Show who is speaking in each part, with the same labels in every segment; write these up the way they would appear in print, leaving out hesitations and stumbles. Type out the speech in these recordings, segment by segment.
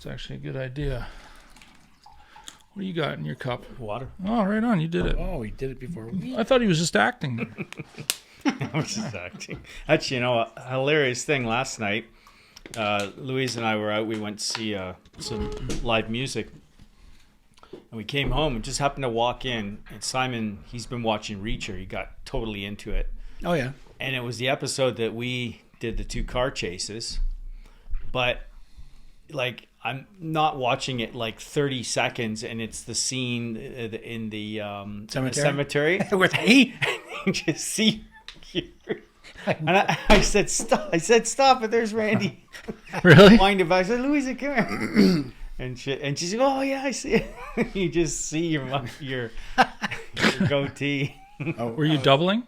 Speaker 1: actually a good idea. What do you got in your cup?
Speaker 2: Water.
Speaker 1: Oh, right on. You did it.
Speaker 3: Oh, he did it before.
Speaker 1: I thought he was just acting.
Speaker 2: I was just acting. Actually, a hilarious thing last night. Louise and I were out. We went to see some live music. And we came home and just happened to walk in. And Simon, he's been watching Reacher. He got totally into it.
Speaker 3: Oh, yeah.
Speaker 2: And it was the episode that we did the 2 car chases. But, like, I'm not watching it like 30 seconds. And it's the scene in the cemetery.
Speaker 3: With me?
Speaker 2: You just see... And I said, stop. And there's Randy.
Speaker 1: Really?
Speaker 2: Winding back. I said, Louisa, come here. And she said, oh, yeah, I see it. You just see your goatee.
Speaker 1: Oh, were you doubling?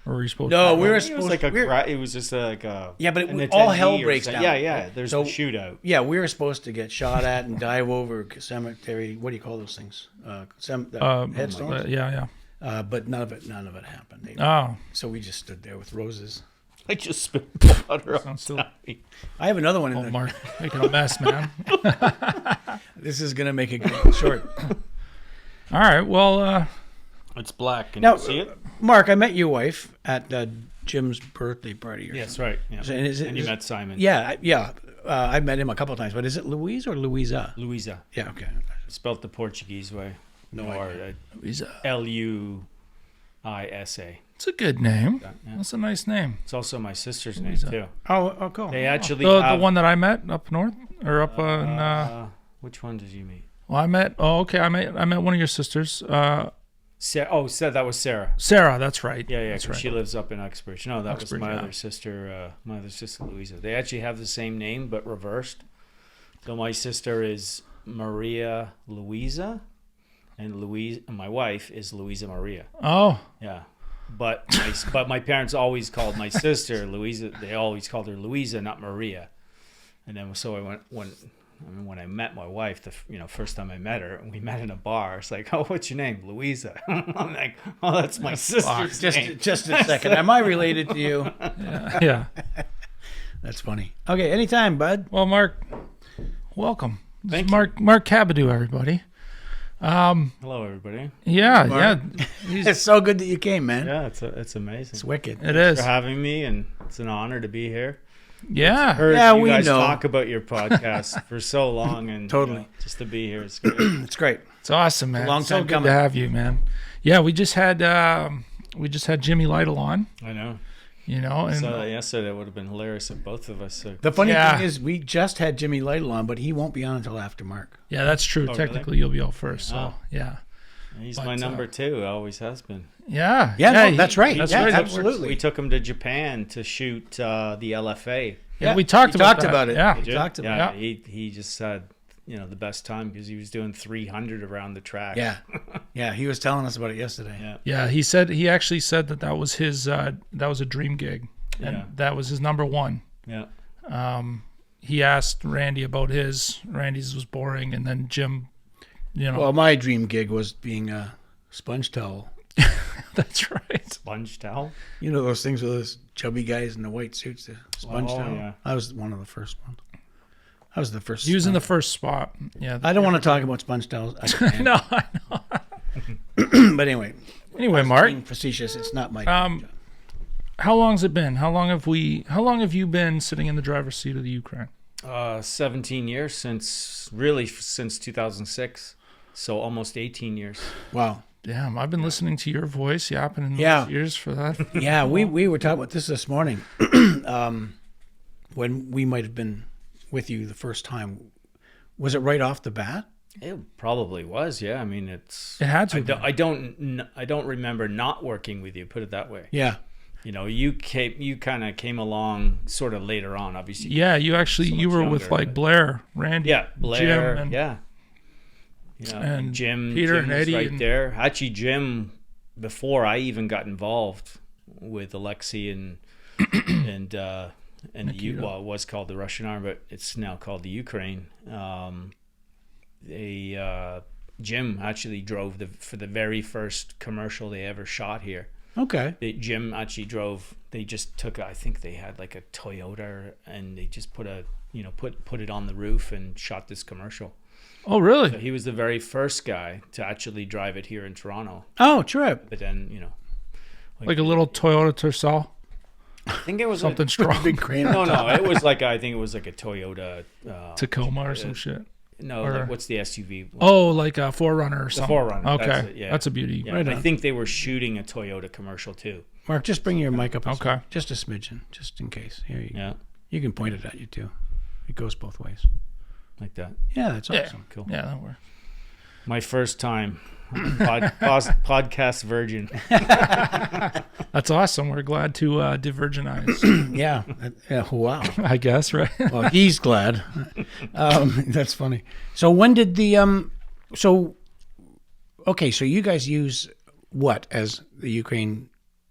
Speaker 1: Or were you supposed to?
Speaker 3: No, we were
Speaker 2: It
Speaker 3: supposed
Speaker 2: was like
Speaker 3: to.
Speaker 2: it was just like a...
Speaker 3: Yeah, but
Speaker 2: an
Speaker 3: all
Speaker 2: attendee
Speaker 3: hell
Speaker 2: or
Speaker 3: breaks
Speaker 2: something.
Speaker 3: down.
Speaker 2: Yeah. There's a shootout.
Speaker 3: Yeah, we were supposed to get shot at and dive over cemetery. What do you call those things? Headstones?
Speaker 1: Yeah.
Speaker 3: But none of it happened.
Speaker 1: Oh.
Speaker 3: So we just stood there with roses.
Speaker 2: I just spit water on
Speaker 1: Sounds so...
Speaker 2: Tommy.
Speaker 3: I have another one in
Speaker 1: Oh,
Speaker 3: there.
Speaker 1: Mark, making a mess, man.
Speaker 3: This is going to make it good, short.
Speaker 1: All right, well...
Speaker 2: It's black. Can
Speaker 3: Now,
Speaker 2: you see it?
Speaker 3: Mark, I met your wife at Jim's birthday party.
Speaker 2: Yes, right. Yeah.
Speaker 3: And
Speaker 2: you met Simon.
Speaker 3: Yeah. I met him a couple of times, but is it Louise or Louisa?
Speaker 2: Louisa.
Speaker 3: Yeah, okay.
Speaker 2: Spelled the Portuguese way.
Speaker 3: No idea.
Speaker 1: Louisa.
Speaker 2: Luisa.
Speaker 1: It's a good name.
Speaker 2: Yeah.
Speaker 1: That's a nice name.
Speaker 2: It's also my sister's name,
Speaker 1: Louisa.
Speaker 2: too.
Speaker 3: Oh, cool.
Speaker 2: They actually
Speaker 1: The
Speaker 2: have...
Speaker 1: one that I met up north? Or up in...
Speaker 2: which one did you meet?
Speaker 1: Well, I met one of your sisters.
Speaker 2: Sarah. Oh, that was Sarah.
Speaker 1: Sarah, that's right.
Speaker 2: Yeah,
Speaker 1: that's
Speaker 2: 'cause
Speaker 1: right.
Speaker 2: she lives up in Uxbridge. No, that was
Speaker 1: Uxbridge,
Speaker 2: my
Speaker 1: yeah.
Speaker 2: other sister, Louisa. They actually have the same name, but reversed. So my sister is Maria Louisa, and my wife is Louisa Maria.
Speaker 1: Oh.
Speaker 2: Yeah. But my parents always called my sister Louisa. They always called her Louisa, not Maria. And then so I went when I met my wife, first time I met her, and we met in a bar. It's like, oh, what's your name, Louisa? I'm like, oh, that's my sister's name.
Speaker 3: Just a second. Am I related to you?
Speaker 1: Yeah.
Speaker 3: That's funny. Okay, anytime, bud.
Speaker 1: Well, Mark, welcome.
Speaker 2: Thank
Speaker 1: you. Mark Cabiddu, everybody.
Speaker 2: Hello, everybody.
Speaker 1: Yeah,
Speaker 3: Mark.
Speaker 1: yeah.
Speaker 3: It's so good that you came, man.
Speaker 2: Yeah, it's amazing.
Speaker 3: It's wicked.
Speaker 1: It is.
Speaker 2: For having me, and it's an honor to be here.
Speaker 1: Yeah.
Speaker 2: Heard
Speaker 3: Yeah,
Speaker 2: you
Speaker 3: we
Speaker 2: guys
Speaker 3: know.
Speaker 2: talk about your podcast for so long, and
Speaker 3: Totally.
Speaker 2: just to be here is great.
Speaker 3: It's great.
Speaker 1: It's awesome, man.
Speaker 3: A long
Speaker 1: It's so
Speaker 3: time
Speaker 1: good
Speaker 3: coming.
Speaker 1: to have you, man. Yeah, we just had Jimmy Lytle on,
Speaker 2: I know.
Speaker 1: and
Speaker 2: So yesterday would have been hilarious if both of us.
Speaker 3: The funny
Speaker 1: Yeah.
Speaker 3: thing is, we just had Jimmy Lytle on, but he won't be on until after Mark.
Speaker 1: yeah, that's true.
Speaker 2: Oh,
Speaker 1: Technically,
Speaker 2: really?
Speaker 1: you'll be out first. So
Speaker 2: Oh.
Speaker 1: yeah.
Speaker 2: He's
Speaker 1: But,
Speaker 2: my number 2. Always has been.
Speaker 1: Yeah.
Speaker 3: Yeah, no,
Speaker 1: he-
Speaker 3: that's right.
Speaker 1: That's
Speaker 3: Yeah,
Speaker 1: right.
Speaker 3: absolutely.
Speaker 2: We took him to Japan to shoot the LFA.
Speaker 1: Yeah, we talked about
Speaker 3: about it.
Speaker 1: Yeah.
Speaker 3: We talked about
Speaker 2: Yeah,
Speaker 1: it.
Speaker 2: he just had the best time because he was doing 300 around the track.
Speaker 3: Yeah. Yeah, he was telling us about it yesterday.
Speaker 2: Yeah.
Speaker 1: Yeah, he actually said that was his that was a dream gig, and
Speaker 2: Yeah.
Speaker 1: that was his number one.
Speaker 2: Yeah.
Speaker 1: He asked Randy about his. Randy's was boring, and then Jim,
Speaker 3: Well, my dream gig was being a sponge towel.
Speaker 1: that's right.
Speaker 2: Sponge towel.
Speaker 3: You know those things with those chubby guys in the white suits, the sponge
Speaker 2: Oh,
Speaker 3: towel?
Speaker 2: yeah.
Speaker 3: I was one of the first ones. I was the first.
Speaker 1: He was in the first spot. Yeah.
Speaker 3: I don't want to talk about sponge towels. I can't.
Speaker 1: No, I know.
Speaker 3: But anyway,
Speaker 1: Anyway, Mark,
Speaker 3: being facetious, it's not my job.
Speaker 1: how long's it been? How long have you been sitting in the driver's seat of the Ukraine?
Speaker 2: 17 years since 2006. So almost 18 years.
Speaker 3: Wow.
Speaker 1: Damn, I've been listening to your voice yapping in
Speaker 3: Yeah.
Speaker 1: those ears for that.
Speaker 3: Yeah, we were talking about this morning. When we might have been with you the first time. Was it right off the bat?
Speaker 2: It probably was. Yeah. I mean,
Speaker 1: It had to.
Speaker 2: I don't remember not working with you. Put it that way.
Speaker 3: Yeah.
Speaker 2: You kind of came along sort of later on, obviously.
Speaker 1: Yeah, you were
Speaker 2: much
Speaker 1: with
Speaker 2: younger,
Speaker 1: like
Speaker 2: but-
Speaker 1: Blair, Randy,
Speaker 2: Yeah, Blair.
Speaker 1: Jim, and
Speaker 2: Yeah,
Speaker 1: and
Speaker 2: Jim,
Speaker 1: Peter
Speaker 2: Jim
Speaker 1: and
Speaker 2: was
Speaker 1: Eddie
Speaker 2: right
Speaker 1: and-
Speaker 2: there. Actually, Jim, before I even got involved with Alexei and
Speaker 1: Nikita.
Speaker 2: it was called the Russian Army, but it's now called the Ukraine. Jim actually drove for the very first commercial they ever shot here.
Speaker 3: Okay.
Speaker 2: Jim actually drove. They just took. I think they had like a Toyota, and they just put put it on the roof and shot this commercial.
Speaker 1: Oh, really?
Speaker 2: So he was the very first guy to actually drive it here in Toronto.
Speaker 3: Oh, trip.
Speaker 2: But then
Speaker 1: Like a little Toyota Tercel?
Speaker 2: I think it was
Speaker 1: Something strong.
Speaker 3: Big crane.
Speaker 2: No, it was like I think it was like a Toyota
Speaker 1: Tacoma or some shit.
Speaker 2: No, like, what's the SUV?
Speaker 1: Oh, like a 4Runner or
Speaker 2: The
Speaker 1: something.
Speaker 2: 4Runner.
Speaker 1: Okay,
Speaker 2: That's it, yeah.
Speaker 1: That's a beauty.
Speaker 2: Yeah,
Speaker 3: Right
Speaker 2: and I
Speaker 3: on.
Speaker 2: think they were shooting a Toyota commercial too.
Speaker 3: Mark, just bring your mic up.
Speaker 1: Okay.
Speaker 3: Just a smidgen, just in case. Here you go.
Speaker 2: Yeah,
Speaker 3: You can point it at you too. It goes both ways.
Speaker 2: like that.
Speaker 3: Yeah, that's
Speaker 1: Yeah.
Speaker 3: awesome.
Speaker 2: Cool.
Speaker 1: Yeah, that works.
Speaker 2: My first time podcast virgin.
Speaker 1: That's awesome. We're glad to divergenize,
Speaker 3: Yeah. Wow.
Speaker 1: I guess, right?
Speaker 3: Well, he's glad. That's funny. So when did the okay, so you guys use what as the Ukraine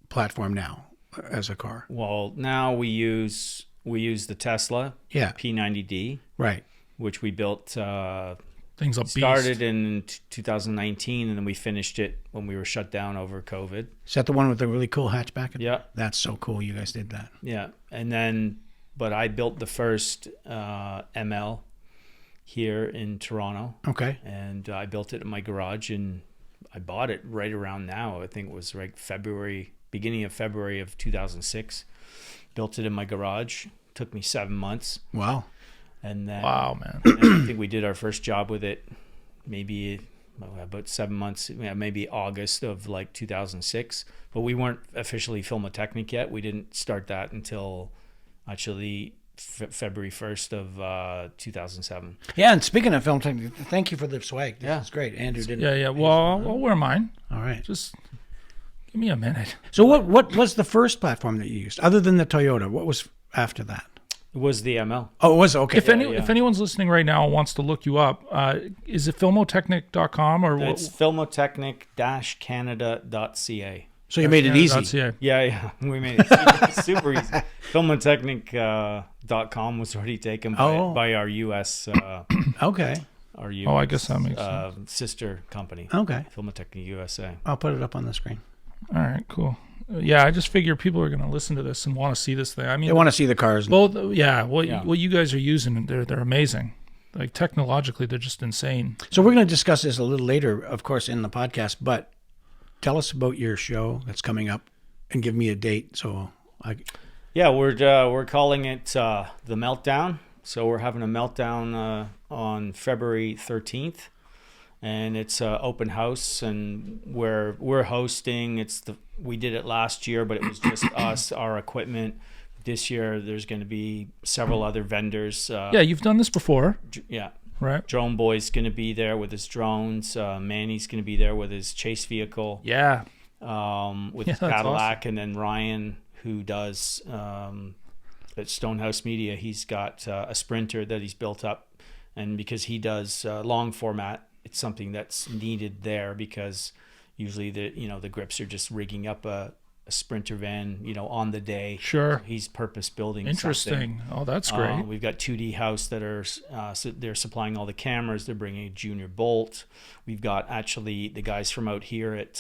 Speaker 3: platform now as a car?
Speaker 2: Well, now we use the Tesla
Speaker 3: Yeah.
Speaker 2: P90D,
Speaker 3: Right.
Speaker 2: which we built.
Speaker 1: Things up
Speaker 2: Started in 2019, and then we finished it when we were shut down over COVID.
Speaker 3: Is that the one with the really cool hatchback?
Speaker 2: Yeah,
Speaker 3: That's so cool. You guys did that.
Speaker 2: yeah. And then, but I built the first ML here in Toronto,
Speaker 3: Okay.
Speaker 2: and I built it in my garage, and I bought it right around now. I think it was like beginning of February of 2006. Built it in my garage. Took me 7 months.
Speaker 3: Wow.
Speaker 2: And then,
Speaker 1: Wow, man.
Speaker 2: and I think we did our first job with it maybe about 7 months, maybe August of like 2006. But we weren't officially Filmotechnic yet. We didn't start that until actually February 1st of 2007.
Speaker 3: Yeah, and speaking of film technique, thank you for the swag.
Speaker 2: Yeah.
Speaker 3: That's great. Andrew did.
Speaker 1: Yeah. Well, I'll wear mine.
Speaker 3: All right.
Speaker 1: Just give me a minute.
Speaker 3: So what was the first platform that you used other than the Toyota? What was after that?
Speaker 2: It was the ML.
Speaker 3: Oh, it was okay.
Speaker 1: If anyone's listening right now and wants to look you up, is it filmotechnic.com or
Speaker 2: It's filmotechnic-canada.ca.
Speaker 3: So you made it easy.
Speaker 1: .ca.
Speaker 2: Yeah, we made it super easy. Filmotechnic.com was already taken by our U.S.
Speaker 3: Okay.
Speaker 2: Our US,
Speaker 1: Oh, I guess that makes sense.
Speaker 2: sister company.
Speaker 3: Okay.
Speaker 2: Filmotechnic USA.
Speaker 3: I'll put it up on the screen.
Speaker 1: All right, cool. Yeah, I just figure people are going to listen to this and want to see this thing. I mean,
Speaker 3: They want to see the cars.
Speaker 1: both. Yeah, what you guys are using, they're amazing. Like technologically, they're just insane.
Speaker 3: So we're going to discuss this a little later, of course, in the podcast. But tell us about your show that's coming up, and give me a date. So
Speaker 2: Yeah, we're calling it the Meltdown. So we're having a meltdown on February 13th, and it's an open house, and we're hosting. We did it last year, but it was just us, our equipment. This year, there's going to be several other vendors.
Speaker 1: Yeah, you've done this before,
Speaker 2: Yeah.
Speaker 1: right?
Speaker 2: Drone Boy's going to be there with his drones. Manny's going to be there with his chase vehicle.
Speaker 1: Yeah.
Speaker 2: With his
Speaker 1: that's
Speaker 2: Cadillac, and then Ryan, who does at Stonehouse Media, he's got a Sprinter that he's built up, and because he does long format, it's something that's needed there because usually the grips are just rigging up a Sprinter van, on the day.
Speaker 1: Sure.
Speaker 2: So he's purpose building.
Speaker 1: Interesting.
Speaker 2: Something.
Speaker 1: Oh, that's great.
Speaker 2: We've got 2D House that are they're supplying all the cameras. They're bringing a Junior Bolt. We've got actually the guys from out here at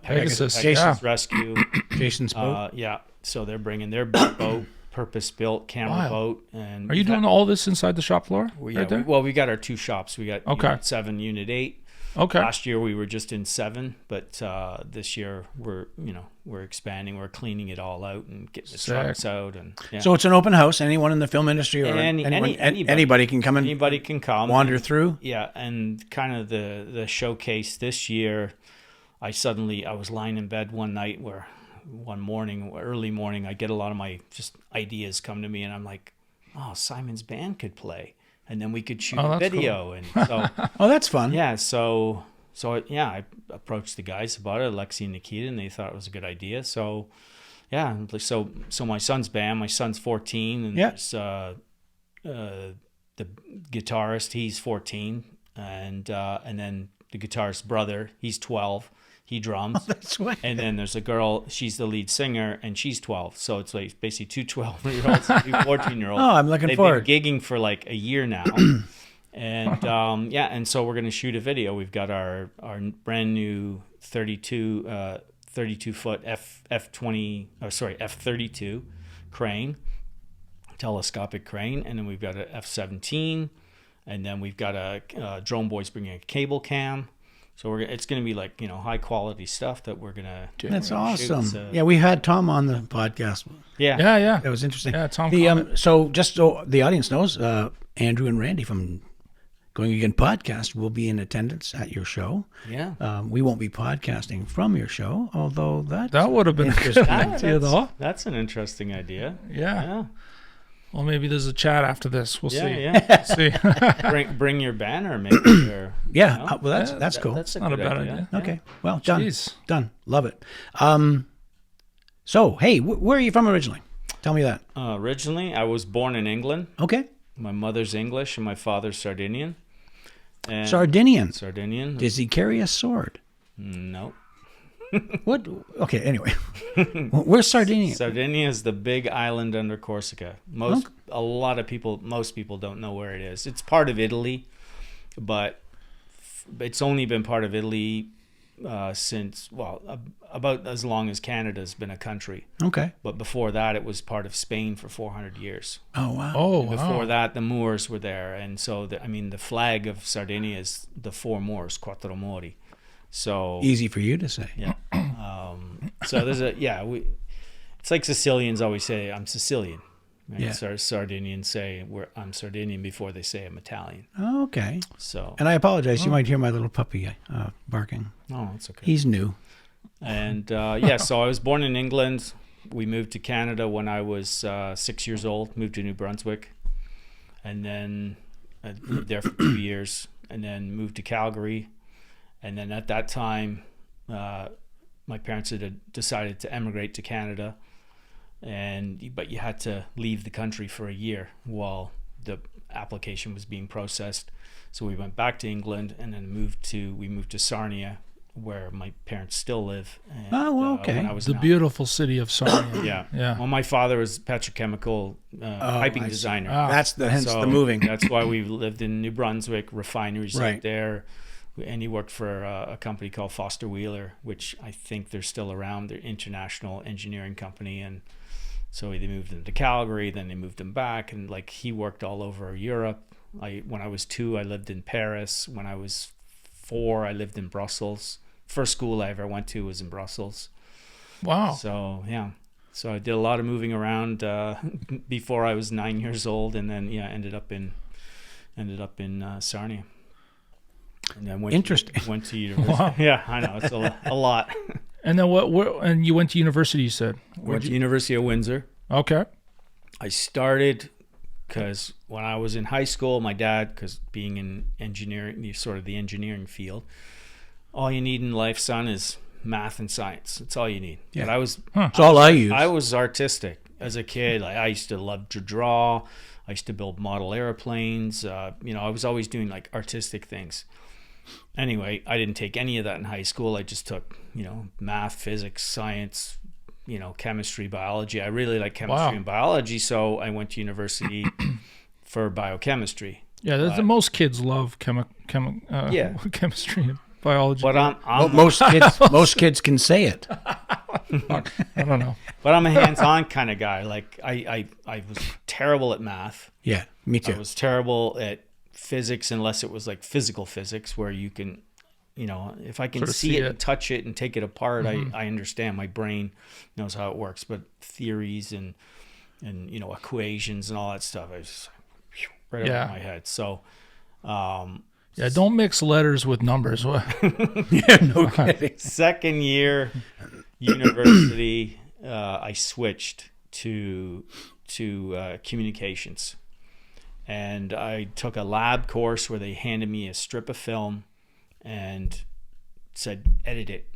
Speaker 1: Pegasus,
Speaker 2: Rescue.
Speaker 3: Jason's boat.
Speaker 2: Yeah, so they're bringing their boat, purpose-built camera boat. And
Speaker 1: Are you doing all this inside the shop floor?
Speaker 2: we got our two shops. We got Unit 7, Unit 8.
Speaker 1: Okay.
Speaker 2: Last year we were just in 7, but this year we're expanding. We're cleaning it all out and getting the trucks out, and
Speaker 3: So it's an open house. Anyone in the film industry or
Speaker 2: anybody
Speaker 3: anybody can come and
Speaker 2: anybody can come
Speaker 3: wander through.
Speaker 2: Yeah, and kind of the showcase this year, I was lying in bed one night where early morning, I get a lot of my just ideas come to me, and I'm like, oh, Simon's band could play, and then we could shoot a video. Cool. And so
Speaker 3: Oh, that's fun.
Speaker 2: yeah, so I approached the guys about it, Alexi and Nikita, and they thought it was a good idea. So yeah, so my son's band, my son's 14, and there's the guitarist, he's 14, and then the guitarist's brother, he's 12. He drums.
Speaker 3: Oh, that's right.
Speaker 2: And then there's a girl, she's the lead singer, and she's 12. So it's like basically two 12-year-olds and two 14-year-olds.
Speaker 3: Oh, I'm looking forward.
Speaker 2: They've been gigging for like a year now. And and so we're going to shoot a video. We've got our brand new 32 32-foot F-32 crane, telescopic crane, and then we've got a F-17, and then we've got a drone boys bringing a cable cam. So it's going to be like, high quality stuff that we're going to do.
Speaker 3: That's awesome. Yeah, we had Tom on the podcast.
Speaker 1: Yeah.
Speaker 3: That was interesting.
Speaker 1: Yeah, Tom.
Speaker 3: So just so the audience knows, Andrew and Randy from Going Again podcast will be in attendance at your show.
Speaker 2: Yeah.
Speaker 3: We won't be podcasting from your show, although
Speaker 1: that would have been a good idea, though.
Speaker 2: That's an interesting idea.
Speaker 1: Yeah. Well, maybe there's a chat after this. We'll see.
Speaker 2: Yeah.
Speaker 1: See.
Speaker 2: bring your banner, maybe. Or,
Speaker 3: well, that's cool.
Speaker 2: That's
Speaker 1: not a bad idea.
Speaker 3: Okay. Well, done.
Speaker 1: Jeez.
Speaker 3: Done. Love it. So, hey, where are you from originally? Tell me that.
Speaker 2: Originally, I was born in England.
Speaker 3: Okay.
Speaker 2: My mother's English and my father's Sardinian. And
Speaker 3: Sardinian.
Speaker 2: Does
Speaker 3: he carry a sword?
Speaker 2: No.
Speaker 3: What? Okay, anyway. Where's Sardinia?
Speaker 2: Sardinia is the big island under Corsica. Most people don't know where it is. It's part of Italy, but it's only been part of Italy since, about as long as Canada's been a country.
Speaker 3: Okay.
Speaker 2: But before that, it was part of Spain for 400 years.
Speaker 3: Oh, wow.
Speaker 1: Oh,
Speaker 2: And before that, the Moors were there. And so, the flag of Sardinia is the four Moors, Quattro Mori. So
Speaker 3: easy for you to say.
Speaker 2: Yeah. So there's it's like Sicilians always say, I'm Sicilian. Right?
Speaker 3: Yeah.
Speaker 2: So Sardinians say I'm Sardinian before they say I'm Italian.
Speaker 3: Oh, okay.
Speaker 2: So.
Speaker 3: And I apologize. You might hear my little puppy barking.
Speaker 2: Oh, it's okay.
Speaker 3: He's new.
Speaker 2: And so I was born in England. We moved to Canada when I was 6 years old. Moved to New Brunswick, and then I lived there for 2 years, and then moved to Calgary. And then at that time, my parents had decided to emigrate to Canada, but you had to leave the country for a year while the application was being processed. So we went back to England, and then we moved to Sarnia, where my parents still live. And,
Speaker 3: okay.
Speaker 2: when I was
Speaker 1: the beautiful city of Sarnia.
Speaker 2: Yeah. Well, my father was a petrochemical piping designer.
Speaker 3: That's hence the moving.
Speaker 2: That's why we lived in New Brunswick, refineries
Speaker 3: Right.
Speaker 2: right there. And he worked for a company called Foster Wheeler, which I think they're still around. They're an international engineering company. And so they moved him to Calgary, then they moved him back. And he worked all over Europe. When I was 2, I lived in Paris. When I was 4, I lived in Brussels. First school I ever went to was in Brussels.
Speaker 1: Wow.
Speaker 2: So, yeah. So I did a lot of moving around before I was 9 years old, and then ended up in Sarnia. And then went to university.
Speaker 1: Wow.
Speaker 2: Yeah, I know, it's a lot.
Speaker 1: And then and you went to university, you said?
Speaker 2: Went to University of Windsor.
Speaker 1: Okay.
Speaker 2: I started because when I was in high school, my dad, because being in engineering, sort of the engineering field, all you need in life, son, is math and science. That's all you need.
Speaker 3: Yeah.
Speaker 2: But
Speaker 3: That's all I use.
Speaker 2: I was artistic as a kid. I used to love to draw. I used to build model airplanes. I was always doing artistic things. Anyway, I didn't take any of that in high school. I just took, math, physics, science, chemistry, biology. I really like chemistry and biology, so I went to university for biochemistry.
Speaker 1: Yeah, most kids love chemistry and biology.
Speaker 2: But
Speaker 3: most kids can say it.
Speaker 1: I don't know.
Speaker 2: But I'm a hands-on kind of guy. I was terrible at math.
Speaker 3: Yeah, me too.
Speaker 2: I was terrible at physics unless it was physical physics where you can, if I can
Speaker 1: Sort of
Speaker 2: see it and touch it and take it apart, I understand. My brain knows how it works. But theories and equations and all that stuff, I just right over my head. So
Speaker 1: don't mix letters with numbers.
Speaker 3: Yeah, no kidding.
Speaker 2: Second year university, I switched to communications. And I took a lab course where they handed me a strip of film and said, edit it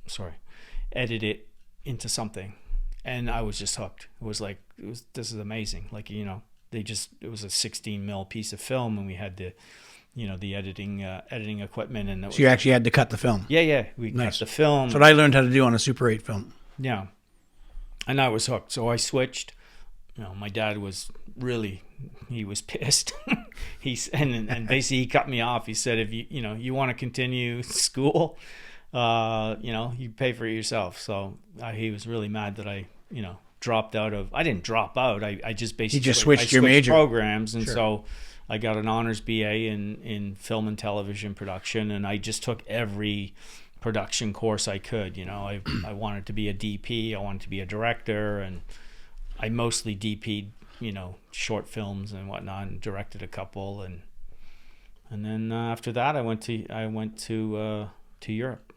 Speaker 2: into something. And I was just hooked. It was this is amazing. It was a 16 mil piece of film, and we had the editing equipment. And
Speaker 3: so you actually had to cut the film.
Speaker 2: Yeah. We cut the film.
Speaker 3: That's what I learned how to do on a Super 8 film.
Speaker 2: Yeah. And I was hooked. So I switched. My dad was he was pissed. And basically he cut me off. He said, if you want to continue school, you pay for it yourself. So he was really mad that I, dropped out of. I didn't drop out. I just basically
Speaker 3: switched your major
Speaker 2: programs, and
Speaker 3: Sure.
Speaker 2: so I got an honors BA in film and television production, and I just took every production course I could. I wanted to be a DP. I wanted to be a director, and I mostly DP'd, short films and whatnot, and directed a couple, and then after that, I went to Europe.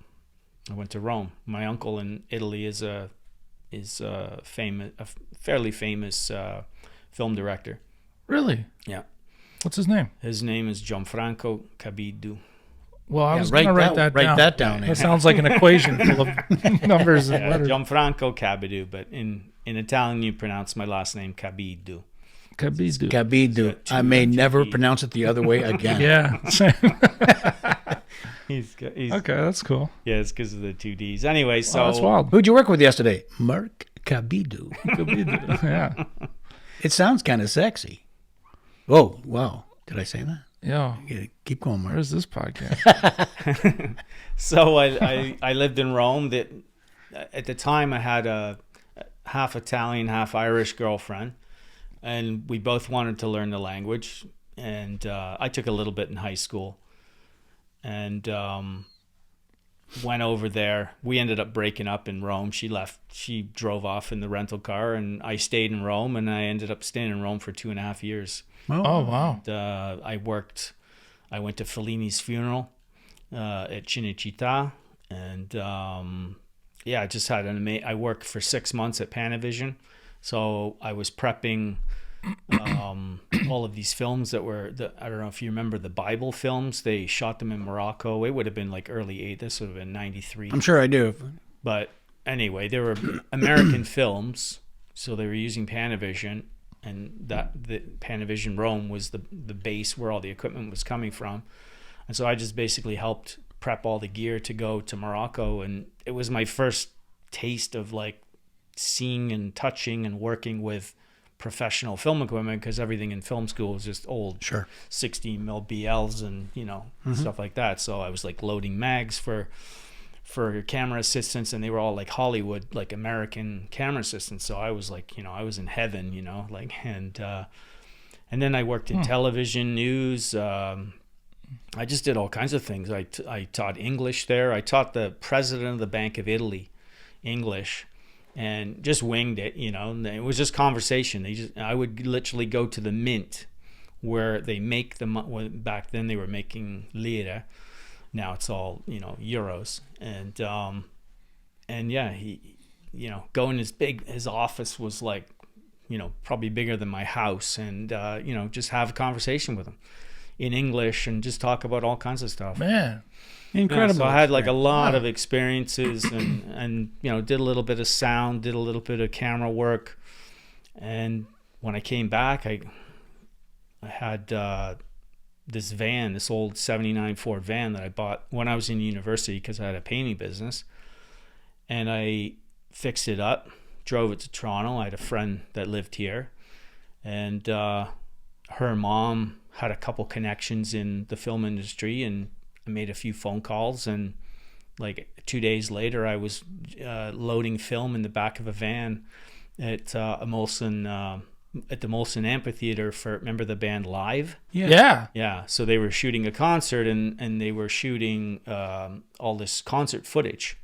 Speaker 2: I went to Rome. My uncle in Italy is a fairly famous film director.
Speaker 1: Really?
Speaker 2: Yeah.
Speaker 1: What's his name?
Speaker 2: His name is Gianfranco Cabiddu.
Speaker 1: Well, I was going to write that down.
Speaker 3: Write that down.
Speaker 1: That sounds like an equation full of numbers and letters.
Speaker 2: Gianfranco Cabiddu, but in Italian you pronounce my last name Cabiddu.
Speaker 1: Cabiddu.
Speaker 3: Cabiddu. I may never pronounce it the other way again.
Speaker 1: Yeah. Same.
Speaker 2: He's
Speaker 1: Okay, that's cool.
Speaker 2: Yeah, it's because of the two D's. Anyway, so
Speaker 1: Oh, that's wild.
Speaker 3: Who'd you work with yesterday? Mark Cabiddu.
Speaker 1: Cabiddu. Yeah.
Speaker 3: It sounds kind of sexy. Oh, wow. Did I say that?
Speaker 1: Yeah.
Speaker 3: Yeah, keep going, Mark.
Speaker 1: Where's this podcast?
Speaker 2: So I lived in Rome. That at the time I had a half Italian, half Irish girlfriend, and we both wanted to learn the language. And I took a little bit in high school, and went over there. We ended up breaking up in Rome. She left. She drove off in the rental car, and I stayed in Rome. And I ended up staying in Rome for 2.5 years.
Speaker 1: Oh, wow.
Speaker 2: I went to Fellini's funeral at Cinecittà, and I just had I worked for 6 months at Panavision, so I was prepping all of these films that were I don't know if you remember the Bible films. They shot them in Morocco. It would have been like early 80s. This would have been 93.
Speaker 3: I'm sure I do.
Speaker 2: But anyway, they were American films, so they were using Panavision. And the Panavision Rome was the base where all the equipment was coming from. And so I just basically helped prep all the gear to go to Morocco. And it was my first taste of like seeing and touching and working with professional film equipment, because everything in film school was just old 16 mil BLs and, stuff like that. So I was like loading mags for camera assistants, and they were all like Hollywood, like American camera assistants. So I was like, I was in heaven, and then I worked in television news. I just did all kinds of things. I taught English there. I taught the president of the Bank of Italy English, and just winged it, and it was just conversation. I would literally go to the mint where they make back then they were making lira. Now it's all, euros. And yeah, he, going his office was like, probably bigger than my house, and, just have a conversation with him in English and just talk about all kinds of stuff.
Speaker 1: Man.
Speaker 3: Incredible.
Speaker 2: So I had like a lot of experiences, and, did a little bit of sound, did a little bit of camera work. And when I came back, I had, this old 79 Ford van that I bought when I was in university because I had a painting business, and I fixed it up, drove it to Toronto. I had a friend that lived here, and her mom had a couple connections in the film industry, and I made a few phone calls, and like 2 days later I was loading film in the back of a van at the Molson Amphitheater for, remember the band Live? Yeah. So they were shooting a concert, and they were shooting all this concert footage,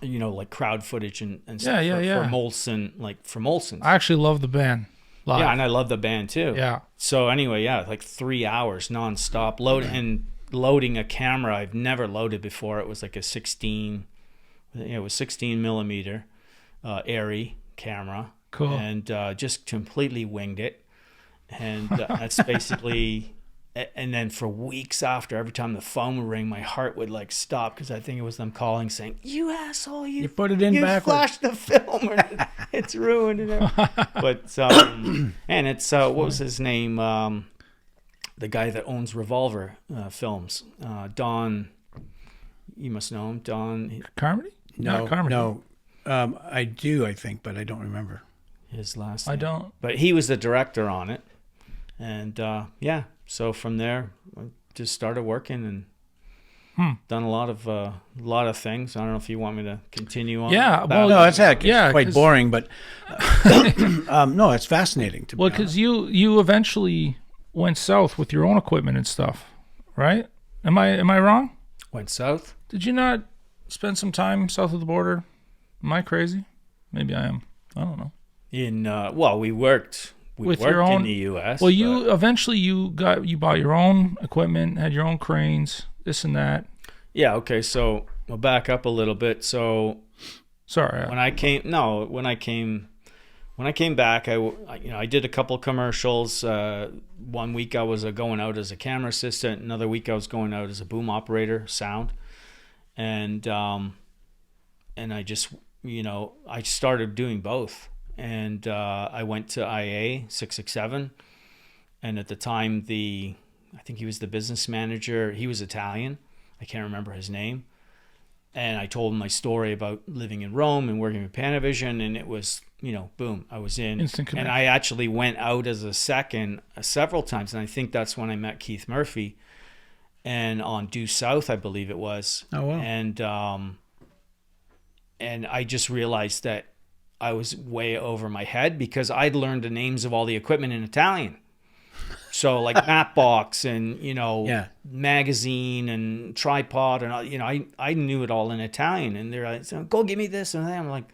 Speaker 2: like crowd footage and stuff for Molson, for Molson.
Speaker 1: I actually love the band. Live.
Speaker 2: Yeah, and I love the band too.
Speaker 1: Yeah.
Speaker 2: So anyway, like 3 hours nonstop loading a camera I've never loaded before. It was like a 16 millimeter Arri camera.
Speaker 1: Cool.
Speaker 2: And just completely winged it. And that's basically, and then for weeks after, every time the phone would ring, my heart would like stop, because I think it was them calling saying, "You asshole, you
Speaker 3: put it in backwards.
Speaker 2: Flashed the film, or it's ruined." And but and it's what was his name? The guy that owns Revolver Films, Don. You must know him, Don
Speaker 1: Carmody?
Speaker 3: No,
Speaker 1: Not Carmody.
Speaker 3: no. I do, I think, but I don't remember.
Speaker 2: His last name.
Speaker 1: I don't.
Speaker 2: But he was the director on it. And so from there I just started working, and Done a lot of things. I don't know if you want me to continue on.
Speaker 1: Yeah,
Speaker 2: with
Speaker 1: well,
Speaker 2: that.
Speaker 3: No, it's
Speaker 1: Yeah,
Speaker 3: quite
Speaker 1: 'cause-
Speaker 3: boring, but no, it's fascinating to
Speaker 1: Well,
Speaker 3: me.
Speaker 1: because you eventually went south with your own equipment and stuff, right? Am I wrong?
Speaker 2: Went south.
Speaker 1: Did you not spend some time south of the border? Am I crazy? Maybe I am. I don't know.
Speaker 2: We worked
Speaker 1: With your own-
Speaker 2: in the U.S.
Speaker 1: Well,
Speaker 2: but-
Speaker 1: you eventually you bought your own equipment, had your own cranes, this and that.
Speaker 2: Yeah. Okay. So we'll back up a little bit. So
Speaker 1: Sorry.
Speaker 2: when I came back, I did a couple commercials. 1 week I was going out as a camera assistant. Another week I was going out as a boom operator, sound, and I just I started doing both. And I went to IA 667, and at the time I think he was the business manager. He was Italian. I can't remember his name. And I told him my story about living in Rome and working with Panavision, and it was, boom, I was in.
Speaker 1: Instant
Speaker 2: and
Speaker 1: connection.
Speaker 2: I actually went out as a second several times, and I think that's when I met Keith Murphy, and on Due South, I believe it was.
Speaker 3: Oh, wow.
Speaker 2: And I just realized that I was way over my head because I'd learned the names of all the equipment in Italian. So like Mapbox and,
Speaker 3: Yeah.
Speaker 2: magazine and tripod and, I knew it all in Italian, and they're like, so go give me this and that. I'm like,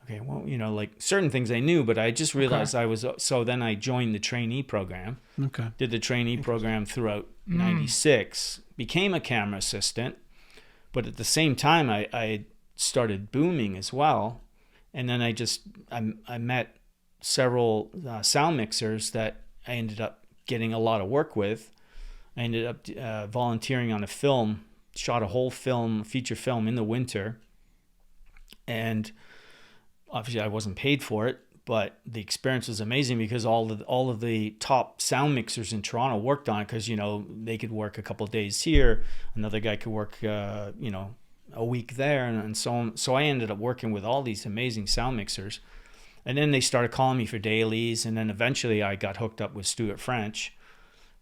Speaker 2: okay, well, like certain things I knew, but I just realized so then I joined the trainee program,
Speaker 3: Okay.
Speaker 2: did the trainee program throughout 96, became a camera assistant, but at the same time I started booming as well. And then I met several sound mixers that I ended up getting a lot of work with. I ended up volunteering on a film, shot a whole feature film in the winter. And obviously I wasn't paid for it, but the experience was amazing because all of the top sound mixers in Toronto worked on it because, they could work a couple of days here. Another guy could work, a week there and so on. So I ended up working with all these amazing sound mixers, and then they started calling me for dailies, and then eventually I got hooked up with Stuart French,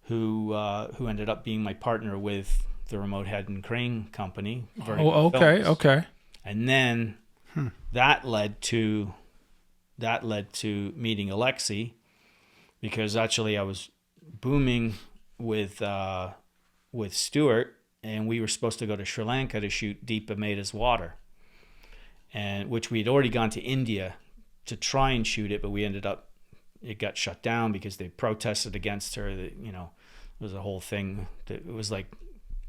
Speaker 2: who ended up being my partner with the Remote Head and Crane Company. Vertical
Speaker 1: okay,
Speaker 2: Films.
Speaker 1: okay.
Speaker 2: And then that led to meeting Alexi, because actually I was booming with Stuart, and we were supposed to go to Sri Lanka to shoot Deep Ameta's Water, and which we had already gone to India to try and shoot it, but it got shut down because they protested against her. That, it was a whole thing. It was like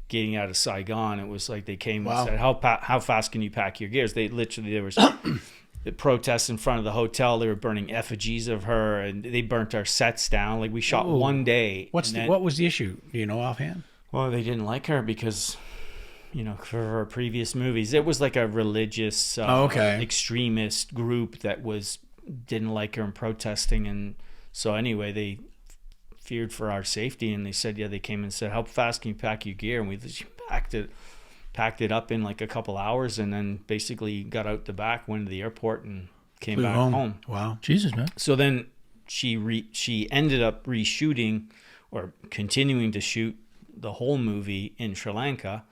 Speaker 2: getting out of Saigon. It was like they came and said, how fast can you pack your gears? There was the protests in front of the hotel. They were burning effigies of her, and they burnt our sets down. Like we shot one day.
Speaker 3: What was the issue? Do you know offhand?
Speaker 2: Well, they didn't like her because, for her previous movies, it was like a religious extremist group that didn't like her and protesting. And so anyway, they feared for our safety, and they said, they came and said, how fast can you pack your gear? And we just packed it up in like a couple hours, and then basically got out the back, went to the airport, and came back home.
Speaker 3: Wow.
Speaker 1: Jesus, man.
Speaker 2: So then she ended up reshooting or continuing to shoot the whole movie in Sri Lanka,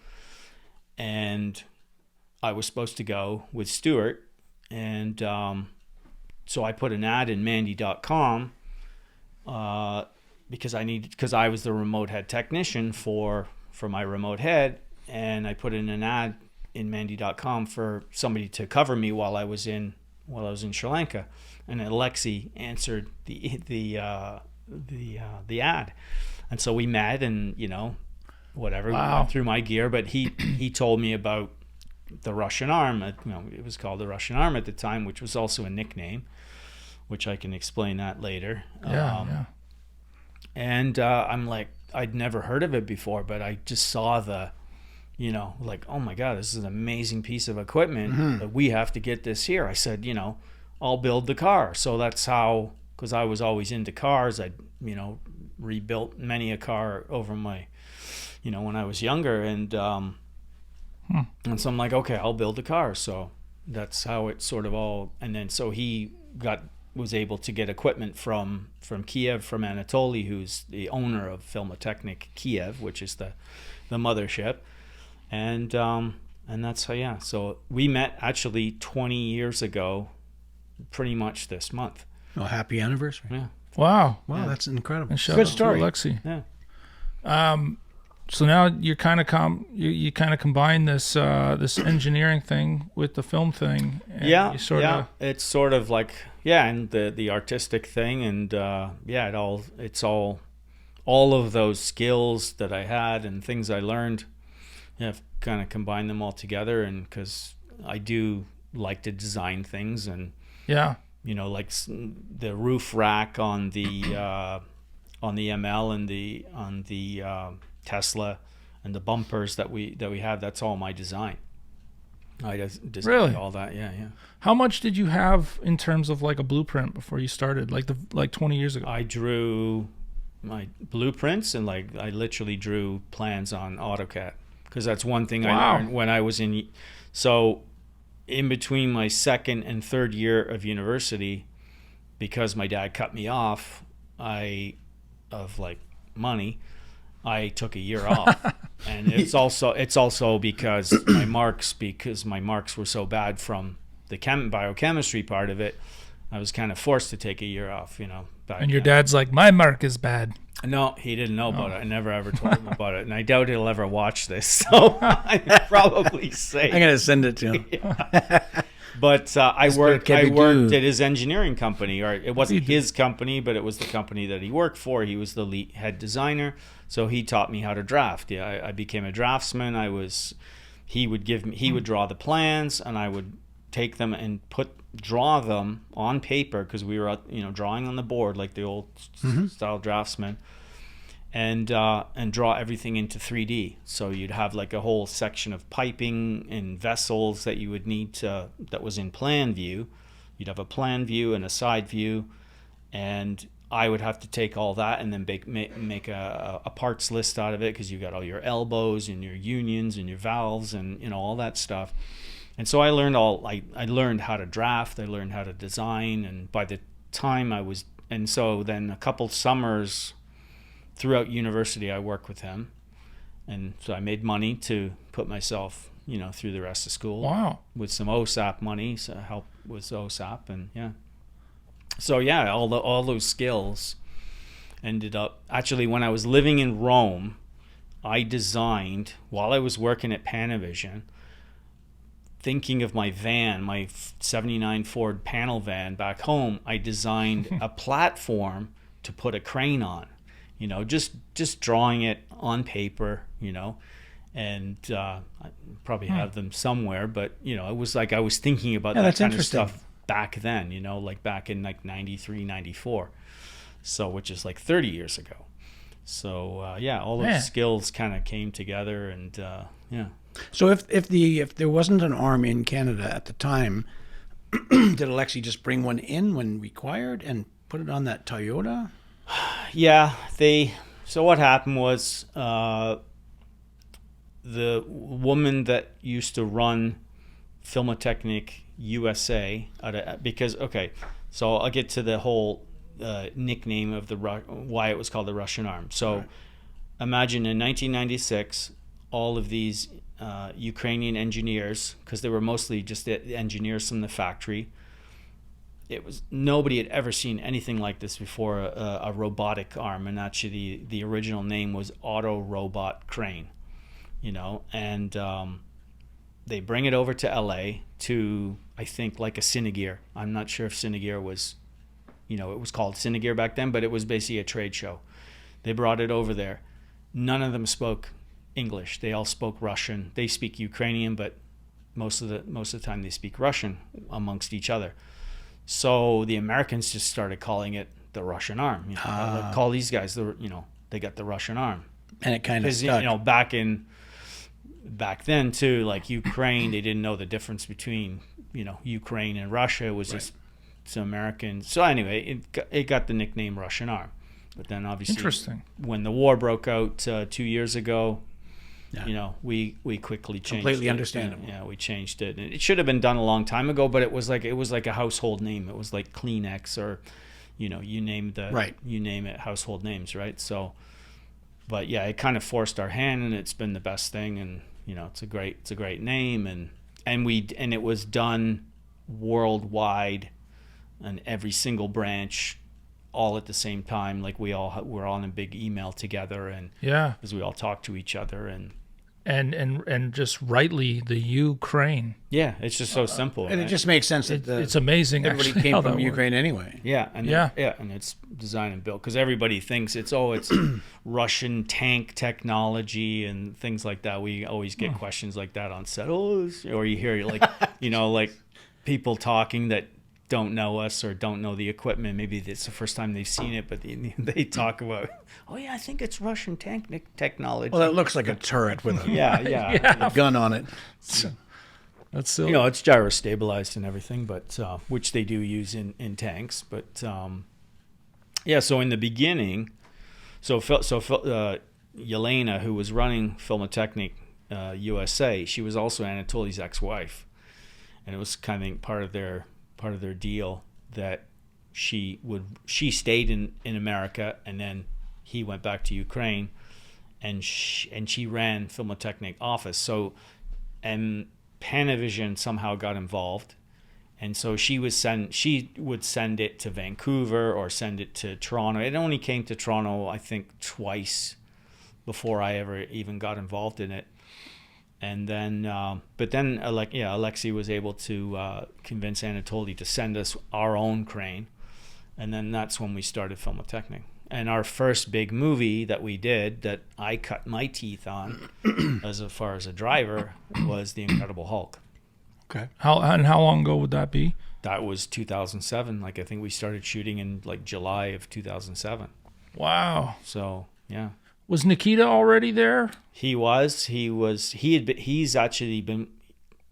Speaker 2: and I was supposed to go with Stuart, and so I put an ad in Mandy.com because I was the remote head technician for my remote head, and I put in an ad in Mandy.com for somebody to cover me while I was in Sri Lanka, and Alexi answered the ad. And so we met, and whatever, we went through my gear, but he told me about the Russian Arm. It was called the Russian Arm at the time, which was also a nickname, which I can explain that later.
Speaker 1: Yeah.
Speaker 2: And I'm like, I'd never heard of it before, but I just saw like, oh my God, this is an amazing piece of equipment that we have to get this here. I said, I'll build the car. So that's how, because I was always into cars. I'd, rebuilt many a car over my, when I was younger. And so I'm like, okay, I'll build the car. So that's how it sort of all, and then so he was able to get equipment from Kiev, from Anatoly, who's the owner of Filmotechnic Kiev, which is the mothership. And that's how, yeah. So we met actually 20 years ago, pretty much this month.
Speaker 3: Oh, happy anniversary.
Speaker 2: Yeah.
Speaker 1: Wow.
Speaker 3: Wow,
Speaker 2: Yeah.
Speaker 3: that's incredible.
Speaker 1: And shout
Speaker 3: Good
Speaker 1: out to
Speaker 3: story.
Speaker 1: Alexi.
Speaker 2: Yeah.
Speaker 1: So now you're kind of you kind of combine this this engineering thing with the film thing. And
Speaker 2: Yeah.
Speaker 1: You sort of.
Speaker 2: It's sort of like, yeah, and the artistic thing, and it's all of those skills that I had and things I learned. Yeah, I've kind of combined them all together, and because I do like to design things, and
Speaker 1: Yeah.
Speaker 2: like the roof rack on the ML and on the Tesla, and the bumpers that we have. That's all my design. I just designed
Speaker 1: Really?
Speaker 2: all that. Yeah.
Speaker 1: How much did you have in terms of like a blueprint before you started, like 20 years ago?
Speaker 2: I drew my blueprints, and like I literally drew plans on AutoCAD, because that's one thing
Speaker 1: Wow.
Speaker 2: I learned when I was in. So in between my second and third year of university, because my dad cut me off, of like money, I took a year off. And it's also because my marks were so bad from the biochemistry part of it, I was kind of forced to take a year off, back
Speaker 1: And your
Speaker 2: then.
Speaker 1: dad's like, my mark is bad.
Speaker 2: No, he didn't know about it. I never ever told him about it, and I doubt he'll ever watch this. So I'd probably say.
Speaker 3: I'm gonna send it to him.
Speaker 2: But I worked
Speaker 3: Cabiddu.
Speaker 2: at his engineering company, or it wasn't his company, but it was the company that he worked for. He was the lead head designer, so he taught me how to draft. Yeah, I became a draftsman. He would draw the plans, and I would take them and draw them on paper, because we were drawing on the board like the old style draftsman, and draw everything into 3D. So you'd have like a whole section of piping and vessels that you would need that was in plan view. You'd have a plan view and a side view, and I would have to take all that and then make a parts list out of it, because you got all your elbows and your unions and your valves and all that stuff. And so I learned I learned how to draft, I learned how to design, and by the time so then a couple summers throughout university I worked with him, and so I made money to put myself, through the rest of school.
Speaker 1: Wow.
Speaker 2: With some OSAP money, so help with OSAP, and yeah. So yeah, all those skills ended up, actually when I was living in Rome, I designed, while I was working at Panavision, thinking of my van, my 79 Ford panel van back home, I designed a platform to put a crane on, just drawing it on paper, and I probably have them somewhere, but it was like I was thinking about that
Speaker 3: that's
Speaker 2: kind of
Speaker 3: interesting.
Speaker 2: stuff back then, like back in like 93, 94. So, which is like 30 years ago. So, all those
Speaker 1: Man.
Speaker 2: skills kind of came together, and yeah.
Speaker 3: So if there wasn't an arm in Canada at the time, did Alexi just bring one in when required and put it on that Toyota?
Speaker 2: Yeah, so what happened was the woman that used to run Filmotechnic USA, so I'll get to the whole nickname of why it was called the Russian arm. So
Speaker 3: Right.
Speaker 2: Imagine in 1996, all of these Ukrainian engineers, because they were mostly just the engineers from the factory, nobody had ever seen anything like this before, a robotic arm, and actually the original name was Auto Robot Crane, and they bring it over to LA to, I think, like a Cinegear. I'm not sure if Cinegear was, it was called Cinegear back then, but it was basically a trade show. They brought it over there. None of them spoke English. They all spoke Russian. They speak Ukrainian, but most of the time they speak Russian amongst each other. So the Americans just started calling it the Russian arm. Like, call these guys they got the Russian arm.
Speaker 3: And it kind of
Speaker 2: Because
Speaker 3: stuck.
Speaker 2: back then too, like Ukraine, they didn't know the difference between Ukraine and Russia. It was
Speaker 3: Right.
Speaker 2: just some Americans. So anyway, it got the nickname Russian arm. But then obviously,
Speaker 1: Interesting.
Speaker 2: when the war broke out 2 years ago,
Speaker 3: Yeah.
Speaker 2: we quickly changed
Speaker 3: Completely
Speaker 2: it.
Speaker 3: understandable.
Speaker 2: Yeah, we changed it, and it should have been done a long time ago. But it was like a household name. It was like Kleenex, or you name it, household names, right? So, but yeah, it kind of forced our hand, and it's been the best thing. And it's a great name, and it was done worldwide, and every single branch, all at the same time. Like we're all in a big email together, and
Speaker 1: Yeah.
Speaker 2: as we all talk to each other, and
Speaker 1: just rightly the Ukraine.
Speaker 2: yeah, it's just so simple.
Speaker 3: And it
Speaker 2: right?
Speaker 3: just makes sense that
Speaker 1: It's amazing.
Speaker 3: everybody
Speaker 1: actually,
Speaker 3: came
Speaker 1: how
Speaker 3: from
Speaker 1: that works.
Speaker 3: Ukraine anyway.
Speaker 2: Yeah, and
Speaker 1: Yeah.
Speaker 2: and it's designed and built because everybody thinks it's Russian tank technology and things like that. We always get questions like that on set. Or you hear like like people talking that don't know us or don't know the equipment. Maybe it's the first time they've seen it, but they talk about, oh yeah, I think it's Russian tank technology.
Speaker 3: Well, it looks like a turret with a,
Speaker 2: yeah.
Speaker 3: a gun on it.
Speaker 1: That's silly.
Speaker 2: It's gyro stabilized and everything, but which they do use in tanks. But so in the beginning, Yelena, who was running Filmotechnic USA, she was also Anatoly's ex-wife, and it was kind of part of their deal that she stayed in America, and then he went back to Ukraine, and she ran Filmotechnic office. So, and Panavision somehow got involved, and so she would send it to Vancouver or send it to Toronto. It only came to Toronto, I think, twice before I ever even got involved in it. And then, but then, Alexei was able to convince Anatoly to send us our own crane, and then that's when we started Filmotechnic. And our first big movie that we did, that I cut my teeth on, as far as a driver, was The Incredible Hulk.
Speaker 3: Okay.
Speaker 1: How long ago would that be?
Speaker 2: That was 2007. Like, I think we started shooting in like July of 2007.
Speaker 1: Wow.
Speaker 2: So yeah.
Speaker 1: Was Nikita already there?
Speaker 2: He's actually been,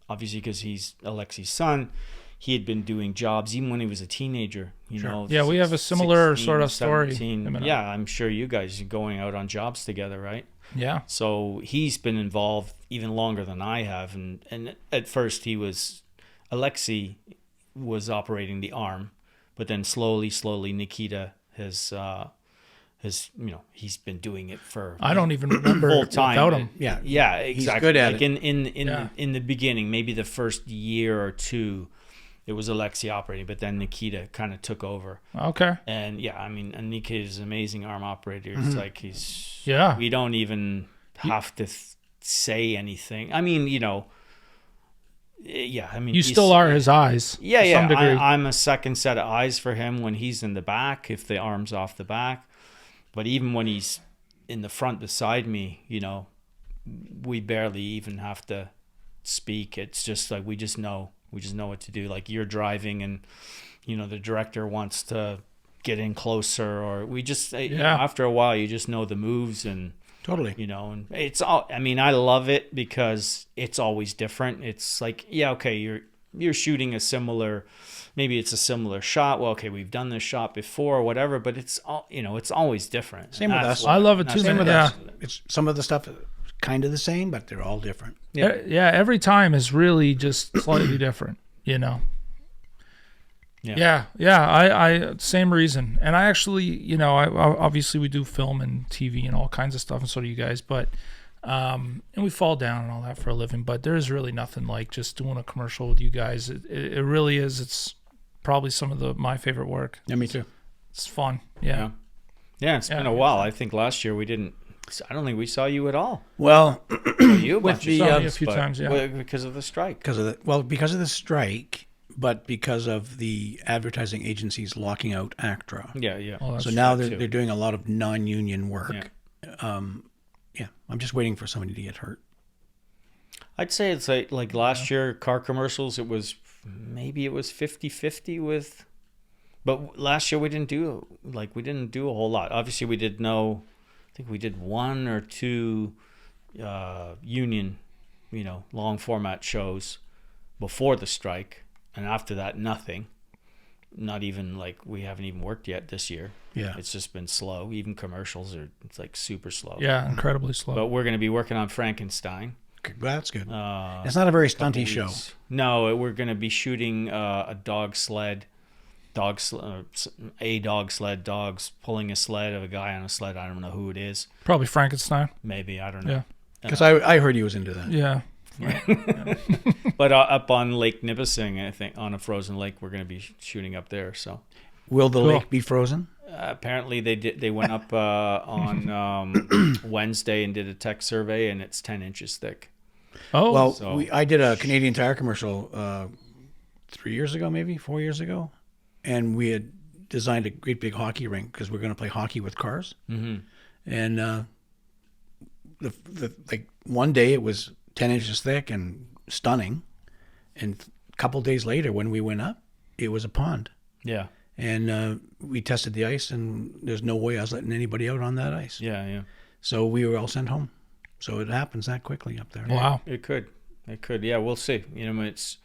Speaker 2: obviously because he's Alexei's son, he had been doing jobs even when he was a teenager, know.
Speaker 1: Yeah, we have a similar
Speaker 2: 16,
Speaker 1: sort of story.
Speaker 2: 17. Yeah, I'm sure you guys are going out on jobs together, right?
Speaker 1: Yeah.
Speaker 2: So he's been involved even longer than I have. And at first Alexei was operating the arm, but then slowly Nikita has he's been doing it for
Speaker 1: I don't even remember
Speaker 2: full time
Speaker 1: without him.
Speaker 3: Yeah.
Speaker 2: Yeah, exactly.
Speaker 3: He's good at
Speaker 2: like
Speaker 3: it.
Speaker 2: In the beginning, maybe the first year or two, it was Alexei operating, but then Nikita kind of took over.
Speaker 1: Okay.
Speaker 2: And Nikita is an amazing arm operator. It's like we don't even have to say anything.
Speaker 1: You still are his eyes.
Speaker 2: Yeah,
Speaker 1: to some degree.
Speaker 2: I'm a second set of eyes for him when he's in the back, if the arm's off the back. But even when he's in the front beside me, we barely even have to speak. It's just like we just know what to do. Like you're driving and the director wants to get in closer, or we just after a while you just know the moves and
Speaker 3: Totally.
Speaker 2: and it's all, I love it because it's always different. It's like, you're shooting maybe it's a similar shot. Well, okay, we've done this shot before or whatever, but it's all, it's always different.
Speaker 3: Same with us.
Speaker 1: I love it too.
Speaker 3: Same with
Speaker 1: Yeah.
Speaker 3: us. It's some of the stuff is kind of the same, but they're all different.
Speaker 1: Yeah. Every time is really just slightly different, Yeah. I same reason. And I actually, I obviously we do film and TV and all kinds of stuff, and so do you guys. But and we fall down and all that for a living. But there's really nothing like just doing a commercial with you guys. It really is. It's probably some of my favorite work.
Speaker 3: Yeah, me too.
Speaker 1: It's fun. Yeah.
Speaker 2: It's been a while. I think last year I don't think we saw you at all.
Speaker 3: Well,
Speaker 2: You
Speaker 3: with
Speaker 2: bunch
Speaker 3: the,
Speaker 2: of
Speaker 1: Saw me
Speaker 2: times,
Speaker 1: a few
Speaker 2: but-
Speaker 1: times, yeah.
Speaker 2: well, because of the strike.
Speaker 3: because of the strike, but because of the advertising agencies locking out ACTRA.
Speaker 2: Yeah.
Speaker 1: Well, that's
Speaker 3: So now
Speaker 2: true,
Speaker 3: they're
Speaker 2: too.
Speaker 3: doing a lot of non-union work. I'm just waiting for somebody to get hurt.
Speaker 2: I'd say it's like last year, car commercials, it was 50-50 with, but last year we didn't do a whole lot. Obviously I think we did one or two union, long format shows before the strike, and after that, nothing. Not even we haven't even worked yet this year.
Speaker 3: Yeah.
Speaker 2: It's just been slow. Even commercials it's super slow.
Speaker 1: Yeah, incredibly slow.
Speaker 2: But we're going to be working on Frankenstein.
Speaker 3: Okay, well, that's good. It's not a very stunty show.
Speaker 2: No, we're going to be shooting a dog sled, dogs pulling a sled of a guy on a sled. I don't know who it is.
Speaker 1: Probably Frankenstein.
Speaker 2: Maybe, I don't know.
Speaker 1: Yeah.
Speaker 3: Because I heard he was into that.
Speaker 1: Yeah.
Speaker 2: But up on Lake Nipissing, I think, on a frozen lake, we're going to be shooting up there. So
Speaker 3: Will the
Speaker 1: Cool.
Speaker 3: lake be frozen?
Speaker 2: apparently they went up on Wednesday and did a tech survey, and it's 10 inches thick.
Speaker 1: Oh,
Speaker 3: Well,
Speaker 2: So-
Speaker 3: I did a Canadian Tire commercial 3 years ago, maybe 4 years ago, and we had designed a great big hockey rink because we're going to play hockey with cars.
Speaker 2: Mm-hmm.
Speaker 3: And like one day it was 10 inches thick and stunning, and a couple days later when we went up, it was a pond.
Speaker 2: Yeah,
Speaker 3: And we tested the ice, and there's no way I was letting anybody out on that ice.
Speaker 2: yeah.
Speaker 3: So we were all sent home. So it happens that quickly up there.
Speaker 1: wow.
Speaker 2: It could. Yeah, we'll see. It's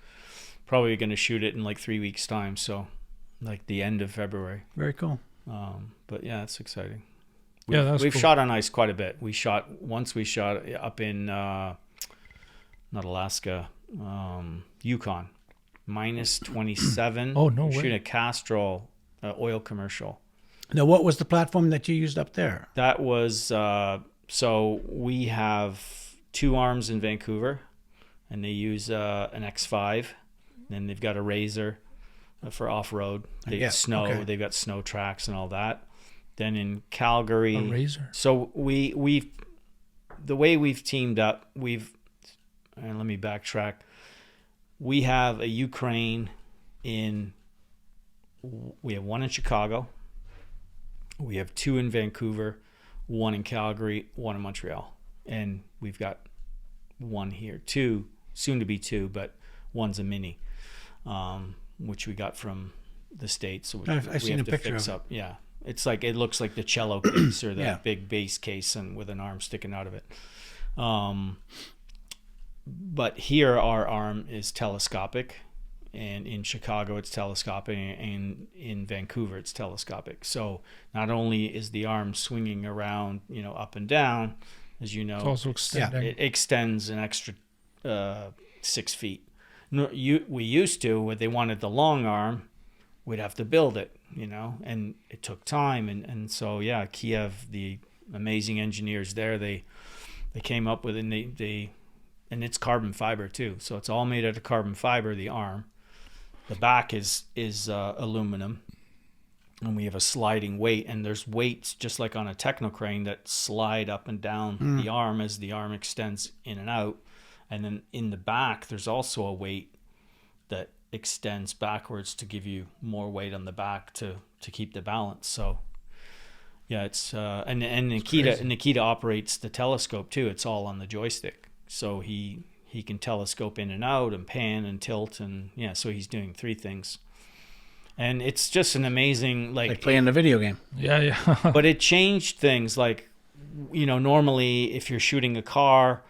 Speaker 2: probably going to shoot it in like 3 weeks' time. So, like the end of February.
Speaker 3: Very cool.
Speaker 2: But yeah, it's exciting.
Speaker 1: Yeah, that's
Speaker 2: We've
Speaker 1: cool.
Speaker 2: shot on ice quite a bit. We shot up in not Alaska, Yukon, minus 27.
Speaker 1: Oh, no way.
Speaker 2: Shooting a Castrol oil commercial.
Speaker 3: Now, what was the platform that you used up there?
Speaker 2: That was so we have 2 arms in Vancouver, and they use an X5. Then they've got a Razor for off-road. They
Speaker 3: Yeah,
Speaker 2: snow.
Speaker 3: okay.
Speaker 2: They've got snow tracks and all that. Then in Calgary,
Speaker 1: A Razor.
Speaker 2: So we've the way we've teamed up. And let me backtrack. We have a Ukraine we have 1 in Chicago. We have 2 in Vancouver, 1 in Calgary, 1 in Montreal, and we've got 1 here. 2, soon to be 2, but 1's a mini, which we got from the States. So
Speaker 3: I've seen a picture
Speaker 2: fix
Speaker 3: of it.
Speaker 2: up. Yeah, it looks like the cello case or that
Speaker 3: Yeah.
Speaker 2: big bass case, and with an arm sticking out of it. But here our arm is telescopic, and in Chicago it's telescopic, and in Vancouver it's telescopic. So not only is the arm swinging around, up and down, as you know,
Speaker 1: It's also extending.
Speaker 2: it extends an extra 6 feet. We used to, when they wanted the long arm, we'd have to build it, and it took time. And so, yeah, Kiev, the amazing engineers there, they came up with it, and it's carbon fiber too. So it's all made out of carbon fiber, the arm. The back is aluminum, and we have a sliding weight, and there's weights just like on a techno crane that slide up and down the arm as the arm extends in and out. And then in the back, there's also a weight that extends backwards to give you more weight on the back to keep the balance. So yeah, it's and Nikita operates the telescope too. It's all on the joystick, so he can telescope in and out and pan and tilt, and yeah, so he's doing 3 things. And it's just an amazing,
Speaker 3: Like playing a video game.
Speaker 1: Yeah.
Speaker 2: but it changed things. Like, normally if you're shooting a car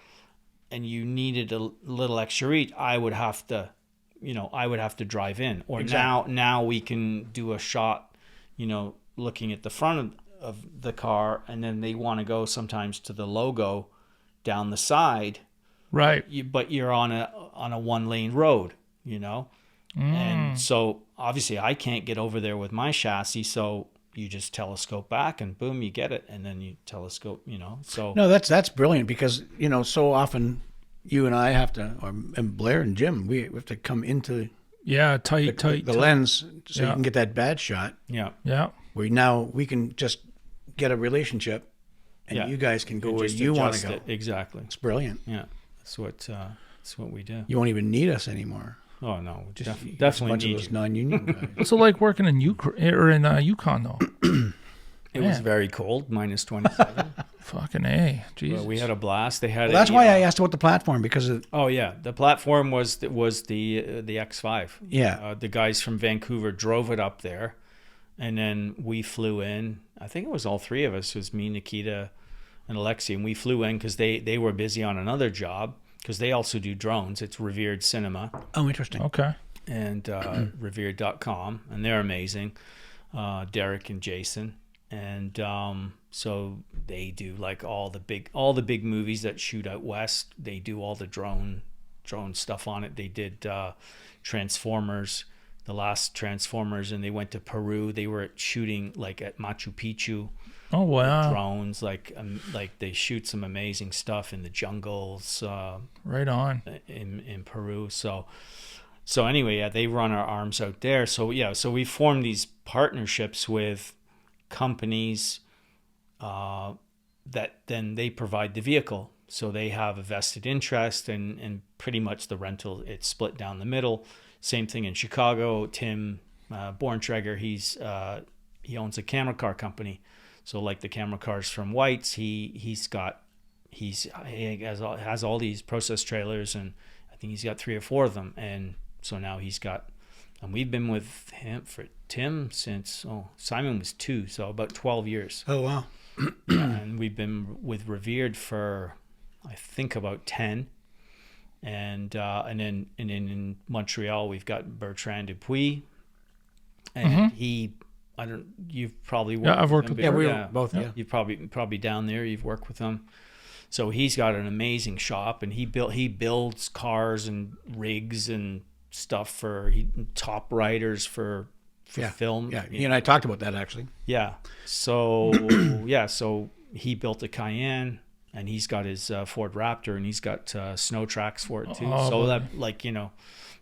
Speaker 2: and you needed a little extra reach, I would have to drive in. Or
Speaker 3: Exactly.
Speaker 2: now we can do a shot, looking at the front of the car, and then they want to go sometimes to the logo down the side,
Speaker 1: Right.
Speaker 2: but you're on a 1-lane road, And so obviously I can't get over there with my chassis, so you just telescope back and boom, you get it, and then you telescope, So
Speaker 3: No, that's brilliant because, so often you and I have to, and Blair and Jim, we have to come into
Speaker 1: Yeah. Tight.
Speaker 3: the lens so
Speaker 1: Yeah.
Speaker 3: you can get that bad shot.
Speaker 2: yeah.
Speaker 1: Yeah.
Speaker 3: Where now we can just get a relationship, and
Speaker 2: Yeah.
Speaker 3: you guys can go where
Speaker 2: Just
Speaker 3: you want to
Speaker 2: adjust
Speaker 3: go.
Speaker 2: it. Exactly.
Speaker 3: It's brilliant.
Speaker 2: Yeah. That's what we do.
Speaker 3: You won't even need us anymore.
Speaker 2: Oh no, we
Speaker 3: Just a
Speaker 2: definitely
Speaker 3: bunch of
Speaker 2: need
Speaker 3: those
Speaker 2: you.
Speaker 3: non-union guys.
Speaker 1: What's it like working in Yukon though?
Speaker 2: It was
Speaker 1: Man.
Speaker 2: very cold, minus 27.
Speaker 1: Fucking A. Jesus.
Speaker 2: But we had a blast. They had.
Speaker 3: Well, that's why I asked about the platform because
Speaker 2: Oh yeah, the platform was the X5.
Speaker 3: Yeah.
Speaker 2: The guys from Vancouver drove it up there, and then we flew in. I think it was all 3 of us. It was me, Nikita, and Alexi, and we flew in because they were busy on another job because they also do drones. It's Revered Cinema
Speaker 3: oh, interesting.
Speaker 1: Okay.
Speaker 2: and revered.com, and they're amazing. Derek and Jason, and so they do like all the big movies that shoot out west. They do all the drone stuff on it. They did Transformers, the last Transformers, and they went to Peru. They were shooting like at Machu Picchu.
Speaker 1: Oh wow.
Speaker 2: drones, like they shoot some amazing stuff in the jungles
Speaker 1: Right on.
Speaker 2: in Peru. So anyway, yeah, they run our arms out there. So yeah, so we formed these partnerships with companies that then they provide the vehicle. So they have a vested interest, and pretty much the rental, it's split down the middle. Same thing in Chicago. Tim Borntrager, he owns a camera car company. So like the camera cars from White's, he has all these process trailers, and I think he's got 3 or 4 of them. And so now and we've been with Tim since Simon was 2, so about 12 years.
Speaker 3: Oh wow.
Speaker 2: And we've been with Revered for I think about 10. And then in Montreal we've got Bertrand Dupuis, and you've probably worked
Speaker 1: I've worked with
Speaker 3: him. We were both. Yeah.
Speaker 2: You've probably down there you've worked with him. So he's got an amazing shop, and he builds cars and rigs and stuff for top writers for film.
Speaker 3: Yeah, he and I talked about that actually.
Speaker 2: Yeah. So so he built a Cayenne, and he's got his Ford Raptor, and he's got snow tracks for it too. So that,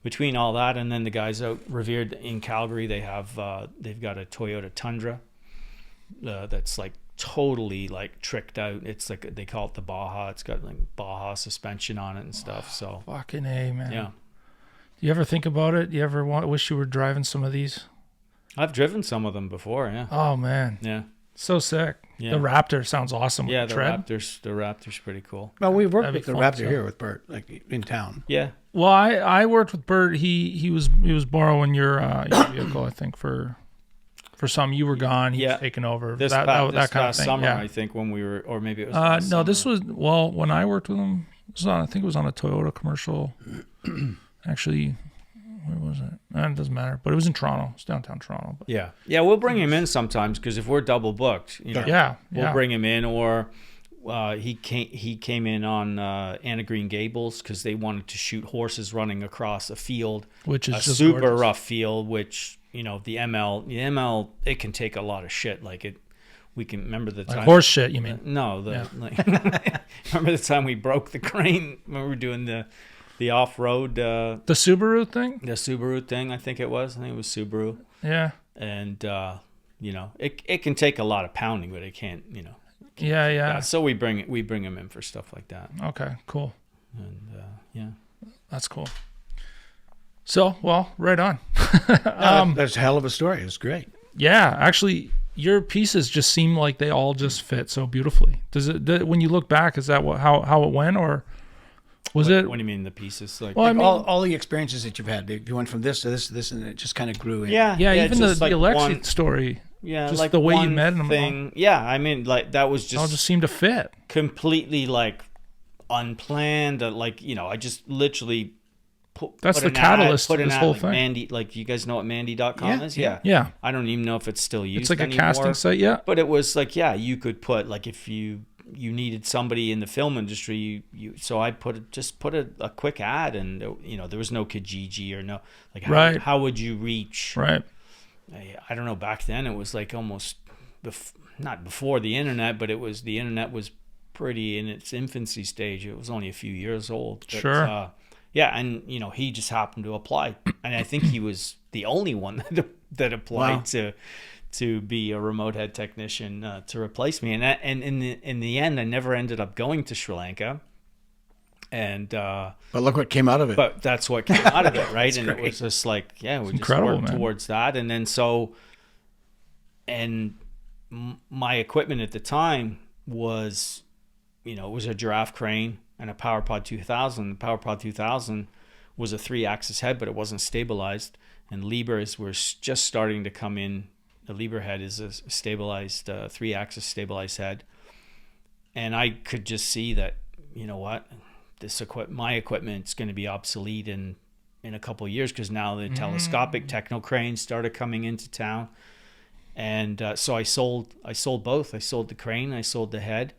Speaker 2: between all that, and then the guys out Revered in Calgary, they've got a Toyota Tundra that's like totally like tricked out. It's like they call it the Baja. It's got like Baja suspension on it and stuff. So
Speaker 1: Fucking A, man.
Speaker 2: yeah.
Speaker 1: Do you ever think about it? Do you ever wish you were driving some of these?
Speaker 2: I've driven some of them before. Yeah.
Speaker 1: Oh man.
Speaker 2: Yeah.
Speaker 1: So sick.
Speaker 2: Yeah.
Speaker 1: The Raptor sounds awesome.
Speaker 2: Yeah,
Speaker 1: With
Speaker 2: the
Speaker 1: tread.
Speaker 2: Raptor's pretty cool.
Speaker 3: Well, we worked
Speaker 1: That'd
Speaker 3: with
Speaker 1: be
Speaker 3: the
Speaker 1: fun,
Speaker 3: Raptor
Speaker 1: so.
Speaker 3: here with Bert, like in town.
Speaker 2: Yeah.
Speaker 1: Well, I worked with Bert. He was borrowing your vehicle, I think, for some. You were gone. He was taking over.
Speaker 2: This
Speaker 1: that kind of thing.
Speaker 2: summer,
Speaker 1: Yeah.
Speaker 2: I think, when we were, or maybe it was.
Speaker 1: No,
Speaker 2: last
Speaker 1: this
Speaker 2: summer.
Speaker 1: was when I worked with him. I think it was on a Toyota commercial. Actually, where was it? It doesn't matter. But it was in Toronto. It's downtown Toronto. But
Speaker 2: Yeah, we'll bring him in sometimes, because if we're double booked, we'll bring him in. Or he came in on Anna Green Gables, because they wanted to shoot horses running across a field,
Speaker 1: which is
Speaker 2: a
Speaker 1: just
Speaker 2: super
Speaker 1: gorgeous.
Speaker 2: rough field. Which the ML it can take a lot of shit. We can remember the time.
Speaker 1: Horse shit, you mean?
Speaker 2: No, remember the time we broke the crane when we were doing the off-road
Speaker 1: The Subaru thing?
Speaker 2: the Subaru thing. I think it was Subaru.
Speaker 1: Yeah.
Speaker 2: And it can take a lot of pounding, but it can't,
Speaker 1: Yeah.
Speaker 2: so we bring him in for stuff like that.
Speaker 1: Okay, cool.
Speaker 2: And
Speaker 1: That's cool. So, well, right on.
Speaker 3: That's a hell of a story. It's great.
Speaker 1: Yeah, actually, your pieces just seem like they all just fit so beautifully. When you look back, is that how it went, or was it?
Speaker 2: What do you mean the pieces? Like,
Speaker 1: Well, I mean,
Speaker 3: all the experiences that you've had, you went from this to this to this, and it just kind of grew in.
Speaker 1: yeah, even the
Speaker 2: just like
Speaker 1: Alexi
Speaker 2: one-
Speaker 1: story.
Speaker 2: Yeah,
Speaker 1: just
Speaker 2: like
Speaker 1: the way you
Speaker 2: one
Speaker 1: met him.
Speaker 2: thing. Yeah, I mean, like that was
Speaker 1: It all just seemed to fit.
Speaker 2: completely like unplanned. I just literally
Speaker 1: That's
Speaker 2: put
Speaker 1: the
Speaker 2: an
Speaker 1: catalyst
Speaker 2: ad,
Speaker 1: to
Speaker 2: put an
Speaker 1: this
Speaker 2: ad,
Speaker 1: whole
Speaker 2: like
Speaker 1: thing.
Speaker 2: Mandy, like you guys know what Mandy.com is?
Speaker 3: Yeah.
Speaker 1: Yeah,
Speaker 2: I don't even know if it's still used
Speaker 1: it's like a
Speaker 2: anymore,
Speaker 1: casting site. Yeah,
Speaker 2: but it was like, you could put, like, if you needed somebody in the film industry, so I put a quick ad, and there was no Kijiji or no, like, how would you reach?
Speaker 1: right.
Speaker 2: I don't know, back then it was like almost not before the internet, but the internet was pretty in its infancy stage. It was only a few years old. But,
Speaker 1: Sure.
Speaker 2: and he just happened to apply, and I think he was the only one that applied to be a remote head technician to replace me. And in the end, I never ended up going to Sri Lanka. And
Speaker 3: But look what came out of it.
Speaker 2: but that's what came out of it, right?
Speaker 3: That's
Speaker 2: And
Speaker 3: great.
Speaker 2: it was just like, we just
Speaker 1: incredible,
Speaker 2: worked
Speaker 1: man.
Speaker 2: towards that. And then my equipment at the time was, it was a giraffe crane and a PowerPod 2000. The PowerPod 2000 was a 3-axis head, but it wasn't stabilized. And Libras were just starting to come in. The Liber head is a stabilized 3-axis stabilized head. And I could just see that, my equipment's going to be obsolete in a couple of years, because now the telescopic techno cranes started coming into town. And so I sold both. I sold the crane, I sold the head,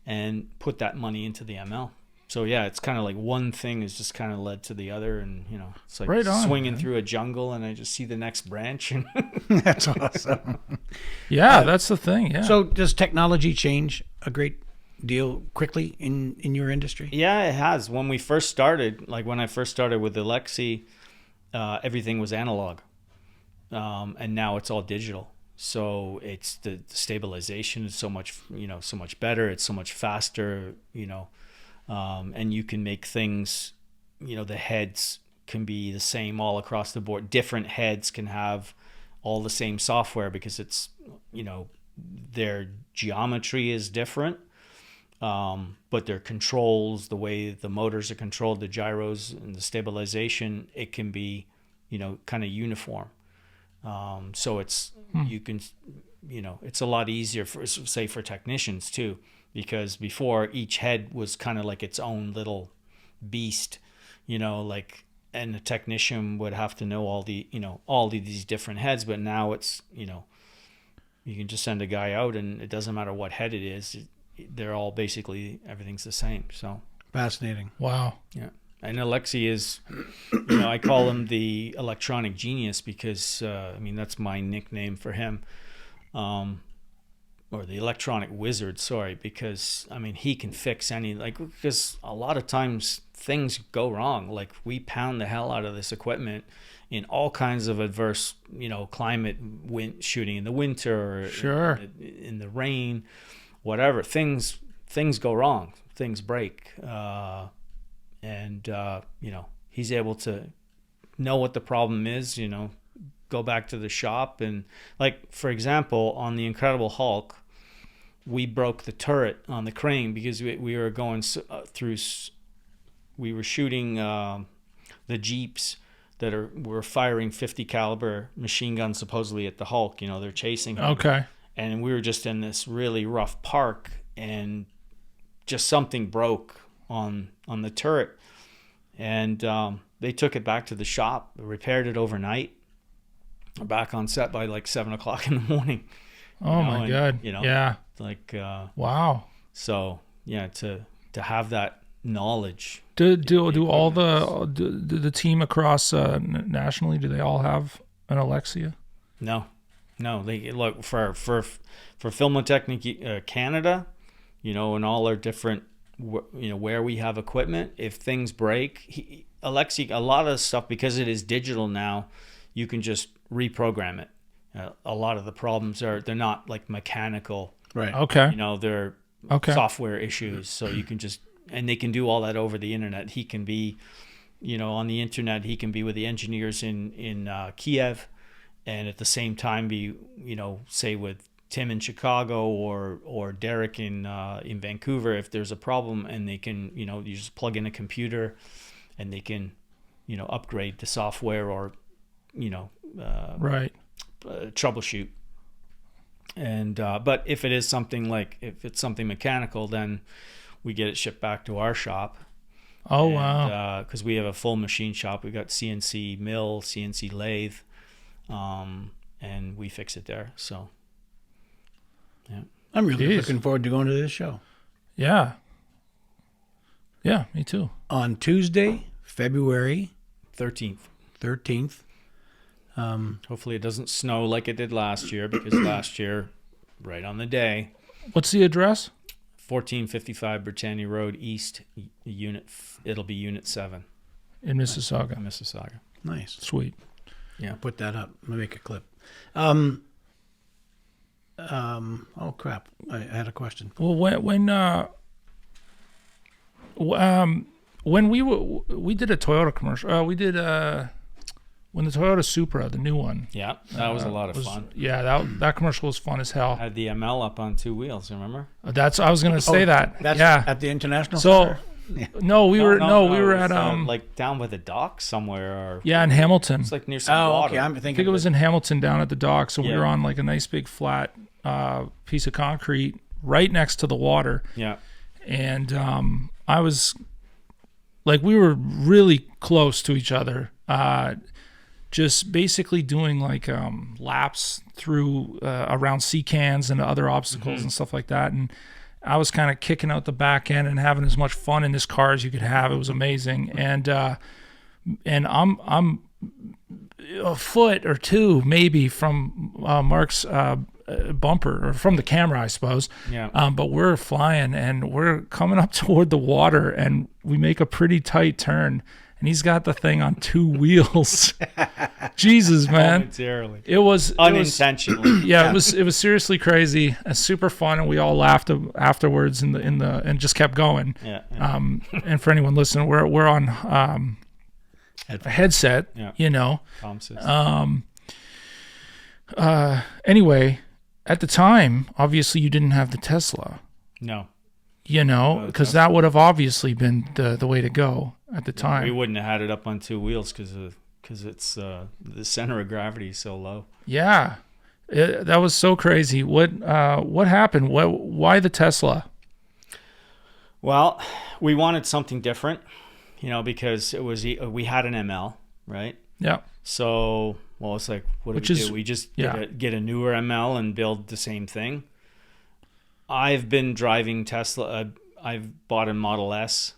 Speaker 2: and put that money into the ML. So yeah, it's kind of like one thing has just kind of led to the other, and it's like
Speaker 1: Right on,
Speaker 2: swinging
Speaker 1: man.
Speaker 2: through a jungle, and I just see the next branch. And
Speaker 3: That's awesome.
Speaker 1: Yeah, that's the thing. Yeah.
Speaker 3: So does technology change a great deal quickly in your industry?
Speaker 2: yeah, it has. When we first started, like when I first started with Alexi, everything was analog, and now it's all digital. So it's the stabilization is so much better. It's so much faster. And you can make things, the heads can be the same all across the board. Different heads can have all the same software because it's, their geometry is different, but their controls, the way the motors are controlled, the gyros and the stabilization, it can be, kind of uniform. So it's, you can, it's a lot easier for technicians too. Because before each head was kind of like its own little beast, and the technician would have to know all these different heads. But now it's, you can just send a guy out and it doesn't matter what head it is. They're all basically, everything's the same. So
Speaker 3: Fascinating.
Speaker 1: Wow.
Speaker 2: yeah. And Alexi is, I call him the electronic genius because, that's my nickname for him. Or the electronic wizard, sorry, because he can fix because a lot of times things go wrong. Like we pound the hell out of this equipment in all kinds of adverse, climate, shooting in the winter, or
Speaker 1: Sure.
Speaker 2: in the rain, whatever. Things go wrong, things break, and he's able to know what the problem is. Go back to the shop and, like, for example, on the Incredible Hulk, we broke the turret on the crane because we were going through. We were shooting the Jeeps that were firing 50 caliber machine guns supposedly at the Hulk. They're chasing him.
Speaker 1: Okay.
Speaker 2: And we were just in this really rough park, and just something broke on the turret, and they took it back to the shop, repaired it overnight. Back on set by like 7 o'clock in the morning.
Speaker 1: Oh my God. Yeah.
Speaker 2: Like
Speaker 1: Wow.
Speaker 2: so yeah, to have that knowledge.
Speaker 1: Do all the team across nationally? Do they all have an Alexia?
Speaker 2: No, they look for Filmotechnic-Canada, and all our different, where we have equipment. If things break, Alexi, a lot of stuff, because it is digital now, you can just reprogram it. A lot of the problems they're not like mechanical,
Speaker 3: Right.
Speaker 1: Okay.
Speaker 2: they're
Speaker 1: Okay.
Speaker 2: software issues. So you can just, and they can do all that over the internet. He can be, on the internet, he can be with the engineers in Kiev, and at the same time be, say with Tim in Chicago or Derek in Vancouver. If there's a problem, and they can, you just plug in a computer, and they can, upgrade the software or,
Speaker 1: Right.
Speaker 2: troubleshoot. And but if it is something if it's something mechanical, then we get it shipped back to our shop.
Speaker 1: Oh, wow.
Speaker 2: Because we have a full machine shop. We got CNC mill, CNC lathe, and we fix it there. So yeah.
Speaker 3: I'm really
Speaker 1: Jeez.
Speaker 3: looking forward to going to this show.
Speaker 1: Yeah. Yeah, me too.
Speaker 3: On Tuesday, February
Speaker 2: 13th.
Speaker 3: 13th.
Speaker 2: Hopefully it doesn't snow like it did last year, because last year, right on the day,
Speaker 1: What's the address?
Speaker 2: 1455 Britannia Road East, it'll be Unit 7
Speaker 1: In Mississauga.
Speaker 2: Mississauga.
Speaker 3: Nice.
Speaker 1: Sweet.
Speaker 2: Yeah.
Speaker 3: Put that up. Let me make a clip. Oh crap! I had a question.
Speaker 1: Well, when we did a Toyota commercial, we did when the Toyota Supra, the new one.
Speaker 2: Yeah, that was a lot of fun.
Speaker 1: Yeah, that commercial was fun as hell.
Speaker 2: Had the ML up on 2 wheels, remember?
Speaker 1: I was gonna say that.
Speaker 3: That's
Speaker 1: yeah.
Speaker 3: at the International
Speaker 1: So
Speaker 3: Center?
Speaker 1: no, we were
Speaker 2: it's,
Speaker 1: at
Speaker 2: like down by the dock somewhere, or
Speaker 1: yeah, in Hamilton.
Speaker 2: it's like near some
Speaker 3: Oh,
Speaker 2: water.
Speaker 3: okay. I'm
Speaker 1: I
Speaker 3: thinking
Speaker 1: think it was in Hamilton down at the dock. So we
Speaker 2: Yeah.
Speaker 1: were on like a nice big flat piece of concrete right next to the water.
Speaker 2: Yeah,
Speaker 1: And I was like, we were really close to each other, just basically doing like laps through around sea cans and other obstacles and stuff like that. I was kind of kicking out the back end and having as much fun in this car as you could have. It was amazing. And I'm a foot or two maybe from Mark's bumper, or from the camera, I suppose.
Speaker 2: Yeah.
Speaker 1: But we're flying and we're coming up toward the water, and we make a pretty tight turn, and he's got the thing on 2 wheels. Jesus, man.
Speaker 2: Momentarily.
Speaker 1: It was
Speaker 2: Unintentionally.
Speaker 1: yeah, it was seriously crazy and super fun, and we all laughed afterwards and just kept going.
Speaker 2: Yeah.
Speaker 1: And for anyone listening, we're on a headset, you know.
Speaker 2: Calm system.
Speaker 1: Anyway, at the time, obviously you didn't have the Tesla,
Speaker 2: No.
Speaker 1: you know, because that would have obviously been the way to go at the time.
Speaker 2: We wouldn't have had it up on 2 wheels because it's the center of gravity is so low.
Speaker 1: Yeah, that was so crazy. What happened? Why the Tesla?
Speaker 2: Well, we wanted something different, you know, because we had an ML, right?
Speaker 1: Yeah.
Speaker 2: So, well, it's like, what do we do? We just get a newer ML and build the same thing. I've been driving Tesla. I've bought a Model S,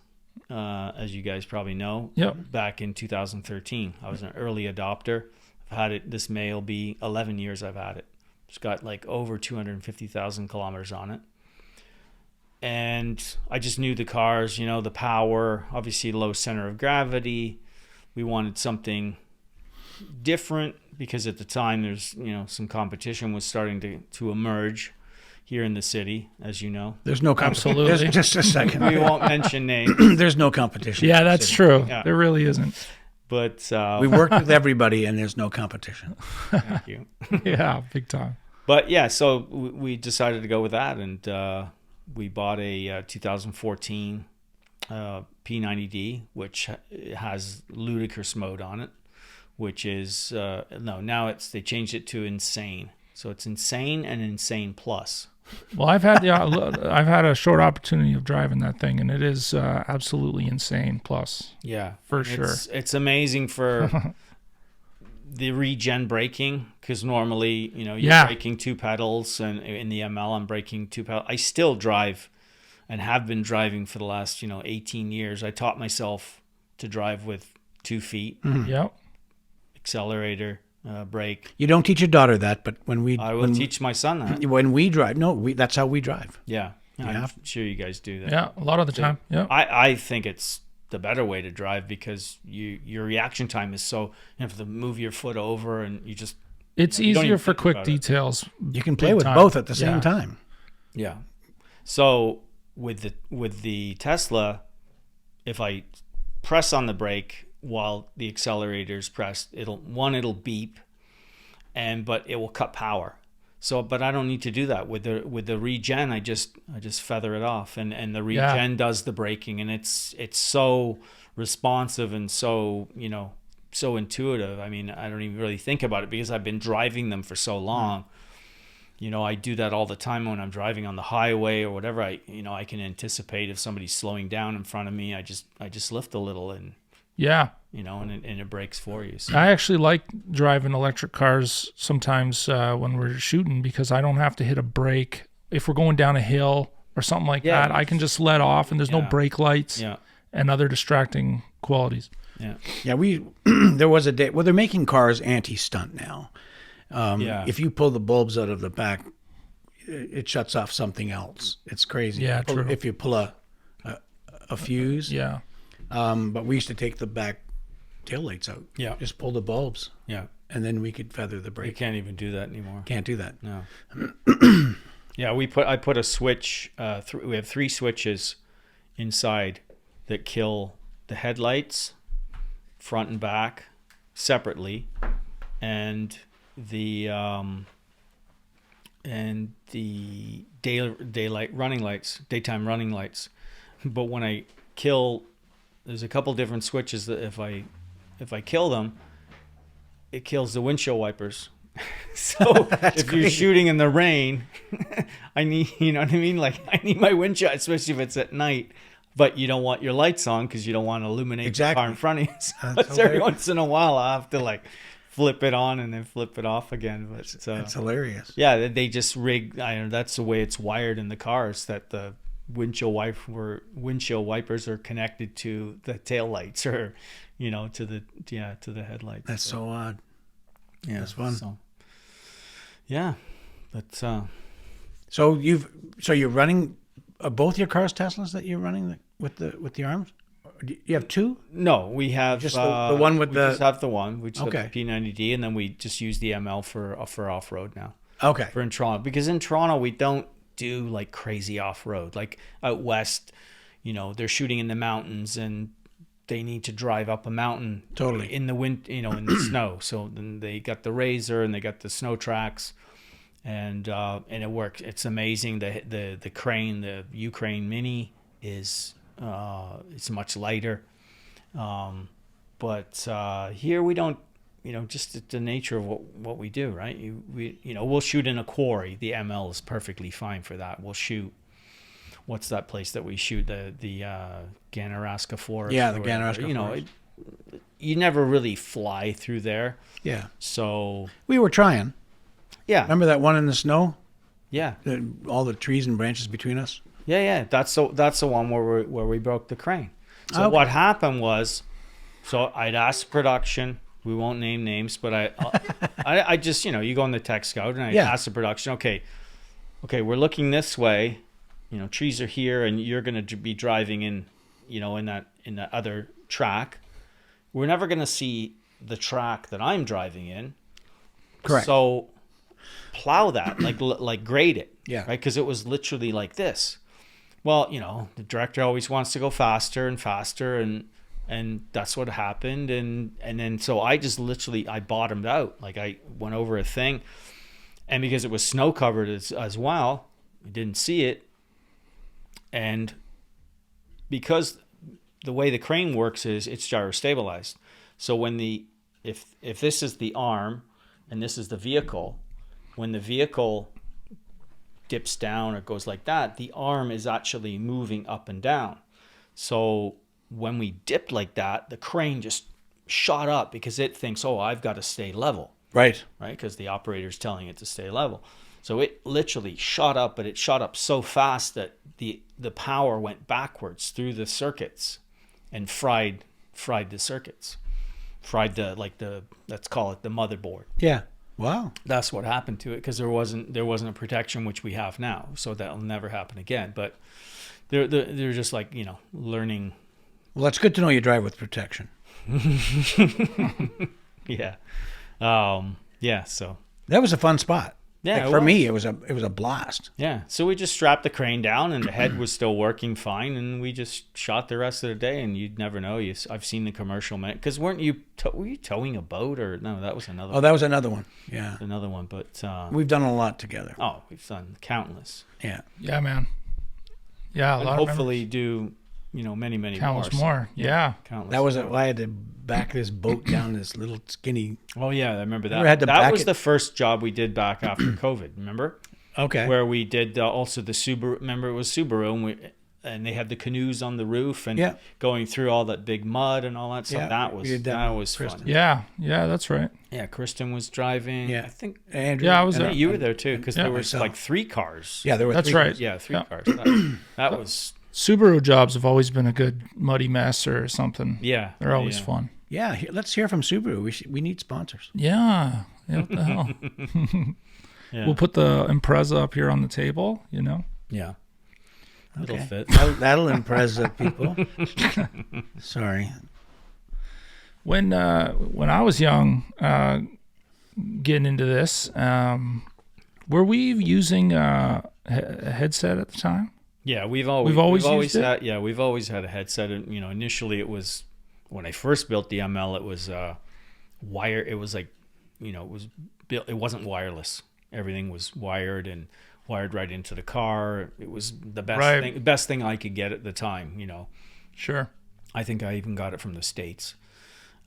Speaker 2: as you guys probably know.
Speaker 1: Yep.
Speaker 2: Back in 2013, I was an early adopter. I've had it. This May will be 11 years I've had it. It's got like over 250,000 kilometers on it. And I just knew the cars, you know, the power, obviously low center of gravity. We wanted something different because at the time there's, you know, some competition was starting to emerge here in the city, as you know.
Speaker 3: There's no competition.
Speaker 1: Absolutely.
Speaker 3: Just a second.
Speaker 2: We won't mention names,
Speaker 3: There's no competition.
Speaker 1: Yeah, that's true.
Speaker 2: Yeah.
Speaker 1: There really isn't.
Speaker 2: but
Speaker 3: We worked with everybody, and there's no competition.
Speaker 2: thank you.
Speaker 1: Yeah, big time.
Speaker 2: But yeah, so we decided to go with that, and we bought a 2014 P90D, which has ludicrous mode on it, which is now they changed it to insane. So it's insane and insane plus.
Speaker 1: Well, I've had a short opportunity of driving that thing, and it is absolutely insane. Plus,
Speaker 2: Yeah,
Speaker 1: for sure.
Speaker 2: It's amazing for the regen braking, because normally, you know, you're braking 2 pedals, and in the ML I'm braking 2 pedals. I still drive and have been driving for the last, 18 years. I taught myself to drive with 2 feet,
Speaker 1: Yep.
Speaker 2: accelerator, brake.
Speaker 3: You don't teach your daughter that, but
Speaker 2: I will teach my son that.
Speaker 3: when we drive, that's how we drive.
Speaker 2: Yeah, I'm
Speaker 3: have-
Speaker 2: sure you guys do that.
Speaker 1: Yeah, a lot of the time. Yeah.
Speaker 2: I think it's the better way to drive, because your reaction time is so, you have to move your foot over, and you just
Speaker 1: It's
Speaker 2: you don't
Speaker 1: easier
Speaker 2: even
Speaker 1: for
Speaker 2: think
Speaker 1: quick
Speaker 2: about it.
Speaker 1: details.
Speaker 3: You can play
Speaker 1: Big
Speaker 3: with
Speaker 1: time.
Speaker 3: both at the
Speaker 1: Yeah.
Speaker 3: same time.
Speaker 2: Yeah. So with the Tesla, if I press on the brake while the accelerator's pressed, it'll beep, but it will cut power. So, but I don't need to do that with the regen. I just feather it off, and the regen does the braking, and it's so responsive and so, so intuitive. I mean, I don't even really think about it because I've been driving them for so long. I do that all the time when I'm driving on the highway or whatever. I can anticipate if somebody's slowing down in front of me. I just lift a little, and
Speaker 1: Yeah.
Speaker 2: and it brakes for you. So.
Speaker 1: I actually like driving electric cars sometimes when we're shooting, because I don't have to hit a brake. If we're going down a hill or something like that, I can just let off, and there's no brake lights and other distracting qualities.
Speaker 2: Yeah.
Speaker 3: Yeah, there was a day. Well, they're making cars anti-stunt now. If you pull the bulbs out of the back, it shuts off something else. It's crazy.
Speaker 1: Yeah, true.
Speaker 3: If you pull a fuse.
Speaker 1: Yeah.
Speaker 3: But we used to take the back taillights out.
Speaker 2: Yeah.
Speaker 3: Just pull the bulbs,
Speaker 2: Yeah.
Speaker 3: and then we could feather the
Speaker 2: You
Speaker 3: brake.
Speaker 2: can't even do that anymore.
Speaker 3: Can't do that.
Speaker 2: No. Yeah, I put a switch. We have 3 switches inside that kill the headlights, front and back, separately, and the daytime running lights. But when I kill, there's a couple different switches that if I kill them, it kills the windshield wipers. So if you're shooting in the rain, I need, you know what I mean? Like, I need my windshield, especially if it's at night, but you don't want your lights on because you don't want to illuminate the car in front of you. So every once in a while, I have to flip it on and then flip it off again. But
Speaker 3: That's hilarious.
Speaker 2: yeah, they just rig. I know that's the way it's wired in the cars, that the windshield wipers are connected to the tail lights, or to the headlights.
Speaker 3: That's so odd.
Speaker 2: Yeah,
Speaker 3: that's fun.
Speaker 2: So, yeah, but
Speaker 3: So you're running both your cars Teslas that you're running with the arms? Or do you have two?
Speaker 2: no, we have
Speaker 3: Just the one with
Speaker 2: we
Speaker 3: the.
Speaker 2: just have the one. We just
Speaker 3: Okay.
Speaker 2: have the P90D, and then we just use the ML for off road now.
Speaker 3: Okay.
Speaker 2: For in Toronto, because in Toronto we don't do like crazy off road. Like out west, they're shooting in the mountains and they need to drive up a mountain
Speaker 3: Totally.
Speaker 2: in the wind, in the snow. So then they got the Razor and they got the snow tracks, and it works. It's amazing. The crane, the Ukraine Mini, is it's much lighter. But here we don't. Just the nature of what we do, right? We'll shoot in a quarry. The ML is perfectly fine for that. We'll shoot. What's that place that we shoot? The Ganaraska Forest.
Speaker 3: Yeah, the
Speaker 2: or whatever.
Speaker 3: Ganaraska Forest.
Speaker 2: You never really fly through there.
Speaker 3: Yeah.
Speaker 2: So
Speaker 3: We were trying.
Speaker 2: yeah,
Speaker 3: Remember that one in the snow?
Speaker 2: yeah,
Speaker 3: All the trees and branches between us?
Speaker 2: yeah. That's the one where we broke the crane. So
Speaker 3: Okay.
Speaker 2: what happened was, I'd asked production. We won't name names, but I just you go on the tech scout and I asked the production, okay, we're looking this way, trees are here, and you're going to be driving in, in that other track. We're never going to see the track that I'm driving in.
Speaker 3: Correct.
Speaker 2: So plow that, like grade it.
Speaker 3: Yeah.
Speaker 2: Right, because it was literally like this. Well, the director always wants to go faster and faster, and that's what happened. And then so I just literally I bottomed out. Like I went over a thing, and because it was snow covered as well, I didn't see it. And because the way the crane works is it's gyro stabilized. So when if this is the arm and this is the vehicle, when the vehicle dips down or goes like that, the arm is actually moving up and down. So when we dipped like that, the crane just shot up because it thinks, oh, I've got to stay level,
Speaker 3: Right.
Speaker 2: right? Because the operator's telling it to stay level. So it literally shot up, but it shot up so fast that the power went backwards through the circuits and fried the circuits, fried let's call it the motherboard.
Speaker 3: Yeah. Wow.
Speaker 2: That's what happened to it, because there wasn't a protection, which we have now, so that'll never happen again. But they're just like learning.
Speaker 3: Well, that's good to know you drive with protection.
Speaker 2: Yeah, yeah. So
Speaker 3: That was a fun spot.
Speaker 2: yeah,
Speaker 3: For me, it was a blast.
Speaker 2: Yeah, so we just strapped the crane down, and the head was still working fine, and we just shot the rest of the day. And you'd never know. I've seen the commercial, because were you towing a boat, or no? That was another.
Speaker 3: Oh, that was another one. Yeah.
Speaker 2: Another one, but
Speaker 3: We've done a lot together.
Speaker 2: we've done countless.
Speaker 3: Yeah.
Speaker 1: Yeah, man. Yeah, a
Speaker 2: And
Speaker 1: lot
Speaker 2: hopefully do many
Speaker 1: countless
Speaker 2: more.
Speaker 1: more. Yeah.
Speaker 2: Countless.
Speaker 3: That was I had to back this boat down this little skinny.
Speaker 2: Oh yeah, I remember that.
Speaker 3: Never had to
Speaker 2: That
Speaker 3: back
Speaker 2: was
Speaker 3: it.
Speaker 2: the first job we did back after COVID. Remember?
Speaker 3: Okay.
Speaker 2: Where we did also the Subaru. Remember, it was Subaru, and they had the canoes on the roof and
Speaker 3: Yeah.
Speaker 2: going through all that big mud and all that stuff.
Speaker 3: Yeah,
Speaker 2: that
Speaker 3: we
Speaker 2: was
Speaker 3: did that
Speaker 2: that
Speaker 3: with
Speaker 2: was
Speaker 3: Kristen.
Speaker 2: fun.
Speaker 1: Yeah. Yeah, that's right.
Speaker 2: Yeah, Kristen was driving.
Speaker 3: Yeah.
Speaker 2: I think
Speaker 3: Andrew.
Speaker 1: Yeah, I was
Speaker 3: and
Speaker 1: there.
Speaker 2: you were there too, because
Speaker 3: Yeah,
Speaker 2: there was
Speaker 3: myself.
Speaker 2: like 3 cars.
Speaker 3: Yeah, there were
Speaker 1: That's
Speaker 3: three.
Speaker 1: right.
Speaker 2: Yeah, 3
Speaker 1: Yeah.
Speaker 2: cars. That was
Speaker 1: Subaru jobs have always been a good muddy mess or something.
Speaker 2: yeah.
Speaker 1: They're always
Speaker 2: yeah.
Speaker 1: fun.
Speaker 3: Yeah, let's hear from Subaru. We need sponsors.
Speaker 1: Yeah. Yeah, what the hell?
Speaker 2: Yeah.
Speaker 1: We'll put the Impreza up here on the table,
Speaker 2: Yeah. It'll
Speaker 3: Okay.
Speaker 2: fit.
Speaker 3: That'll impress the people. Sorry.
Speaker 1: When I was young, getting into this, were we using a headset at the time?
Speaker 2: Yeah, we've always
Speaker 1: used it?
Speaker 2: had we've always had a headset. And initially it was, when I first built the ML, it was wire. It was like, it was built. It wasn't wireless. Everything was wired and wired right into the car. It was the best thing I could get at the time.
Speaker 1: Sure.
Speaker 2: I think I even got it from the States.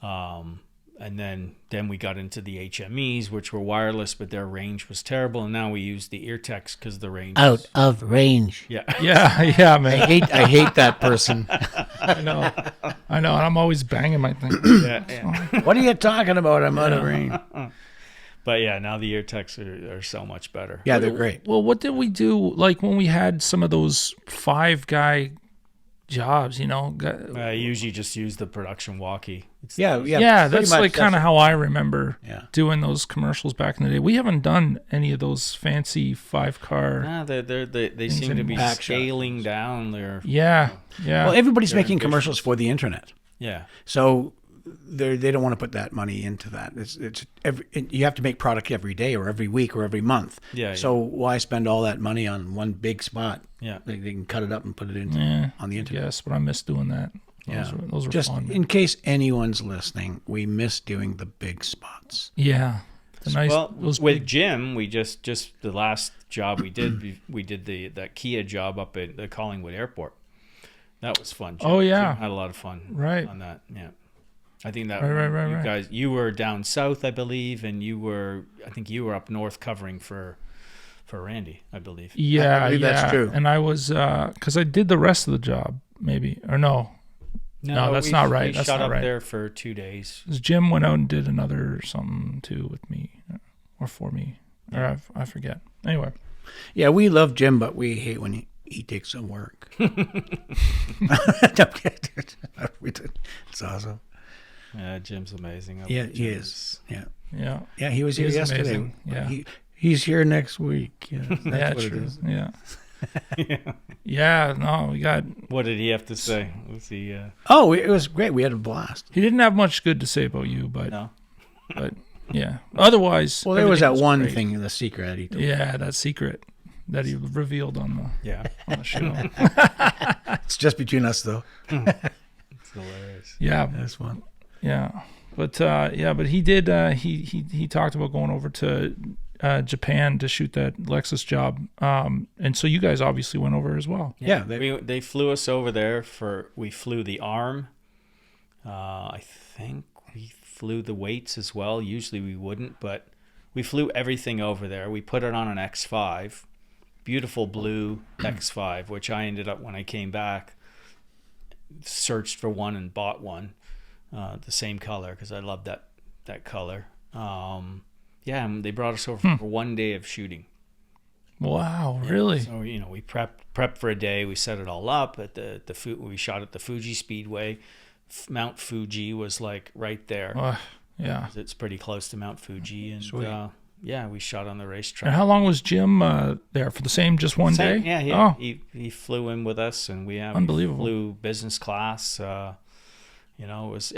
Speaker 2: And then we got into the HMEs, which were wireless, but their range was terrible. And now we use the EarTechs because the range
Speaker 3: Out
Speaker 2: is,
Speaker 3: of range.
Speaker 2: yeah.
Speaker 1: Yeah, yeah, man.
Speaker 3: I hate that person.
Speaker 1: I know. And I'm always banging my thing.
Speaker 2: Yeah.
Speaker 3: What are you talking about? I'm out of rain.
Speaker 2: But yeah, now the ear techs are so much better.
Speaker 3: Yeah, they're great.
Speaker 1: Well, what did we do? Like when we had some of those 5-guy jobs,
Speaker 2: I usually just use the production walkie.
Speaker 3: Yeah,
Speaker 1: Yeah,
Speaker 3: pretty
Speaker 1: that's
Speaker 3: much
Speaker 1: like kind of how I remember
Speaker 3: Yeah.
Speaker 1: doing those commercials back in the day. We haven't done any of those fancy 5-car.
Speaker 2: Nah, they seem to be
Speaker 3: back
Speaker 2: scaling down their.
Speaker 1: Yeah.
Speaker 3: Well, everybody's
Speaker 2: They're
Speaker 3: making
Speaker 2: ambitious.
Speaker 3: commercials for the internet,
Speaker 2: Yeah.
Speaker 3: so they don't want to put that money into that. You have to make product every day or every week or every month.
Speaker 2: Yeah,
Speaker 3: So why spend all that money on one big spot?
Speaker 2: Yeah.
Speaker 3: They can cut it up and put it on the internet.
Speaker 1: Yes, but I miss doing that. Those were
Speaker 3: Just
Speaker 1: fun.
Speaker 3: in case anyone's listening, we miss doing the big spots.
Speaker 1: Yeah. The nice,
Speaker 2: Well,
Speaker 1: those
Speaker 2: with
Speaker 1: big,
Speaker 2: Jim, we just the last job we did, we did that Kia job up at the Collingwood Airport. That was fun. Jim.
Speaker 1: Oh, yeah.
Speaker 2: Jim had a lot of fun.
Speaker 1: Right.
Speaker 2: On that. Yeah. I think that
Speaker 1: Right.
Speaker 2: guys, you were down south, I believe, and I think you were up north covering for Randy, I believe.
Speaker 1: yeah,
Speaker 3: I believe that's true.
Speaker 1: And I was, because I did the rest of the job, maybe. Or no. No, that's not right.
Speaker 2: We
Speaker 1: That's
Speaker 2: shot
Speaker 1: not
Speaker 2: up
Speaker 1: right.
Speaker 2: there for 2 days.
Speaker 1: 'Cause Jim went out and did another something too with me or for me. Or I forget. Anyway.
Speaker 3: Yeah, we love Jim, but we hate when he takes some work. It's awesome.
Speaker 2: Yeah, Jim's amazing. I
Speaker 3: Yeah,
Speaker 2: love
Speaker 3: he
Speaker 2: Jim.
Speaker 3: is. Yeah.
Speaker 1: Yeah.
Speaker 3: Yeah, he was here
Speaker 1: He is
Speaker 3: yesterday.
Speaker 1: amazing. Yeah.
Speaker 3: He's here next week. Yeah, that's
Speaker 1: Yeah,
Speaker 3: what
Speaker 1: true.
Speaker 3: it is.
Speaker 1: Yeah. Yeah, no, we got.
Speaker 2: What did he have to say? Was he?
Speaker 3: Oh, it was great. We had a blast.
Speaker 1: He didn't have much good to say about you, but
Speaker 2: No.
Speaker 1: yeah. Otherwise,
Speaker 3: Well, there was
Speaker 1: everything
Speaker 3: that one
Speaker 1: great.
Speaker 3: thing, the secret that he told.
Speaker 1: Yeah, that secret that he revealed on
Speaker 2: Yeah.
Speaker 1: the show.
Speaker 3: It's just between us, though.
Speaker 2: It's hilarious.
Speaker 1: Yeah,
Speaker 3: That's fun.
Speaker 1: yeah, but he did. He talked about going over to Japan to shoot that Lexus job, and so you guys obviously went over as well.
Speaker 3: Yeah,
Speaker 2: They flew us over there we flew the arm. I think we flew the weights as well. Usually we wouldn't, but we flew everything over there. We put it on an X5, beautiful blue X5, which I ended up, when I came back, searched for one and bought one, the same color, because I love that color. Yeah, and they brought us over for 1 day of shooting.
Speaker 1: Wow, really?
Speaker 2: So we prepped for a day. We set it all up at we shot at the Fuji Speedway. Mount Fuji was like right there.
Speaker 1: Yeah.
Speaker 2: It's pretty close to Mount Fuji, and
Speaker 3: Sweet.
Speaker 2: yeah, we shot on the racetrack.
Speaker 1: And how long was Jim there for the same just one day?
Speaker 2: Yeah,
Speaker 1: Oh,
Speaker 2: he flew in with us, and we
Speaker 1: Unbelievable.
Speaker 2: flew business class. It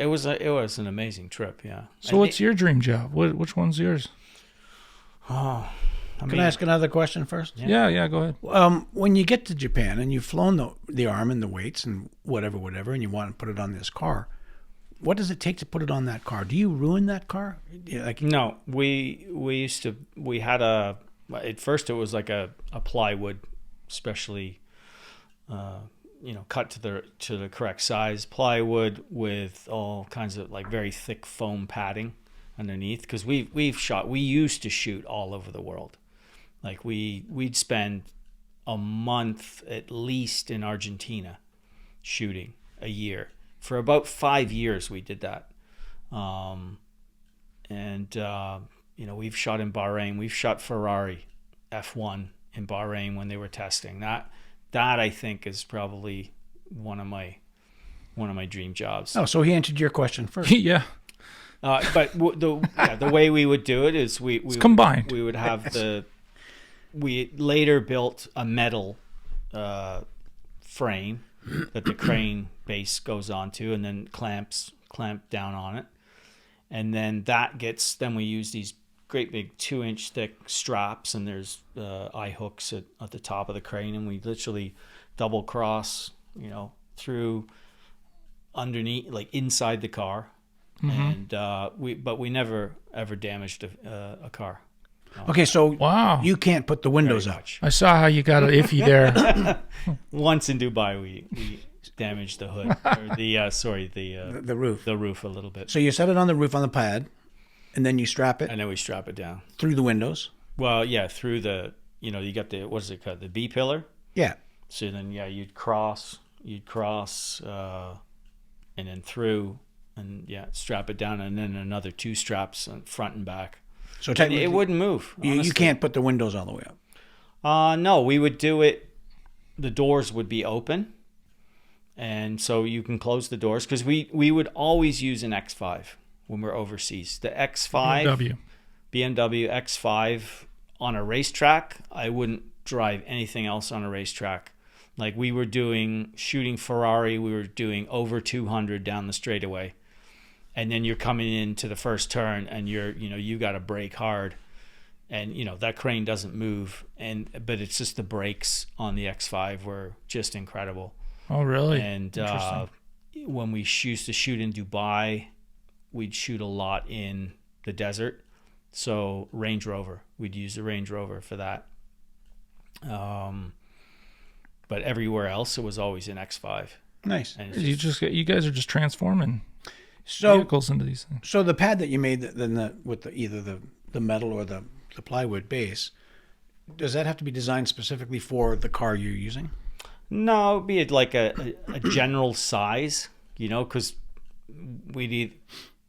Speaker 2: was an amazing trip. Yeah.
Speaker 1: so what's your dream job? Which one's yours?
Speaker 3: Can I ask another question first?
Speaker 1: Yeah, go ahead.
Speaker 3: When you get to Japan and you've flown the arm and the weights and whatever, and you want to put it on this car, what does it take to put it on that car? Do you ruin that car?
Speaker 2: No, we had at first it was like a plywood, especially cut to the correct size plywood with all kinds of like very thick foam padding underneath, because we used to shoot all over the world. Like we'd spend a month at least in Argentina shooting a year. For about 5 years we did that. We've shot in Bahrain. We've shot Ferrari F1 in Bahrain when they were testing. That I think is probably one of my dream jobs.
Speaker 3: Oh, so he answered your question first.
Speaker 1: Yeah.
Speaker 2: But the way we would do it is we
Speaker 1: combined.
Speaker 2: We would have we later built a metal frame that the crane base goes onto, and then clamp down on it, and then then we use these great big 2-inch thick straps, and there's eye hooks at the top of the crane, and we literally double cross through underneath, like inside the car. And we never ever damaged a car.
Speaker 3: Okay, so
Speaker 1: Wow.
Speaker 3: you can't put the windows
Speaker 2: Very
Speaker 3: up.
Speaker 2: much.
Speaker 1: I saw how you got an iffy there.
Speaker 2: Once in Dubai, we damaged the hood, or
Speaker 3: The roof.
Speaker 2: the roof a little bit,
Speaker 3: So you set it on the roof on the pad, and then you strap it
Speaker 2: and then we strap it down.
Speaker 3: through the windows.
Speaker 2: Well, yeah, through the you got the, what is it called, the B pillar.
Speaker 3: Yeah.
Speaker 2: So then you'd cross you'd cross, and then through, and strap it down, and then another 2 straps on front and back.
Speaker 3: So technically,
Speaker 2: it wouldn't move.
Speaker 3: You can't put the windows all the way up.
Speaker 2: No, we would do it. The doors would be open, and so you can close the doors, because we would always use an X5 when we're overseas. The X5, BMW X5 on a racetrack, I wouldn't drive anything else on a racetrack. Like, we were shooting Ferrari, we were doing over 200 down the straightaway. And then you're coming into the first turn, and you got to brake hard. And, that crane doesn't move. But it's just the brakes on the X5 were just incredible.
Speaker 1: Oh, really?
Speaker 2: And when we used to shoot in Dubai, we'd shoot a lot in the desert. So Range Rover, we'd use the Range Rover for that. But everywhere else, it was always an X5.
Speaker 3: Nice.
Speaker 2: And
Speaker 1: you guys are just transforming vehicles into these things.
Speaker 3: So the pad that you made, with either the metal or the plywood base, does that have to be designed specifically for the car you're using?
Speaker 2: No, it'd be like a general size, because we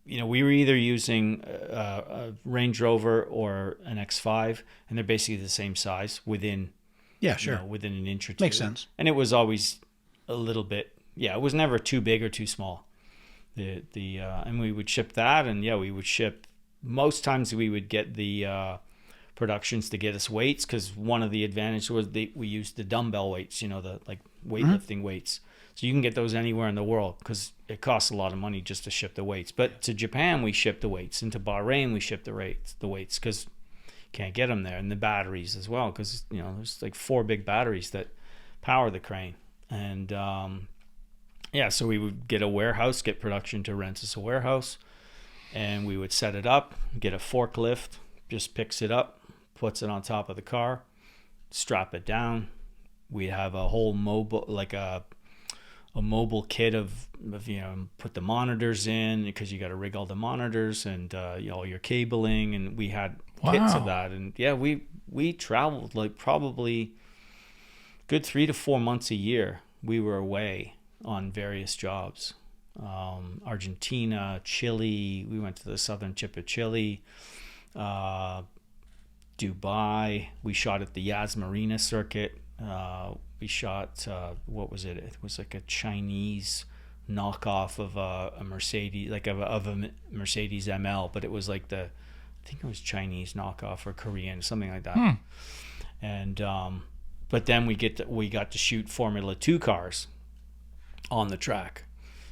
Speaker 2: were either using a Range Rover or an X5, and they're basically the same size within. Yeah, sure. Within an inch or two.
Speaker 3: Makes sense.
Speaker 2: And it was always a little bit. Yeah, it was never too big or too small. And we would ship that, and we would ship. Most times we would get the productions to get us weights, because one of the advantages was we used the dumbbell weights, the weightlifting weights. So you can get those anywhere in the world, because it costs a lot of money just to ship the weights. But to Japan we ship the weights, and to Bahrain we ship the weights, because can't get them there, and the batteries as well, because there's like 4 big batteries that power the crane. And so we would get a warehouse, get production to rent us a warehouse, and we would set it up, get a forklift, just picks it up, puts it on top of the car, strap it down. We have a whole mobile, like a mobile kit of put the monitors in, because you got to rig all the monitors and all your cabling, and we had kits of that. And we traveled like probably good 3 to 4 months a year. We were away on various jobs. Argentina, Chile, we went to the southern tip of Chile, Dubai. We shot at the Yas Marina circuit. We shot, what was it? It was like a Chinese knockoff of a Mercedes, like of a Mercedes ML, but it was like I think it was Chinese knockoff or Korean, something like that. And but then we got to shoot Formula 2 cars on the track.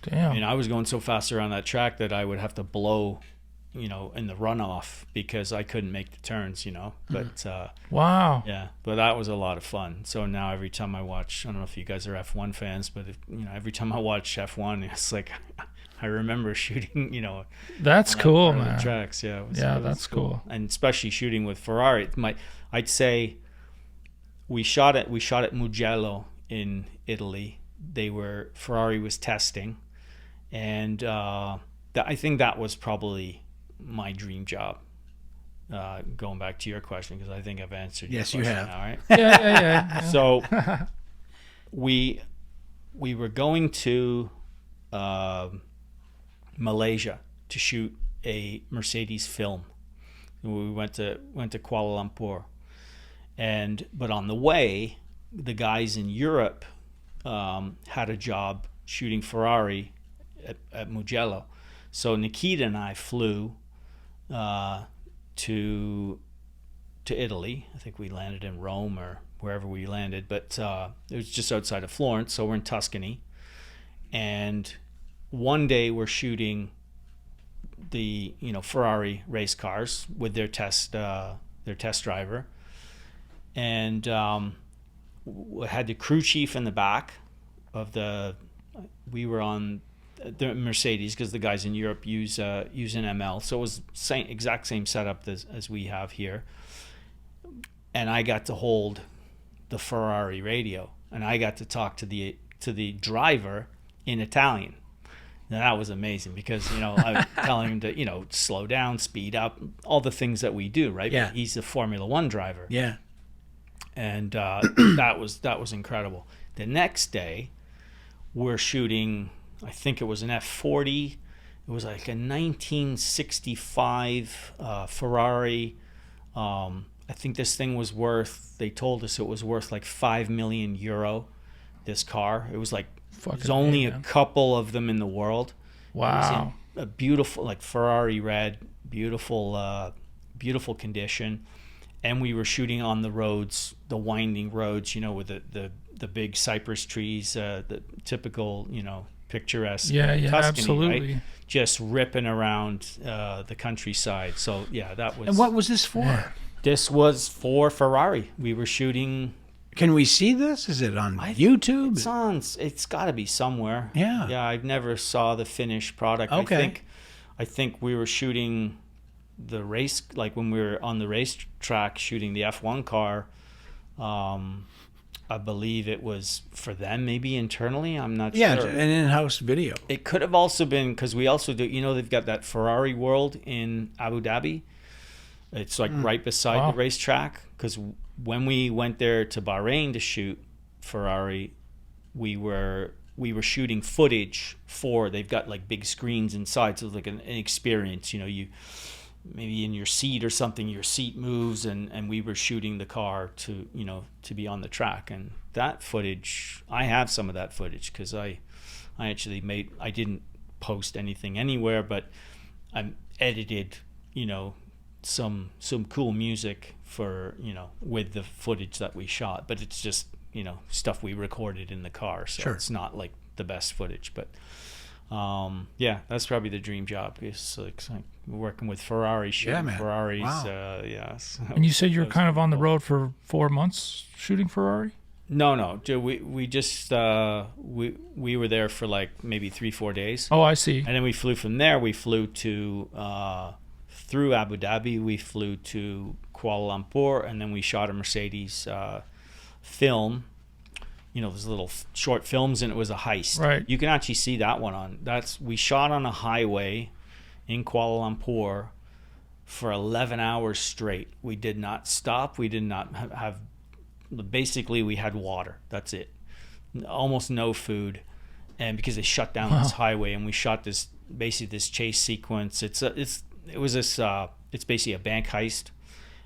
Speaker 1: Damn.
Speaker 2: And I was going so fast around that track that I would have to blow, in the runoff, because I couldn't make the turns, But
Speaker 1: wow.
Speaker 2: Yeah, but that was a lot of fun. So now every time I watch, I don't know if you guys are F1 fans, but every time I watch F1, it's like I remember shooting,
Speaker 1: That's cool, man.
Speaker 2: The tracks,
Speaker 1: that's cool.
Speaker 2: And especially shooting with Ferrari. I'd say we shot at Mugello in Italy. Ferrari was testing, and I think that was probably my dream job. Going back to your question, because I think I've answered your question.
Speaker 3: Yes, you have.
Speaker 2: Now, right?
Speaker 1: Yeah.
Speaker 2: So we were going to Malaysia to shoot a Mercedes film. We went to Kuala Lumpur, but on the way, the guys in Europe had a job shooting Ferrari at Mugello. So Nikita and I flew to Italy. I think we landed in Rome or wherever we landed, but it was just outside of Florence, so we're in Tuscany. And one day we're shooting the Ferrari race cars with their test driver, and had the crew chief in the back of we were on the Mercedes, because the guys in Europe use an ML, so it was exact same setup as we have here. And I got to hold the Ferrari radio, and I got to talk to the driver in Italian. Now that was amazing, because I was telling him to slow down, speed up, all the things that we do, right?
Speaker 3: Yeah.
Speaker 2: He's a Formula 1 driver.
Speaker 3: Yeah.
Speaker 2: And that was incredible. The next day, we're shooting, I think it was an F40. It was like a 1965 Ferrari. I think this thing was worth, they told us it was worth like 5 million euro, this car. It was like, there's only a couple of them in the world.
Speaker 1: Wow.
Speaker 2: It was in a beautiful, like Ferrari red, beautiful, beautiful condition. And we were shooting on the roads, the winding roads, you know, with the big cypress trees, the typical, you know, picturesque Tuscany,
Speaker 1: absolutely.
Speaker 2: right? Just ripping around the countryside. So yeah, that was.
Speaker 3: And what was this for?
Speaker 1: Yeah.
Speaker 2: This was for Ferrari. We were shooting.
Speaker 3: Can we see this? Is it on YouTube?
Speaker 2: It's on. It's got to be somewhere.
Speaker 3: Yeah.
Speaker 2: Yeah, I never saw the finished product.
Speaker 3: Okay.
Speaker 2: I think we were shooting the race, like when we were on the racetrack shooting the F1 car. I believe it was for them, maybe internally. I'm not sure.
Speaker 3: Yeah, an in-house video.
Speaker 2: It could have also been because we also do. You know, they've got that Ferrari World in Abu Dhabi. It's like right beside the racetrack. Because when we went there to Bahrain to shoot Ferrari, we were shooting footage for. They've got like big screens inside, so it's like an experience. You know, you maybe in your seat or something, your seat moves, and we were shooting the car to, you know, to be on the track. And that footage, I have some of that footage because I actually I didn't post anything anywhere, but I edited, you know, some cool music for, you know, with the footage that we shot, but it's just, you know, stuff we recorded in the car, so it's not like the best footage. But yeah, that's probably the dream job. It's like working with Ferrari, shooting Ferraris.
Speaker 3: Wow.
Speaker 2: Yeah. So
Speaker 1: And you said you're kind of on the road for 4 months shooting Ferrari?
Speaker 2: No. We just we were there for like maybe 3-4 days.
Speaker 1: Oh, I see.
Speaker 2: And then we flew from there. We flew to through Abu Dhabi. We flew to Kuala Lumpur, and then we shot a Mercedes film. You know, those little short films, and it was a heist.
Speaker 1: Right.
Speaker 2: You can actually see that one on. We shot on a highway in Kuala Lumpur for 11 hours straight. We did not stop. We did not have. Basically, we had water. That's it. Almost no food, and because they shut down this highway, and we shot this chase sequence. It's basically a bank heist,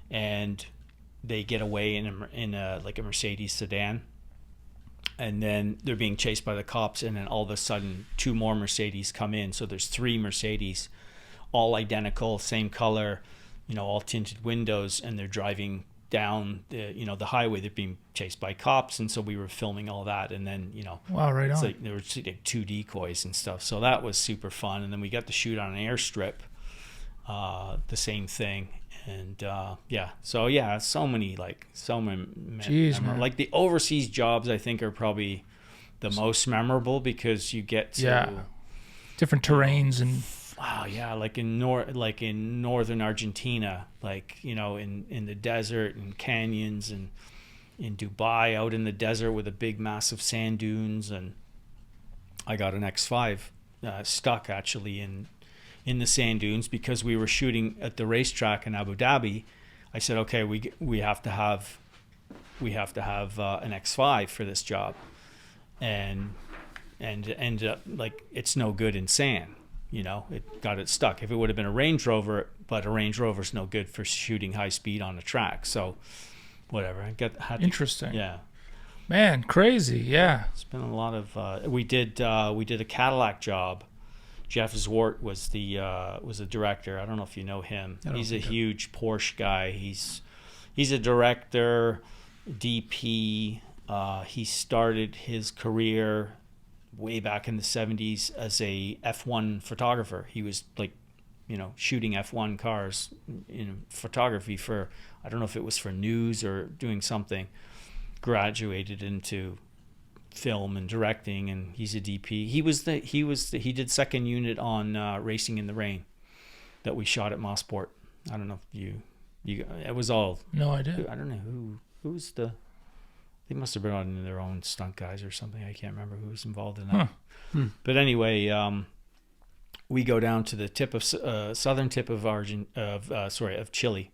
Speaker 2: and they get away in a like a Mercedes sedan. And then they're being chased by the cops, and then all of a sudden 2 more Mercedes come in. So there's 3 Mercedes, all identical, same color, you know, all tinted windows, and they're driving down the highway. They're being chased by cops, and so we were filming all that. And then, you know,
Speaker 1: right on.
Speaker 2: like there were like 2 decoys and stuff. So that was super fun. And then we got to shoot on an airstrip, the same thing. And so many
Speaker 1: Jeez, man.
Speaker 2: like the overseas jobs I think are probably the most memorable because you get to
Speaker 1: different terrains and
Speaker 2: like in northern Argentina, like, you know, in the desert and canyons, and in Dubai out in the desert with a big massive sand dunes. And I got an X5 stuck actually in the sand dunes because we were shooting at the racetrack in Abu Dhabi. I said, okay, we have to have an X5 for this job, and it ended up like it's no good in sand. You know, it got it stuck. If it would have been a Range Rover, but a Range Rover's no good for shooting high speed on a track. So whatever.
Speaker 1: Interesting.
Speaker 2: Yeah.
Speaker 1: Man, crazy. Yeah.
Speaker 2: It's been a lot of. We did a Cadillac job. Jeff Zwart was the director. I don't know if you know him. He's a huge Porsche guy. He's a director, DP. He started his career way back in the 70s as a F1 photographer. He was like, you know, shooting F1 cars in photography for, I don't know if it was for news or doing something. Graduated into film and directing, and he's a DP. He did second unit on Racing in the Rain that we shot at Mossport. I don't know if you it was all.
Speaker 1: No idea.
Speaker 2: I don't know who was the. They must have been on their own stunt guys or something. I can't remember who was involved in that. But anyway, we go down to the tip of southern tip of Chile.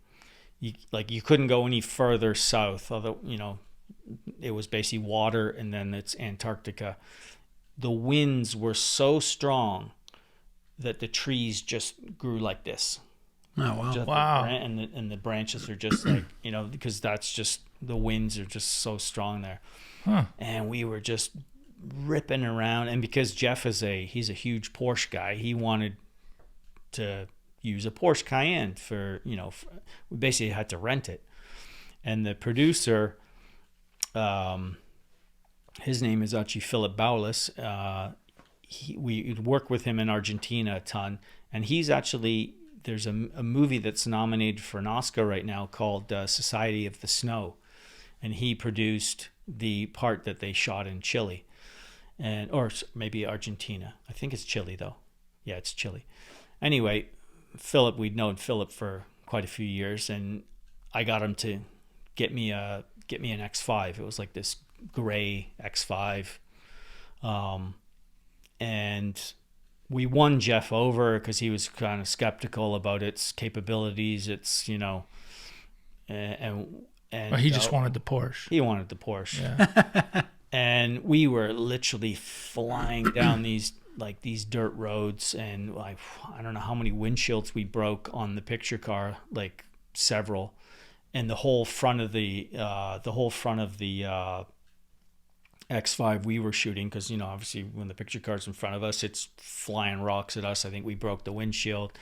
Speaker 2: You couldn't go any further south, although, you know, it was basically water, and then it's Antarctica. the winds were so strong that the trees just grew like this.
Speaker 3: Oh, wow.
Speaker 1: Wow.
Speaker 2: And the branches are just like, because that's just, the winds are just so strong there.
Speaker 1: Huh.
Speaker 2: And we were just ripping around. And because Jeff he's a huge Porsche guy, he wanted to use a Porsche Cayenne we basically had to rent it. And the producer, his name is actually Philip Baulis. We work with him in Argentina a ton. And there's a movie that's nominated for an Oscar right now called Society of the Snow. And he produced the part that they shot in Chile, or maybe Argentina. I think it's Chile though. Yeah, it's Chile. Anyway, Philip, we'd known Philip for quite a few years, and I got him to get me an X5. It was like this gray X5, and we won Jeff over because he was kind of skeptical about its capabilities. It's and
Speaker 1: He just wanted the Porsche.
Speaker 2: He wanted the Porsche.
Speaker 1: Yeah.
Speaker 2: And we were literally flying down these dirt roads, and like, I don't know how many windshields we broke on the picture car, like several. And the whole front of the X5 we were shooting, because obviously when the picture car's in front of us, it's flying rocks at us. I think we broke the windshield.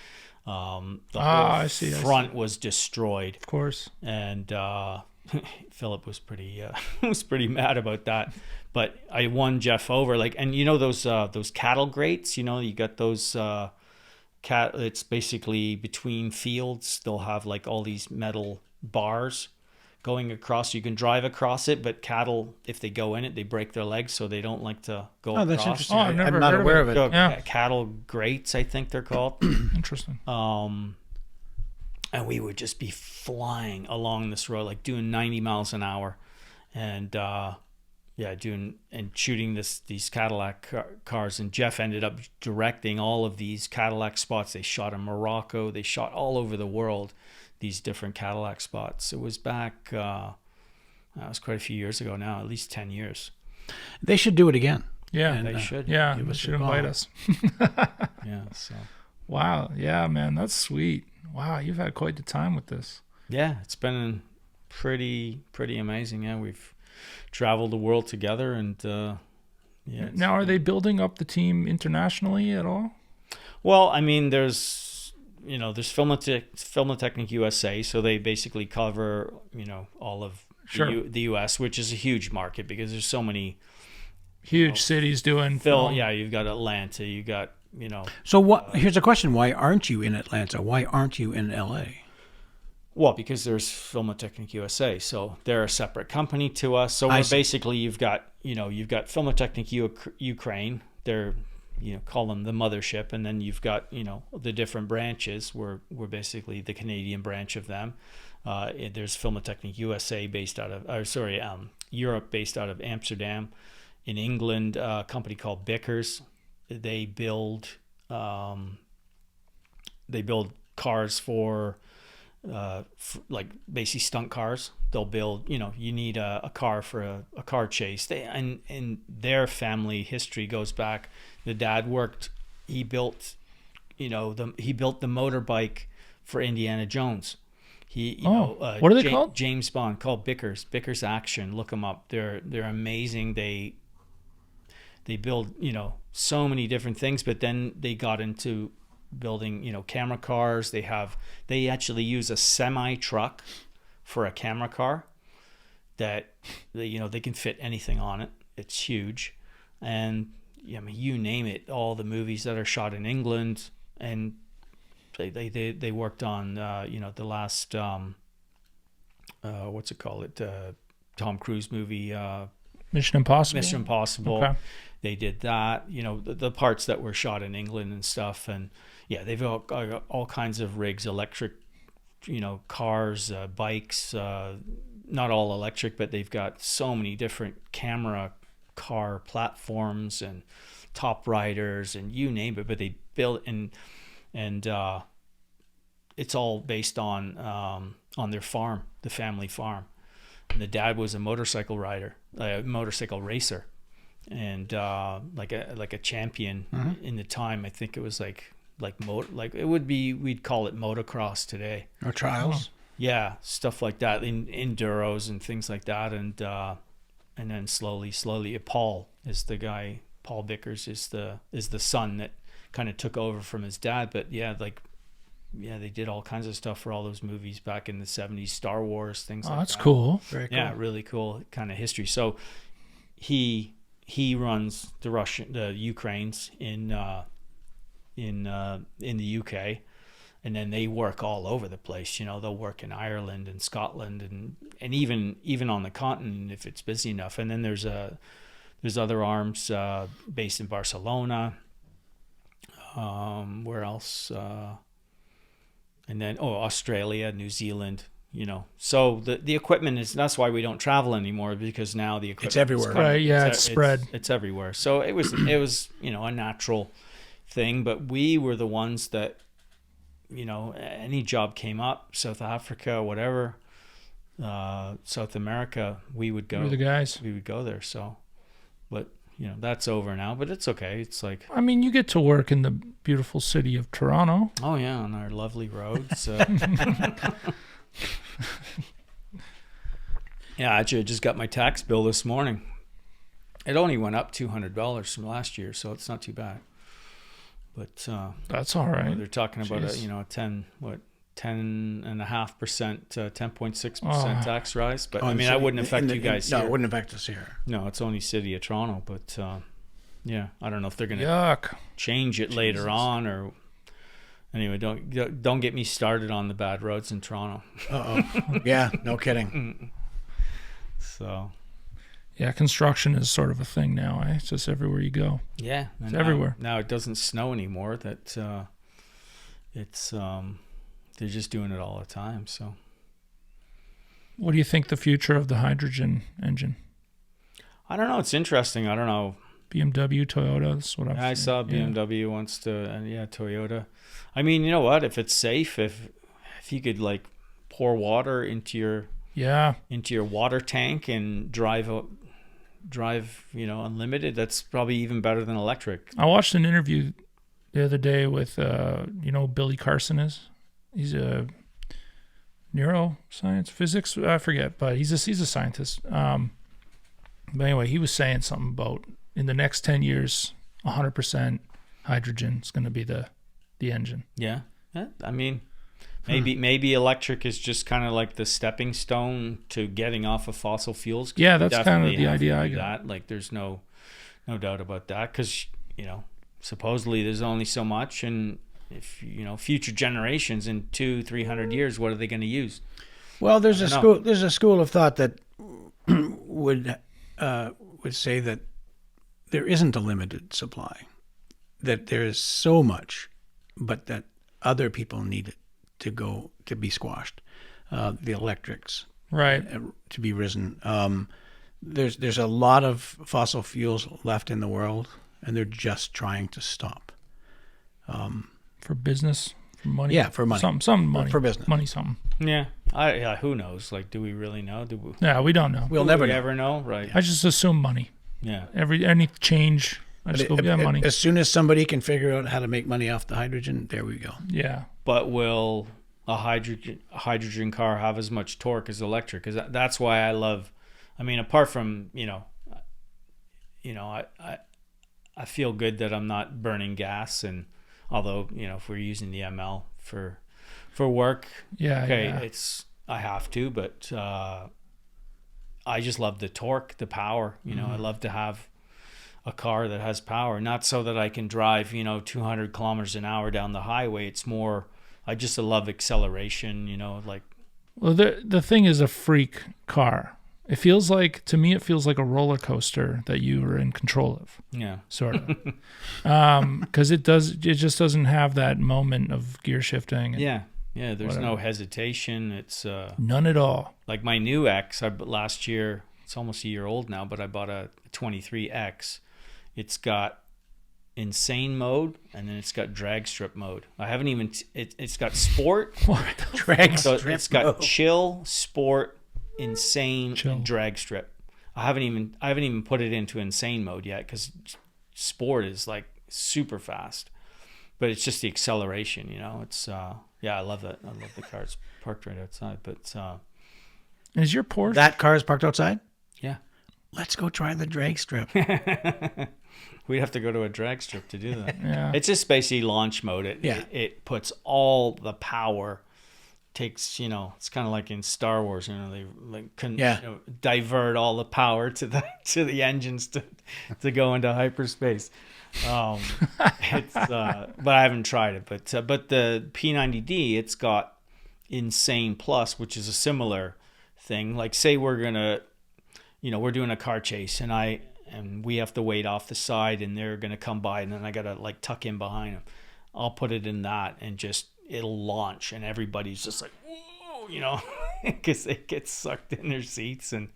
Speaker 1: I see.
Speaker 2: Front was destroyed,
Speaker 1: Of course.
Speaker 2: and Philip was pretty mad about that. But I won Jeff over, and those cattle grates. You got those it's basically between fields. They'll have like all these metal bars going across. You can drive across it, but cattle, if they go in it, they break their legs, so they don't like to go across.
Speaker 3: Oh, that's interesting.
Speaker 1: I've never
Speaker 3: I'm not
Speaker 1: heard
Speaker 3: aware
Speaker 1: of
Speaker 3: of
Speaker 1: it.
Speaker 3: it.
Speaker 1: Yeah.
Speaker 2: Cattle grates, I think they're called.
Speaker 1: Interesting.
Speaker 2: And we would just be flying along this road, like doing 90 miles an hour, and shooting these Cadillac cars. And Jeff ended up directing all of these Cadillac spots. They shot in Morocco. They shot all over the world, these different Cadillac spots. It was back, that was quite a few years ago now, at least 10 years.
Speaker 3: They should do it again.
Speaker 1: Yeah.
Speaker 2: They should.
Speaker 1: Yeah.
Speaker 3: Give
Speaker 1: They
Speaker 3: us
Speaker 1: should
Speaker 3: a call.
Speaker 1: invite us.
Speaker 2: Yeah. So.
Speaker 1: Wow. Yeah, man. That's sweet. Wow. You've had quite the time with this.
Speaker 2: Yeah, it's been pretty amazing. Yeah, we've traveled the world together, and
Speaker 1: Now, are they building up the team internationally at all?
Speaker 2: Well, I mean, there's Filmotechnic USA, so they basically cover all of
Speaker 1: Sure.
Speaker 2: the U.S., which is a huge market because there's so many
Speaker 1: Huge cities doing film.
Speaker 2: Yeah, you've got Atlanta, you got
Speaker 3: So here's a question: why aren't you in Atlanta? Why aren't you in LA?
Speaker 2: Well, because there's Filmotechnic USA, so they're a separate company to us. So basically, you've got Filmotechnic Ukraine. They're call them the mothership, and then you've got the different branches. We're basically the Canadian branch of them. There's Filmotechnic USA Europe, based out of Amsterdam. In England, a company called Bickers. They build cars for like basically stunt cars. They'll build, you need a car for a car chase. And their family history goes back. The dad he built the motorbike for Indiana Jones.
Speaker 1: What are they called?
Speaker 2: James Bond, called Bickers Action. Look them up. They're amazing. They build, so many different things, but then they got into building, camera cars. They actually use a semi truck for a camera car that they can fit anything on it. It's huge. And you name it, all the movies that are shot in England, and they worked on the last what's it called, Tom Cruise movie,
Speaker 1: Mission Impossible.
Speaker 2: Okay. They did that, the parts that were shot in England and stuff. And yeah, they've got all kinds of rigs, electric, cars, bikes, not all electric, but they've got so many different camera car platforms and top riders and you name it. But they build and it's all based on their farm, the family farm. And the dad was a motorcycle rider, a motorcycle racer. and like a champion in the time. I think it was like it would be, we'd call it motocross today,
Speaker 3: Or trials.
Speaker 2: yeah, stuff like that, in enduros and things like that. And then slowly Paul Vickers is the son that kind of took over from his dad. But they did all kinds of stuff for all those movies back in the 70s, Star Wars, things like that.
Speaker 1: That's cool.
Speaker 3: Very cool.
Speaker 2: Yeah, really cool kind of history. So he runs the Ukraines in the UK, and then they work all over the place. They'll work in Ireland and Scotland and even on the continent if it's busy enough. And then there's other arms based in Barcelona. Where else? And then Australia, New Zealand. So the equipment that's why we don't travel anymore, because now the equipment
Speaker 3: It's everywhere.
Speaker 1: Right, yeah, it's spread.
Speaker 2: It's everywhere. So it was a natural thing. But we were the ones that, any job came up, South Africa, whatever, South America, we would go.
Speaker 1: You're the guys.
Speaker 2: We would go there. So, but that's over now. But it's okay. It's like,
Speaker 1: I mean, you get to work in the beautiful city of Toronto.
Speaker 2: oh yeah, on our lovely roads. Yeah, actually, I just got my tax bill this morning. It only went up $200 from last year, so it's not too bad. But
Speaker 1: That's all right.
Speaker 2: they're talking about
Speaker 1: Jeez.
Speaker 2: a 10.5%, 10.6% tax rise. But I mean, that wouldn't affect you guys
Speaker 3: No,
Speaker 2: here.
Speaker 3: it wouldn't affect us here.
Speaker 2: No, it's only City of Toronto. But yeah, I don't know if they're going to
Speaker 1: Yuck.
Speaker 2: change it later on, or anyway. Don't get me started on the bad roads in Toronto.
Speaker 3: Uh-oh. Yeah, no kidding.
Speaker 2: So
Speaker 1: Yeah, construction is sort of a thing now. It's just everywhere you go.
Speaker 2: yeah,
Speaker 1: It's everywhere.
Speaker 2: Now it doesn't snow anymore. That it's they're just doing it all the time. So
Speaker 1: What do you think the future of the hydrogen engine?
Speaker 2: I don't know. It's interesting. I don't know.
Speaker 1: BMW, Toyota, that's what
Speaker 2: I saw BMW wants to, and Toyota. I mean, you know what? If it's safe, if you could like pour water into your water tank and drive unlimited, that's probably even better than electric.
Speaker 1: I watched an interview the other day with Billy Carson is. He's a neuroscience, physics, I forget, but he's a scientist. But anyway, he was saying something about in the next 10 years, 100% hydrogen is going to be the engine.
Speaker 2: Yeah. I mean, maybe electric is just kind of like the stepping stone to getting off of fossil fuels.
Speaker 1: Yeah, that's kind of the idea I got.
Speaker 2: Like, there's no doubt about that, because supposedly there's only so much, and if future generations in 200-300 years, what are they going to use?
Speaker 3: Well, there's a school of thought that would say that there isn't a limited supply, that there is so much, but that other people need it to be squashed. The electrics,
Speaker 1: Right.
Speaker 3: to be risen. There's a lot of fossil fuels left in the world, and they're just trying to stop.
Speaker 1: For business, for money.
Speaker 3: Yeah, for money.
Speaker 1: Some money.
Speaker 3: For business.
Speaker 1: Money, something.
Speaker 2: Yeah. Who knows? Like, do we really know?
Speaker 1: Yeah, we don't know.
Speaker 3: We'll
Speaker 2: Do
Speaker 3: never
Speaker 2: we
Speaker 3: know.
Speaker 2: ever know? Right.
Speaker 1: I just assume money.
Speaker 2: Yeah.
Speaker 1: Any change, I just go, money.
Speaker 3: As soon as somebody can figure out how to make money off the hydrogen, there we go.
Speaker 1: Yeah.
Speaker 2: But will a hydrogen car have as much torque as electric? Because that's why I love. I mean, apart from I feel good that I'm not burning gas, and although if we're using the ML for work, I have to, but I just love the torque, the power. I love to have a car that has power, not so that I can drive 200 kilometers an hour down the highway. It's more I just love acceleration.
Speaker 1: Well, the thing is a freak car. It feels like a roller coaster that you are in control of.
Speaker 2: Yeah,
Speaker 1: sort of. Because it just doesn't have that moment of gear shifting.
Speaker 2: Yeah. There's no hesitation. It's
Speaker 1: none at all.
Speaker 2: Like my new X, last year. It's almost a year old now, but I bought a 23X. It's got insane mode, and then it's got drag strip mode. I haven't even. It's got sport.
Speaker 3: Drag
Speaker 2: So
Speaker 3: strip
Speaker 2: it's got
Speaker 3: mode.
Speaker 2: chill, sport, insane,
Speaker 1: Chill.
Speaker 2: and drag strip. I haven't even put it into insane mode yet, because sport is like super fast, but it's just the acceleration, you know. It's I love it. I love the car. It's parked right outside, but
Speaker 1: Is your Porsche?
Speaker 3: That car is parked outside?
Speaker 2: yeah.
Speaker 3: Let's go try the drag strip.
Speaker 2: We'd have to go to a drag strip to do that.
Speaker 1: Yeah.
Speaker 2: It's just basically launch mode. It puts all the power, takes, you know, it's kind of like in Star Wars, you know, they like can divert all the power to the engines to go into hyperspace. It's but I haven't tried it. But the P90D, it's got Insane Plus, which is a similar thing. Like, say we're gonna, you know, we're doing a car chase, and we have to wait off the side, and they're gonna come by, and then I gotta like tuck in behind them. I'll put it in that, and just it'll launch, and everybody's just like, whoa, you know, because they get sucked in their seats, and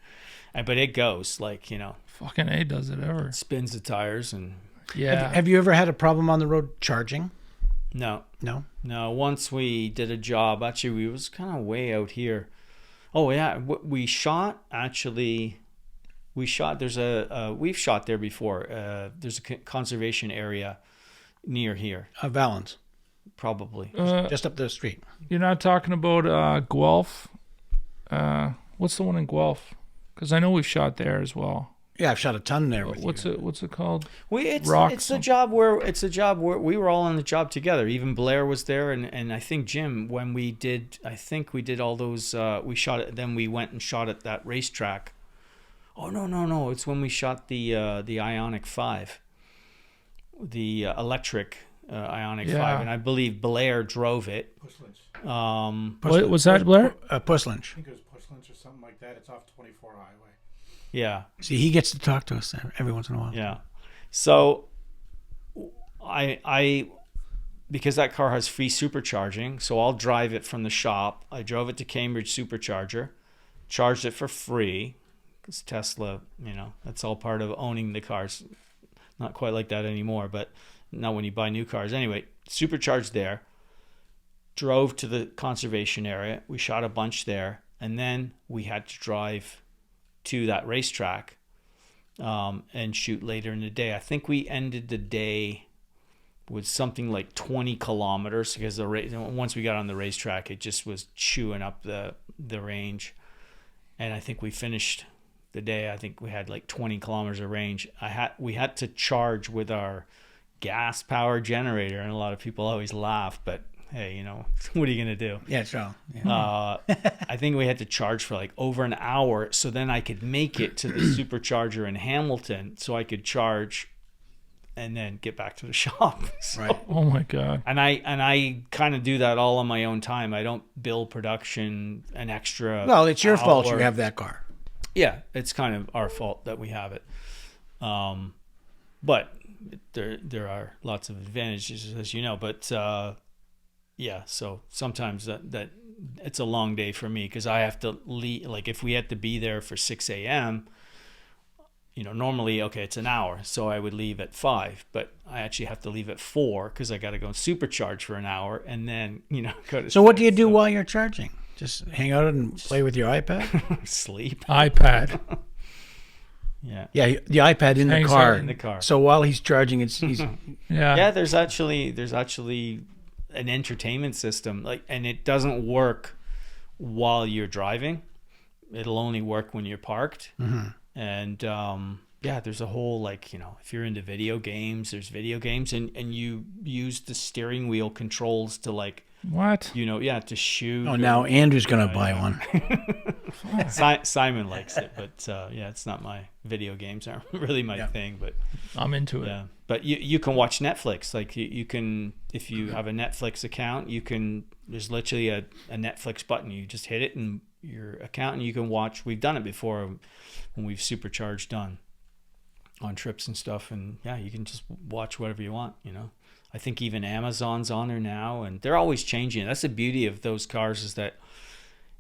Speaker 2: but it goes like, you know,
Speaker 1: Fucking A, does it ever?
Speaker 2: spins the tires, and
Speaker 1: Yeah.
Speaker 3: Have you ever had a problem on the road charging?
Speaker 2: no.
Speaker 3: No.
Speaker 2: Once we did a job, actually, we was kind of way out here. Oh yeah, we shot actually. We shot. There's we've shot there before. There's a conservation area near here,
Speaker 3: Valens,
Speaker 2: probably.
Speaker 3: just up the street.
Speaker 1: You're not talking about Guelph? What's the one in Guelph? Because I know we've shot there as well.
Speaker 3: Yeah, I've shot a ton there with
Speaker 1: What's
Speaker 3: you.
Speaker 1: it called?
Speaker 2: It's a job where we were all on the job together. Even Blair was there, and I think Jim, when we did all those. We shot it. Then we went and shot at that racetrack. Oh no! It's when we shot the Ioniq 5, the electric Ioniq 5, and I believe Blair drove it.
Speaker 4: Pushlinch.
Speaker 1: What was that, Blair?
Speaker 3: Pushlinch.
Speaker 4: I think it was Pushlinch or something like that. It's off 24 highway.
Speaker 2: Yeah.
Speaker 3: See, he gets to talk to us every once in a while.
Speaker 2: Yeah. So I because that car has free supercharging, so I'll drive it from the shop. I drove it to Cambridge Supercharger, charged it for free, because Tesla, you know, that's all part of owning the cars. Not quite like that anymore, but not when you buy new cars. Anyway, supercharged there, drove to the conservation area. We shot a bunch there, and then we had to drive to that racetrack and shoot later in the day. I think we ended the day with something like 20 kilometers, because once we got on the racetrack, it just was chewing up the range. And I think we finished the day, I think we had like 20 kilometers of range. We had to charge with our gas power generator, and a lot of people always laugh, but hey, you know, what are you going to do?
Speaker 3: Yeah, sure. Yeah.
Speaker 2: I think we had to charge for like over an hour, so then I could make it to the supercharger in Hamilton, so I could charge and then get back to the shop. So,
Speaker 3: Right.
Speaker 1: Oh my God.
Speaker 2: And I kind of do that all on my own time. I don't bill production an extra.
Speaker 3: Well, it's your fault you
Speaker 2: hour.
Speaker 3: have that car.
Speaker 2: Yeah, it's kind of our fault that we have it. But there are lots of advantages, as you know. But yeah, so sometimes that it's a long day for me, because I have to leave. Like, if we had to be there for 6 a.m., you know, normally, okay, it's an hour, so I would leave at 5, but I actually have to leave at 4, because I got to go supercharge for an hour, and then, you know, go to
Speaker 3: So what do you do while you're charging? Just hang out and play with your iPad?
Speaker 2: sleep.
Speaker 1: iPad.
Speaker 2: Yeah.
Speaker 3: Yeah, the iPad in the
Speaker 1: Hangs
Speaker 3: car.
Speaker 1: out
Speaker 2: in the car.
Speaker 3: So while he's charging, he's
Speaker 1: Yeah.
Speaker 2: Yeah, there's actually an entertainment system, like, and it doesn't work while you're driving. It'll only work when you're parked.
Speaker 3: Mhm.
Speaker 2: And yeah, there's a whole, like, you know, if you're into video games, there's video games, and you use the steering wheel controls to, like,
Speaker 1: What?
Speaker 2: you know, yeah, to shoot.
Speaker 3: Oh, now Andrew's going to buy one.
Speaker 2: Simon likes it, but yeah, it's not my video games aren't really my thing, but
Speaker 1: I'm into it.
Speaker 2: yeah. But you can watch Netflix. Like, you can, if you have a Netflix account, there's literally a Netflix button. You just hit it in your account, and you can watch. We've done it before when we've supercharged on trips and stuff. And yeah, you can just watch whatever you want, you know. I think even Amazon's on there now, and they're always changing. That's the beauty of those cars, is that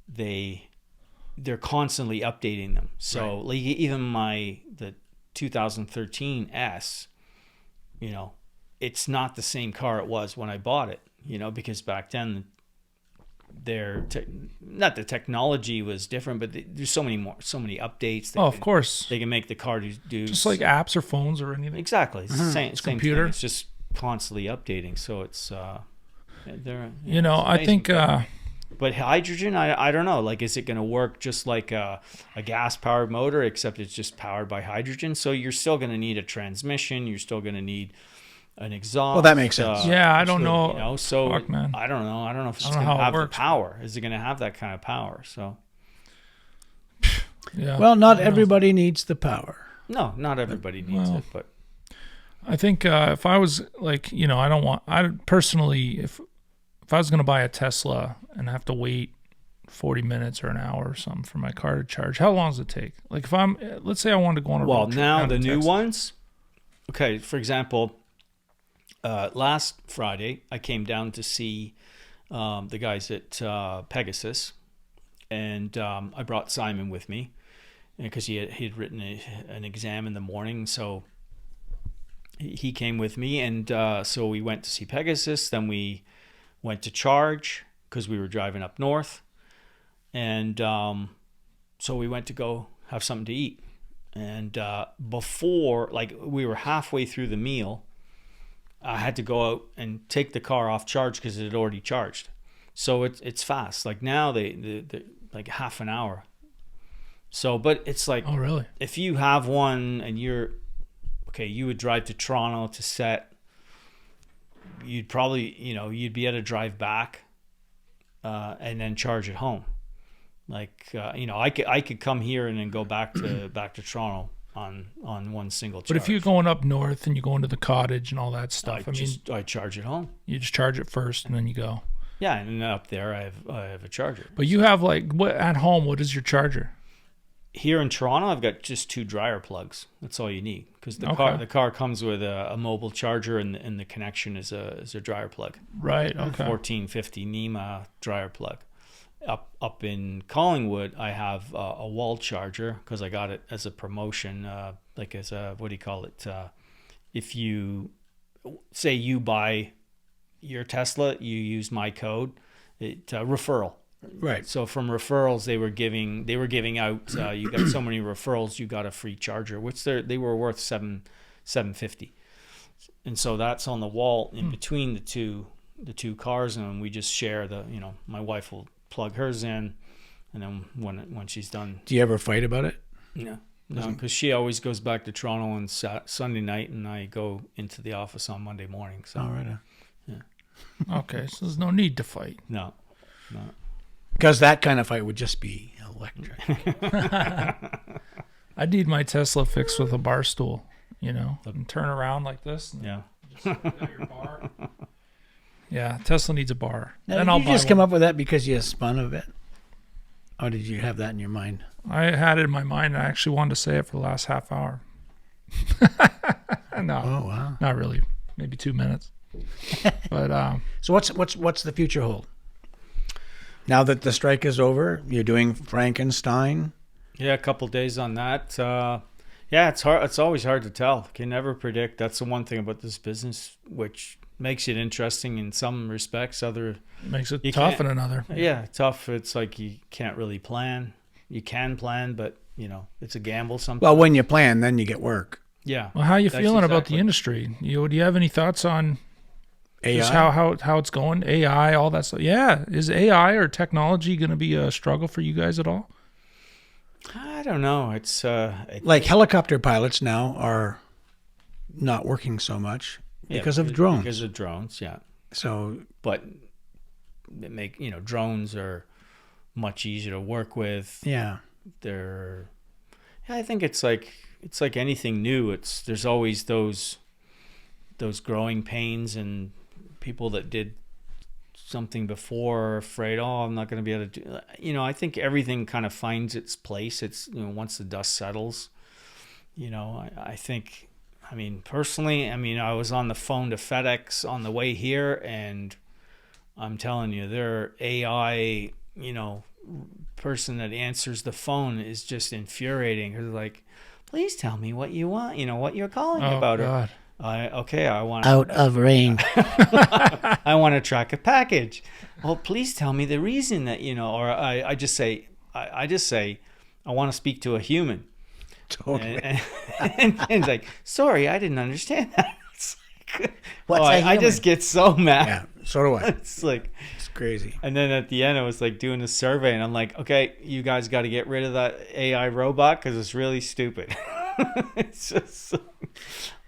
Speaker 2: they're constantly updating them. So
Speaker 3: Right.
Speaker 2: like, even the 2013 S, you know, it's not the same car it was when I bought it, you know, because back then not the technology was different, but there's so many updates.
Speaker 1: Of course.
Speaker 2: They can make the car do
Speaker 1: just like apps or phones or anything.
Speaker 2: Exactly. It's the same
Speaker 1: computer.
Speaker 2: thing. It's just constantly updating. So it's
Speaker 1: I think
Speaker 2: but hydrogen, I don't know. Like, is it going to work just like a gas powered motor, except it's just powered by hydrogen? So you're still going to need a transmission. You're still going to need an exhaust.
Speaker 3: Well, that makes sense.
Speaker 1: I don't know.
Speaker 2: So
Speaker 1: fuck, man.
Speaker 2: I don't know. I don't know if it's
Speaker 1: I
Speaker 2: going
Speaker 1: don't
Speaker 2: to
Speaker 1: know how
Speaker 2: have
Speaker 1: it
Speaker 2: the
Speaker 1: works.
Speaker 2: power. Is it going to have that kind of power? So
Speaker 1: Yeah.
Speaker 3: Well, not
Speaker 1: I don't know.
Speaker 3: everybody needs the power.
Speaker 2: no, not everybody needs it, but
Speaker 1: I think if I was like, I personally, if I was going to buy a Tesla and have to wait 40 minutes or an hour or something for my car to charge, how long does it take? Like if let's say I wanted to go on a road trip
Speaker 2: now
Speaker 1: down
Speaker 2: the
Speaker 1: to
Speaker 2: new
Speaker 1: Texas.
Speaker 2: ones. Okay, for example, last Friday I came down to see the guys at Pegasus, and I brought Simon with me because he had written an exam in the morning, so he came with me, and so we went to see Pegasus. Then we went to charge because we were driving up north, and so we went to go have something to eat. And before, like, we were halfway through the meal, I had to go out and take the car off charge because it had already charged. So it's fast. Like now they like half an hour. So, but it's like,
Speaker 1: Oh, really?
Speaker 2: if you have one and you would drive to Toronto to set, you'd probably, you'd be able to drive back and then charge at home. Like, I could come here and then go back to Toronto on one single charge.
Speaker 1: But if you're going up north and you go into the cottage and all that stuff,
Speaker 2: I charge at home.
Speaker 1: you just charge it first and then you go.
Speaker 2: Yeah, and then up there I have a charger.
Speaker 1: But you have like at home, what is your charger?
Speaker 2: Here in Toronto, I've got just 2 dryer plugs. That's all you need, because the
Speaker 1: Okay.
Speaker 2: car comes with a mobile charger, and the connection is a dryer plug.
Speaker 1: Right. Okay.
Speaker 2: 1450 NEMA dryer plug. Up in Collingwood, I have a wall charger because I got it as a promotion, like as a, what do you call it? If you say you buy your Tesla, you use my code, referral.
Speaker 3: Right.
Speaker 2: So from referrals, they were giving out. You got so many referrals, you got a free charger, which they were worth $750, and so that's on the wall in between the two cars, and we just share my wife will plug hers in, and then when she's done.
Speaker 3: Do you ever fight about it?
Speaker 2: No, because she always goes back to Toronto on Sunday night, and I go into the office on Monday morning. So
Speaker 3: All right.
Speaker 1: Okay. So there's no need to fight.
Speaker 2: no.
Speaker 3: Because that kind of fight would just be electric.
Speaker 1: I need my Tesla fixed with a bar stool, and turn around like this. And
Speaker 2: Yeah.
Speaker 1: just get your bar. Yeah, Tesla needs a bar.
Speaker 3: Now,
Speaker 1: Then
Speaker 3: did
Speaker 1: I'll
Speaker 3: you
Speaker 1: buy
Speaker 3: just come
Speaker 1: one.
Speaker 3: up with that because you spun a bit? Or did you have that in your mind?
Speaker 1: I had it in my mind. And I actually wanted to say it for the last half hour. No,
Speaker 3: Oh, wow.
Speaker 1: not really. Maybe 2 minutes. But
Speaker 3: So what's the future hold? Now that the strike is over, you're doing Frankenstein.
Speaker 2: Yeah, a couple days on that. Yeah, it's hard. It's always hard to tell. Can never predict. That's the one thing about this business, which makes it interesting in some respects.
Speaker 1: makes it
Speaker 2: You
Speaker 1: tough
Speaker 2: can't-
Speaker 1: in another.
Speaker 2: Yeah, tough. It's like you can't really plan. You can plan, but it's a gamble sometimes.
Speaker 3: Well, when you plan, then you get work.
Speaker 2: Yeah.
Speaker 1: Well, how are you
Speaker 2: That's
Speaker 1: feeling about the
Speaker 2: exactly-
Speaker 1: industry? Do you have any thoughts on just
Speaker 3: AI?
Speaker 1: how it's going? AI, all that stuff. Yeah, is AI or technology going to be a struggle for you guys at all?
Speaker 2: I don't know. It's
Speaker 3: Like helicopter pilots now are not working so much because of drones.
Speaker 2: Because of drones, yeah.
Speaker 3: So
Speaker 2: But they make drones are much easier to work with.
Speaker 3: yeah,
Speaker 2: I think it's like anything new. There's always those growing pains, and people that did something before are afraid, I'm not going to be able to do. I think everything kind of finds its place. It's once the dust settles. I think. I mean, personally, I was on the phone to FedEx on the way here, and I'm telling you, their AI, person that answers the phone is just infuriating. They're like, please tell me what you want, what you're calling
Speaker 1: Oh,
Speaker 2: about.
Speaker 1: God.
Speaker 2: I want
Speaker 3: Out of range.
Speaker 2: I want to track a package. Well, please tell me the reason that, or I just say, I want to speak to a human.
Speaker 3: Totally.
Speaker 2: And it's like, sorry, I didn't understand that. It's like,
Speaker 3: What's a
Speaker 2: I
Speaker 3: human?
Speaker 2: just get so mad.
Speaker 3: Yeah, so do I.
Speaker 2: It's like,
Speaker 3: It's crazy.
Speaker 2: and then at the end, I was like doing a survey, and I'm like, okay, you guys got to get rid of that AI robot because it's really stupid. It's just,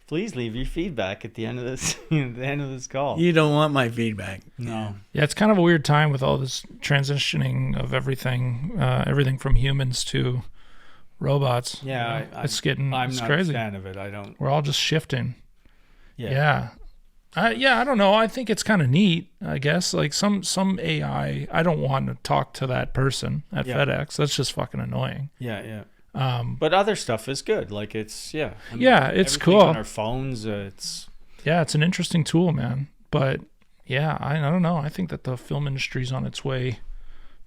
Speaker 2: please leave your feedback at the end of this, the end of this call.
Speaker 3: You don't want my feedback.
Speaker 2: No.
Speaker 1: Yeah, it's kind of a weird time with all this transitioning of everything from humans to robots.
Speaker 2: Yeah,
Speaker 1: it's
Speaker 2: I'm
Speaker 1: it's
Speaker 2: not
Speaker 1: crazy.
Speaker 2: a fan of it. I don't.
Speaker 1: We're all just shifting.
Speaker 2: Yeah.
Speaker 1: I don't know. I think it's kind of neat, I guess. Like some AI, I don't want to talk to that person at FedEx. That's just fucking annoying.
Speaker 2: Yeah. But other stuff is good. Like it's
Speaker 1: it's
Speaker 2: everything
Speaker 1: cool.
Speaker 2: on our phones. It's
Speaker 1: an interesting tool, man. But yeah, I don't know. I think that the film industry's on its way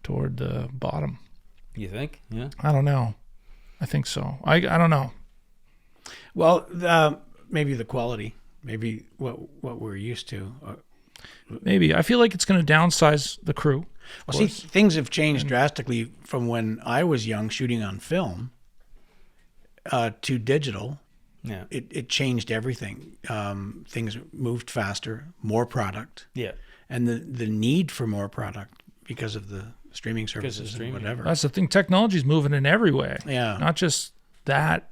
Speaker 1: toward the bottom.
Speaker 2: You think? Yeah.
Speaker 1: I don't know. I think so. I don't know.
Speaker 3: Well, maybe the quality, maybe what we're used to.
Speaker 1: Maybe. I feel like it's going to downsize the crew.
Speaker 3: Well, see, things have changed drastically from when I was young shooting on film to digital.
Speaker 2: Yeah.
Speaker 3: It changed everything. Things moved faster, more product,
Speaker 2: Yeah.
Speaker 3: and the need for more product because of the streaming services
Speaker 2: streaming.
Speaker 3: and whatever.
Speaker 1: That's the thing. Technology's moving in every way.
Speaker 3: Yeah.
Speaker 1: Not just that,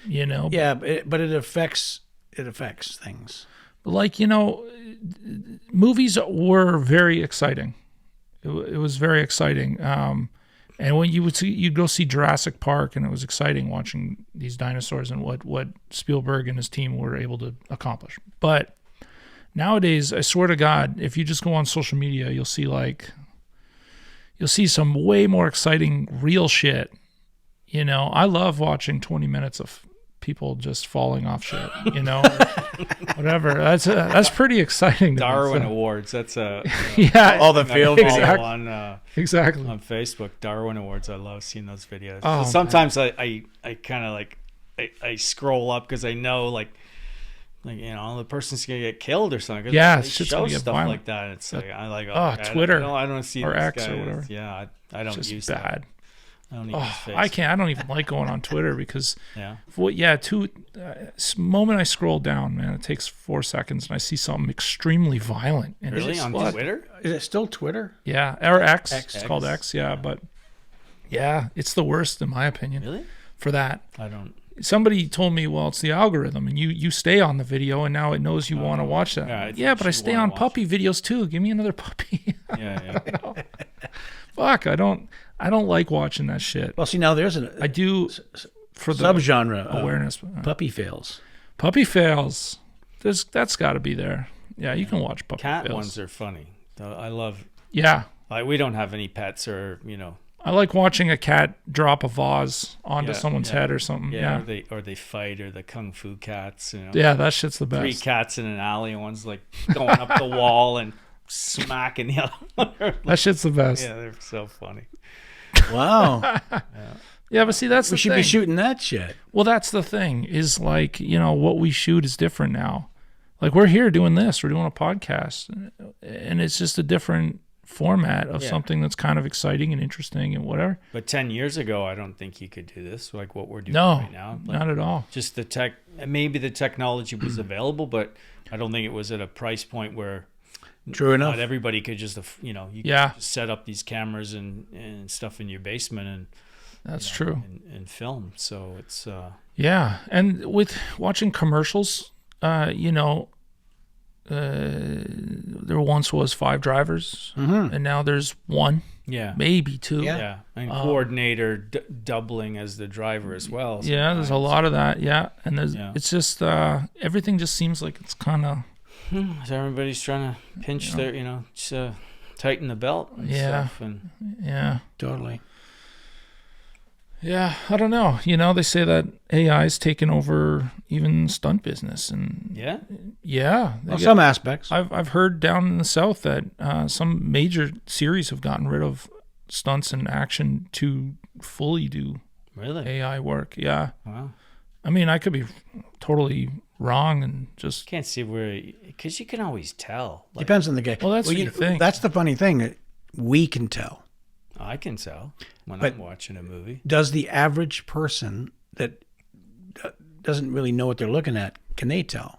Speaker 3: Yeah, but it affects things.
Speaker 1: Like, movies were very exciting. It was very exciting. And when you'd go see Jurassic Park, and it was exciting watching these dinosaurs and what Spielberg and his team were able to accomplish. But nowadays, I swear to God, if you just go on social media, you'll see some way more exciting real shit. I love watching 20 minutes of people just falling off shit, whatever. That's pretty exciting.
Speaker 2: Darwin Awards. That's
Speaker 1: yeah,
Speaker 3: All the field
Speaker 1: Exactly.
Speaker 2: on
Speaker 1: exactly.
Speaker 2: on Facebook. Darwin Awards. I love seeing those videos.
Speaker 1: Oh,
Speaker 2: So sometimes I kind of like I scroll up because I know like the person's gonna get killed or something. 'Cause
Speaker 1: Yeah,
Speaker 2: they
Speaker 1: shit's
Speaker 2: show
Speaker 1: gonna get
Speaker 2: stuff
Speaker 1: violent.
Speaker 2: like that. It's like I like
Speaker 1: Twitter
Speaker 2: I don't see
Speaker 1: or
Speaker 2: this
Speaker 1: X
Speaker 2: guy.
Speaker 1: or whatever.
Speaker 2: Yeah, I don't
Speaker 1: Just
Speaker 2: use
Speaker 1: bad.
Speaker 2: that. I don't use Facebook.
Speaker 1: I can't. I don't even like going on Twitter because
Speaker 2: Yeah.
Speaker 1: moment I scroll down, man, it takes 4 seconds and I see something extremely violent. And
Speaker 2: Really
Speaker 1: it's
Speaker 2: on
Speaker 1: what?
Speaker 2: Twitter?
Speaker 3: Is it still Twitter?
Speaker 1: Yeah, or X.
Speaker 3: X.
Speaker 1: It's called X. Yeah, but yeah, it's the worst in my opinion.
Speaker 2: Really?
Speaker 1: For that.
Speaker 2: I don't.
Speaker 1: Somebody told me, well, it's the algorithm, and you stay on the video, and now it knows you want to watch that.
Speaker 2: yeah, I think
Speaker 1: Yeah, but I
Speaker 2: you
Speaker 1: stay
Speaker 2: wanna
Speaker 1: on
Speaker 2: watch
Speaker 1: puppy videos too. Give me another puppy.
Speaker 2: Yeah.
Speaker 1: Fuck, I don't like watching that shit.
Speaker 3: Well, see, now there's
Speaker 1: I do for the
Speaker 3: subgenre
Speaker 1: awareness.
Speaker 3: puppy fails.
Speaker 1: Puppy fails. That's got to be there. Yeah, you can watch puppy
Speaker 2: Cat
Speaker 1: fails.
Speaker 2: ones are funny. I love.
Speaker 1: Yeah,
Speaker 2: Like we don't have any pets or
Speaker 1: I like watching a cat drop a vase onto
Speaker 2: Yeah,
Speaker 1: someone's
Speaker 2: yeah.
Speaker 1: head or something.
Speaker 2: Yeah,
Speaker 1: Yeah,
Speaker 2: or they fight, or the kung fu cats.
Speaker 1: yeah, that shit's the
Speaker 2: 3
Speaker 1: best.
Speaker 2: cats in an alley, and one's like going up the wall and smacking the other one.
Speaker 1: That shit's the best.
Speaker 2: Yeah, they're so funny.
Speaker 3: Wow.
Speaker 1: Yeah, but see, that's
Speaker 3: We
Speaker 1: the
Speaker 3: should
Speaker 1: thing.
Speaker 3: be shooting that shit.
Speaker 1: Well, that's the thing is like, what we shoot is different now. Like we're here doing this, we're doing a podcast, and it's just a different format of something that's kind of exciting and interesting and whatever.
Speaker 2: But 10 years ago, I don't think you could do this like what we're doing
Speaker 1: No,
Speaker 2: right now. Like,
Speaker 1: not at all.
Speaker 2: just the tech. Maybe the technology was available, but I don't think it was at a price point where
Speaker 3: True enough.
Speaker 2: not everybody could just you could just set up these cameras and stuff in your basement and
Speaker 1: That's true.
Speaker 2: and film. So it's
Speaker 1: Yeah, and with watching commercials, there once was 5 drivers, and now there's 1,
Speaker 2: yeah.
Speaker 1: maybe 2.
Speaker 2: Yeah, and coordinator doubling as the driver as well.
Speaker 1: Yeah, there's a lot of that. Yeah, and
Speaker 2: Yeah.
Speaker 1: it's just everything just seems like it's kind of
Speaker 2: So everybody's trying to pinch their, just, tighten the belt and
Speaker 1: Yeah.
Speaker 2: stuff. And
Speaker 1: yeah.
Speaker 3: Totally.
Speaker 1: Yeah, I don't know. They say that AI's taken over even stunt business, and
Speaker 2: yeah,
Speaker 1: they
Speaker 3: Well,
Speaker 1: get-
Speaker 3: some aspects.
Speaker 1: I've heard down in the South that some major series have gotten rid of stunts and action to fully do
Speaker 2: really.
Speaker 1: AI work. Yeah,
Speaker 2: Wow.
Speaker 1: I mean, I could be totally wrong and just
Speaker 2: Can't see where, because you can always tell. Like,
Speaker 3: Depends on the guy.
Speaker 1: Well, that's what you think.
Speaker 3: That's the funny thing that we can tell.
Speaker 2: I can tell when
Speaker 3: But-
Speaker 2: I'm watching a movie.
Speaker 3: Does the average person that doesn't really know what they're looking at, can they tell?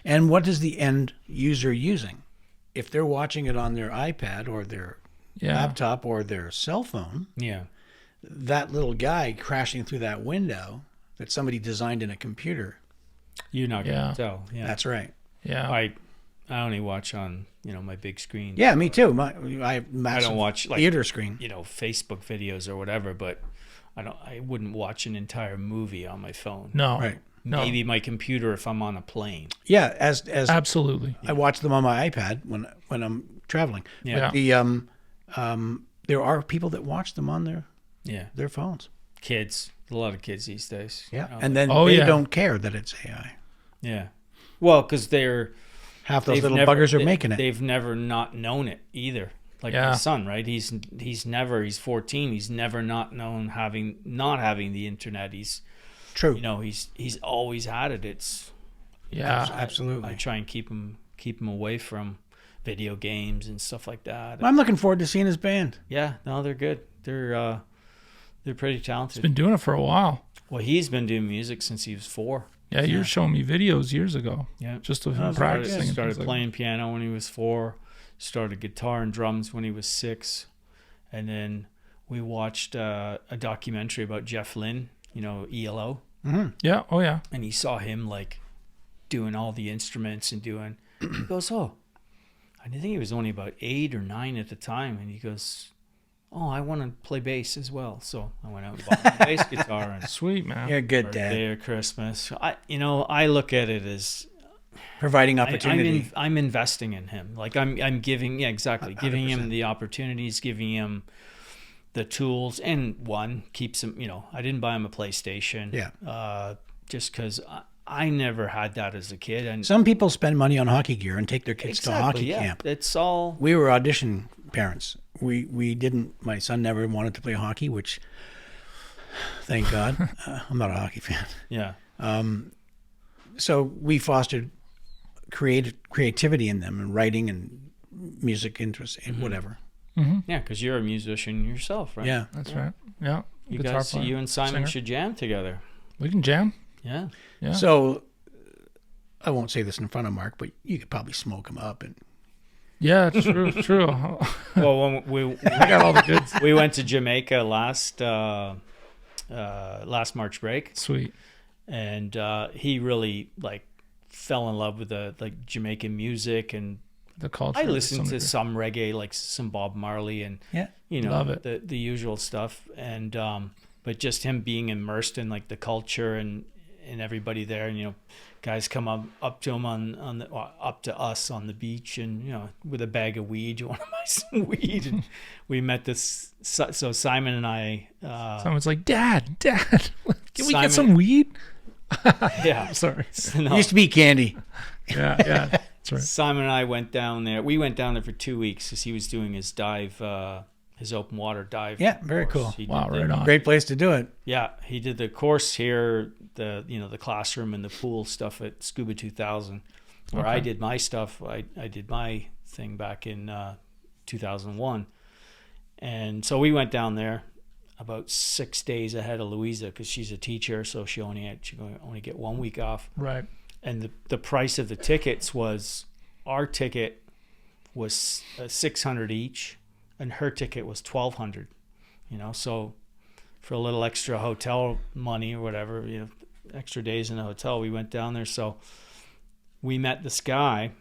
Speaker 3: And what is the end user using? If they're watching it on their iPad or their laptop or their cell phone,
Speaker 2: Yeah.
Speaker 3: that little guy crashing through that window that somebody designed in a computer.
Speaker 2: You're not going to tell. Yeah.
Speaker 3: That's right.
Speaker 1: yeah.
Speaker 2: I only watch on, my big screen.
Speaker 3: Yeah, me too. I have massive
Speaker 2: I don't watch like
Speaker 3: theater screen.
Speaker 2: Facebook videos or whatever, but I wouldn't watch an entire movie on my phone.
Speaker 1: No.
Speaker 3: Right.
Speaker 1: No.
Speaker 2: Maybe my computer if I'm on a plane.
Speaker 3: Yeah, as
Speaker 1: Absolutely.
Speaker 3: I watch them on my iPad when I'm traveling.
Speaker 2: Yeah.
Speaker 3: The there are people that watch them on
Speaker 2: Yeah.
Speaker 3: their phones.
Speaker 2: Kids. A lot of kids these days.
Speaker 3: Yeah, and then
Speaker 1: Oh,
Speaker 3: they
Speaker 1: yeah.
Speaker 3: don't care that it's AI.
Speaker 2: Yeah. Well, because
Speaker 3: Half those
Speaker 2: they've
Speaker 3: little
Speaker 2: never-
Speaker 3: buggers are
Speaker 2: they-
Speaker 3: making it.
Speaker 2: They've never not known it either. Like
Speaker 1: Yeah.
Speaker 2: my son, right? He's 14. He's never not known not having the internet. He's
Speaker 3: True.
Speaker 2: he's always had it. It's
Speaker 1: Yeah.
Speaker 3: Absolutely.
Speaker 2: I try and keep him away from video games and stuff like that.
Speaker 3: I'm looking forward to seeing his band.
Speaker 2: Yeah, no, they're good. They're pretty talented.
Speaker 1: Been doing it for a while.
Speaker 2: Well, he's been doing music since he was 4.
Speaker 1: Yeah, you were showing me videos years ago.
Speaker 2: Yeah.
Speaker 1: Just of him
Speaker 3: That's
Speaker 1: practicing.
Speaker 3: very
Speaker 1: and
Speaker 2: Started
Speaker 1: things like
Speaker 2: playing piano when he was 4. Started guitar and drums when he was 6. And then we watched a documentary about Jeff Lynne, ELO.
Speaker 1: that. Yeah. Oh, yeah.
Speaker 2: And he saw him like doing all the instruments and doing, he goes, oh, I think he was only about 8 or 9 at the time. And he goes, oh, I want to play bass as well. So I went out and bought a bass guitar and
Speaker 1: Sweet, man.
Speaker 3: You're a good
Speaker 2: birthday
Speaker 3: dad.
Speaker 2: or Christmas. I look at it as
Speaker 3: Providing opportunity.
Speaker 2: I'm investing in him. Like I'm giving, exactly, giving him the opportunities, giving him the tools, and keeps him. I didn't buy him a PlayStation.
Speaker 3: Yeah.
Speaker 2: Just because I never had that as a kid. And
Speaker 3: Some people spend money on hockey gear and take their kids to hockey camp.
Speaker 2: It's all.
Speaker 3: We were audition parents. We didn't. My son never wanted to play hockey, which, thank God, I'm not a hockey fan.
Speaker 2: Yeah.
Speaker 3: So we fostered creativity in them, and writing and music interest and whatever.
Speaker 2: Yeah, because you're a musician yourself, right?
Speaker 3: Yeah.
Speaker 1: That's right. Yeah.
Speaker 2: You
Speaker 1: Guitar
Speaker 2: guys,
Speaker 1: player,
Speaker 2: you and Simon
Speaker 1: singer.
Speaker 2: should jam together.
Speaker 1: We can jam.
Speaker 2: Yeah.
Speaker 1: Yeah.
Speaker 3: So I won't say this in front of Mark, but you could probably smoke him up. And
Speaker 1: Yeah, it's true. It's true.
Speaker 2: Well, when we
Speaker 1: I got all the goods.
Speaker 2: we went to Jamaica last March break,
Speaker 1: Sweet.
Speaker 2: and he really fell in love with the Jamaican music, and
Speaker 1: The culture.
Speaker 2: I
Speaker 1: to
Speaker 2: listened
Speaker 1: some
Speaker 2: to
Speaker 1: degree.
Speaker 2: some reggae, like some Bob Marley, and
Speaker 3: yeah,
Speaker 1: Love it.
Speaker 2: the usual stuff, and but just him being immersed in the culture and everybody there, and guys come up to him up to us on the beach, and with a bag of weed, you want to buy some weed, and we met this. So Simon and I,
Speaker 1: Someone's like, Dad, can we
Speaker 2: Simon-
Speaker 1: get some weed?
Speaker 2: yeah,
Speaker 1: Sorry.
Speaker 2: no.
Speaker 3: used to be candy.
Speaker 1: Yeah. That's right.
Speaker 2: Simon and I went down there. We went down there for 2 weeks because he was doing his dive, his open water dive.
Speaker 3: Yeah, very
Speaker 2: course.
Speaker 3: cool.
Speaker 2: He
Speaker 1: Wow,
Speaker 2: did
Speaker 1: right on.
Speaker 3: Great place to do it.
Speaker 2: Yeah, he did the course here, the classroom and the pool stuff at Scuba 2000, where I
Speaker 1: Okay.
Speaker 2: did my stuff. I did my thing back in 2001, and so we went down there about 6 days ahead of Louisa because she's a teacher, so she only get 1 week off.
Speaker 1: Right.
Speaker 2: And the price of the tickets was, our ticket was $600 each, and her ticket was $1,200. So for a little extra hotel money or whatever, extra days in a hotel, we went down there. So we met this guy,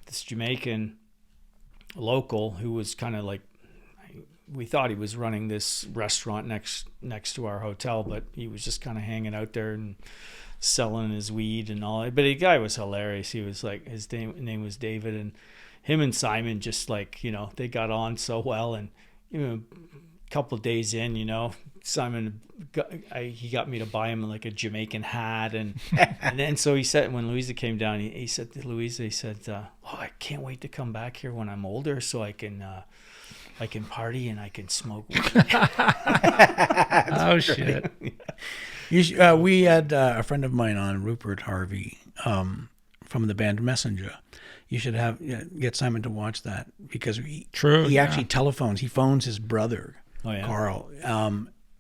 Speaker 2: this Jamaican local, who was kind of we thought he was running this restaurant next to our hotel, but he was just kind of hanging out there and selling his weed and all. But the guy was hilarious. He was his name was David, and him and Simon just they got on so well. And a couple of days in, Simon he got me to buy him a Jamaican hat, and and then so he said, when Louisa came down, he said to Louisa, oh, I can't wait to come back here when I'm older so I can party and I can smoke weed.
Speaker 1: Oh shit.
Speaker 3: We had a friend of mine on, Rupert Harvey, from the band Messenger. You should get Simon to watch that because he
Speaker 1: yeah.
Speaker 3: actually telephones. He phones his brother, Carl,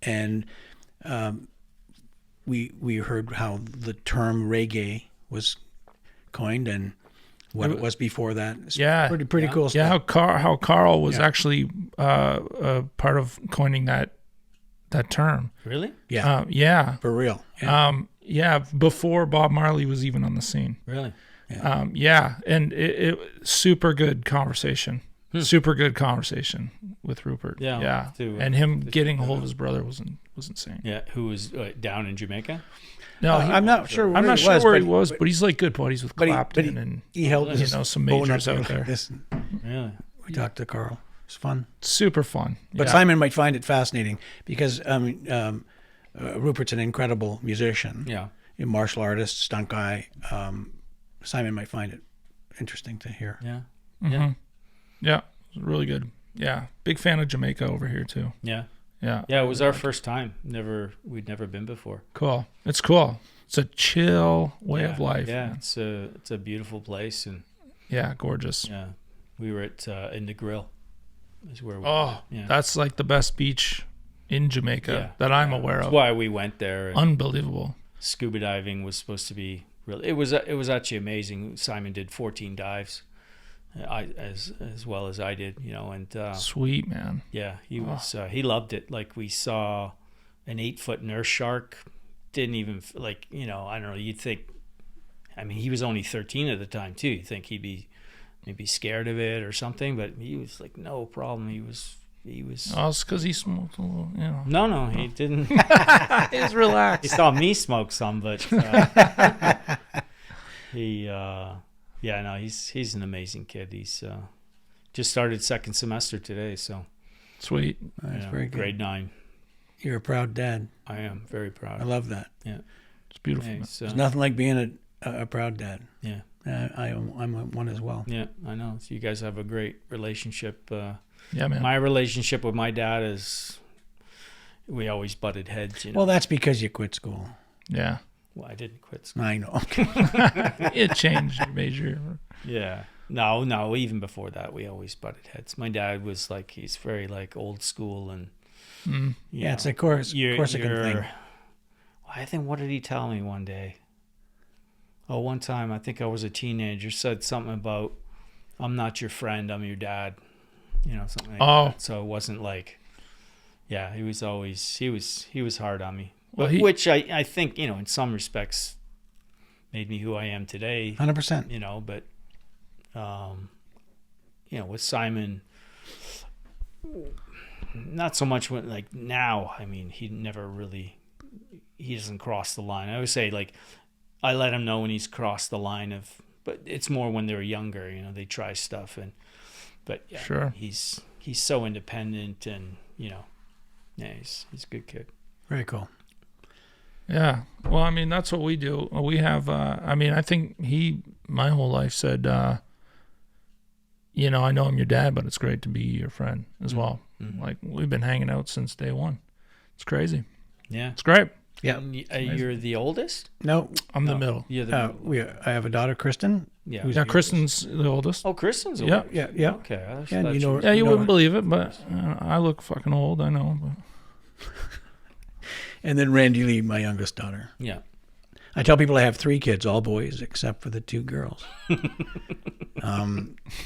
Speaker 3: and we heard how the term reggae was coined and what it was before that. It's pretty cool stuff.
Speaker 1: Yeah, how Carl was actually part of coining that term.
Speaker 2: Really?
Speaker 3: Yeah.
Speaker 1: Yeah.
Speaker 3: For real.
Speaker 1: Yeah. Before Bob Marley was even on the scene.
Speaker 2: Really?
Speaker 1: Yeah. And it super good conversation. Super good conversation with Rupert. Yeah. And him getting a hold of his brother was insane.
Speaker 2: Yeah. Who was down in Jamaica?
Speaker 1: No,
Speaker 3: I'm not sure where
Speaker 1: he was, but he's like good buddies with Clapton, and
Speaker 3: he held
Speaker 1: some majors out there.
Speaker 2: Really?
Speaker 3: We talked to Carl. It's fun.
Speaker 1: Super fun.
Speaker 3: But Simon might find it fascinating because Rupert's an incredible musician.
Speaker 2: Yeah.
Speaker 3: A martial artist, stunt guy. Simon might find it interesting to hear.
Speaker 2: Yeah.
Speaker 1: Mm-hmm. Yeah. It was really good. Yeah. Big fan of Jamaica over here too.
Speaker 2: Yeah.
Speaker 1: Yeah.
Speaker 2: Yeah, it was our first time. We'd never been before.
Speaker 1: Cool. It's cool. It's a chill way of life.
Speaker 2: Yeah,
Speaker 1: man.
Speaker 2: it's a beautiful place and
Speaker 1: gorgeous.
Speaker 2: Yeah. We were at in the Grill. Is where we
Speaker 1: that's like the best beach in Jamaica that I'm aware of.
Speaker 2: That's why we went there. And
Speaker 1: unbelievable.
Speaker 2: Scuba diving was supposed to be really. It was actually amazing. Simon did 14 dives, as well as I did, and
Speaker 1: sweet, man.
Speaker 2: Yeah, he was. He loved it. Like we saw an 8-foot nurse shark. Didn't even I don't know. You'd think. I mean, he was only 13 at the time too. You'd think he'd be maybe scared of it or something, but he was like, no problem. He was.
Speaker 1: Oh, it's because he smoked a little,
Speaker 2: No, he didn't.
Speaker 1: He was relaxed.
Speaker 2: He saw me smoke some, but he's an amazing kid. He's just started second semester today, so
Speaker 1: sweet.
Speaker 3: That's very good.
Speaker 2: Grade 9.
Speaker 3: You're a proud dad.
Speaker 2: I am very proud.
Speaker 3: I love that.
Speaker 2: Yeah,
Speaker 1: it's beautiful.
Speaker 2: Yeah,
Speaker 3: there's nothing like being a proud dad.
Speaker 2: Yeah,
Speaker 3: I'm one as well.
Speaker 2: Yeah, I know. So you guys have a great relationship.
Speaker 1: Yeah, man.
Speaker 2: My relationship with my dad is we always butted heads.
Speaker 3: Well, that's because you quit school.
Speaker 1: Yeah.
Speaker 2: Well, I didn't quit school.
Speaker 3: I know.
Speaker 1: It changed your major.
Speaker 2: Yeah. No. Even before that, we always butted heads. My dad was he's very old school and.
Speaker 3: It's a Corsican thing.
Speaker 2: I think, what did he tell me one day? Oh, one time, I think I was a teenager, said something about, I'm not your friend, I'm your dad. Something like that. So it wasn't he was always, he was hard on me. Well, which I think, in some respects made me who I am today.
Speaker 3: 100%.
Speaker 2: But, with Simon, not so much when now. I mean, he doesn't cross the line. I always say I let him know when he's crossed the line but it's more when they're younger. They try stuff
Speaker 1: sure.
Speaker 2: He's so independent and he's a good kid.
Speaker 3: Very cool.
Speaker 1: Yeah. Well, I mean, that's what we do. We have. I think my whole life said. I know I'm your dad, but it's great to be your friend as well. Mm-hmm. We've been hanging out since day one. It's crazy.
Speaker 2: Yeah.
Speaker 1: It's great.
Speaker 3: Yeah.
Speaker 2: You're the oldest?
Speaker 3: No.
Speaker 1: I'm the middle.
Speaker 2: You're the middle.
Speaker 3: I have a daughter, Kristen.
Speaker 2: Yeah.
Speaker 1: Yeah, Kristen's the oldest.
Speaker 2: Oh, Kristen's the
Speaker 1: oldest?
Speaker 3: Yeah.
Speaker 2: Okay.
Speaker 1: You wouldn't believe it, but I look fucking old, I know. But.
Speaker 3: And then Randy Lee, my youngest daughter.
Speaker 2: Yeah.
Speaker 3: I tell people I have 3 kids, all boys, except for the 2 girls.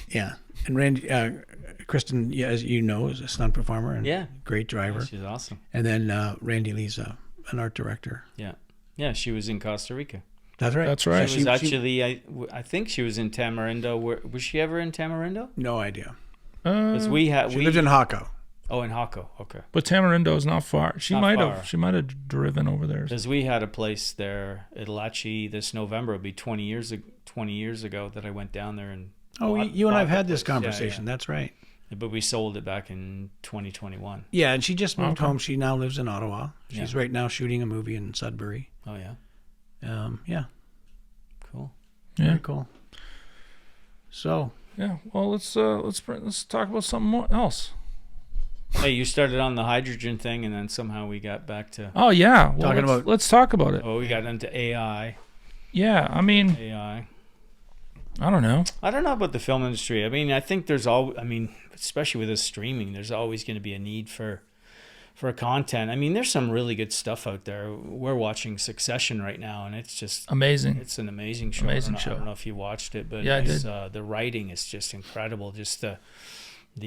Speaker 3: Yeah. And Randy, Kristen, as you know, is a stunt performer and great driver.
Speaker 2: Yeah, she's awesome.
Speaker 3: And then Randy Lee's an art director.
Speaker 2: Yeah. Yeah, she was in Costa Rica.
Speaker 3: That's right.
Speaker 1: That's right.
Speaker 2: She was actually, I think she was in Tamarindo. Was she ever in Tamarindo?
Speaker 3: No idea.
Speaker 2: Because
Speaker 3: she lived in Jaco.
Speaker 2: Oh, in Jaco. Okay.
Speaker 1: But Tamarindo is not far. She might have driven over there.
Speaker 2: Because we had a place there. It'll actually this November will be 20 years ago that I went down there and.
Speaker 3: Oh, you and I've had this conversation. Yeah. That's right.
Speaker 2: But we sold it back in 2021.
Speaker 3: Yeah, and she just moved home. She now lives in Ottawa. She's right now shooting a movie in Sudbury.
Speaker 2: Oh yeah.
Speaker 3: Yeah.
Speaker 2: Cool.
Speaker 1: Yeah.
Speaker 3: Very cool. So.
Speaker 1: Yeah. Well, let's talk about something else.
Speaker 2: Hey, you started on the hydrogen thing, and then somehow we got back to.
Speaker 1: Oh yeah. Well, let's talk about it.
Speaker 2: Oh, we got into AI.
Speaker 1: Yeah, I mean,
Speaker 2: AI.
Speaker 1: I don't know.
Speaker 2: I don't know about the film industry. I mean, I think especially with this streaming, there's always going to be a need for content. I mean, there's some really good stuff out there. We're watching Succession right now, and it's just
Speaker 1: Amazing.
Speaker 2: It's an amazing show.
Speaker 1: Amazing
Speaker 2: I
Speaker 1: show.
Speaker 2: don't know if you watched it, but
Speaker 1: Yeah, I did.
Speaker 2: The writing is just incredible. Just the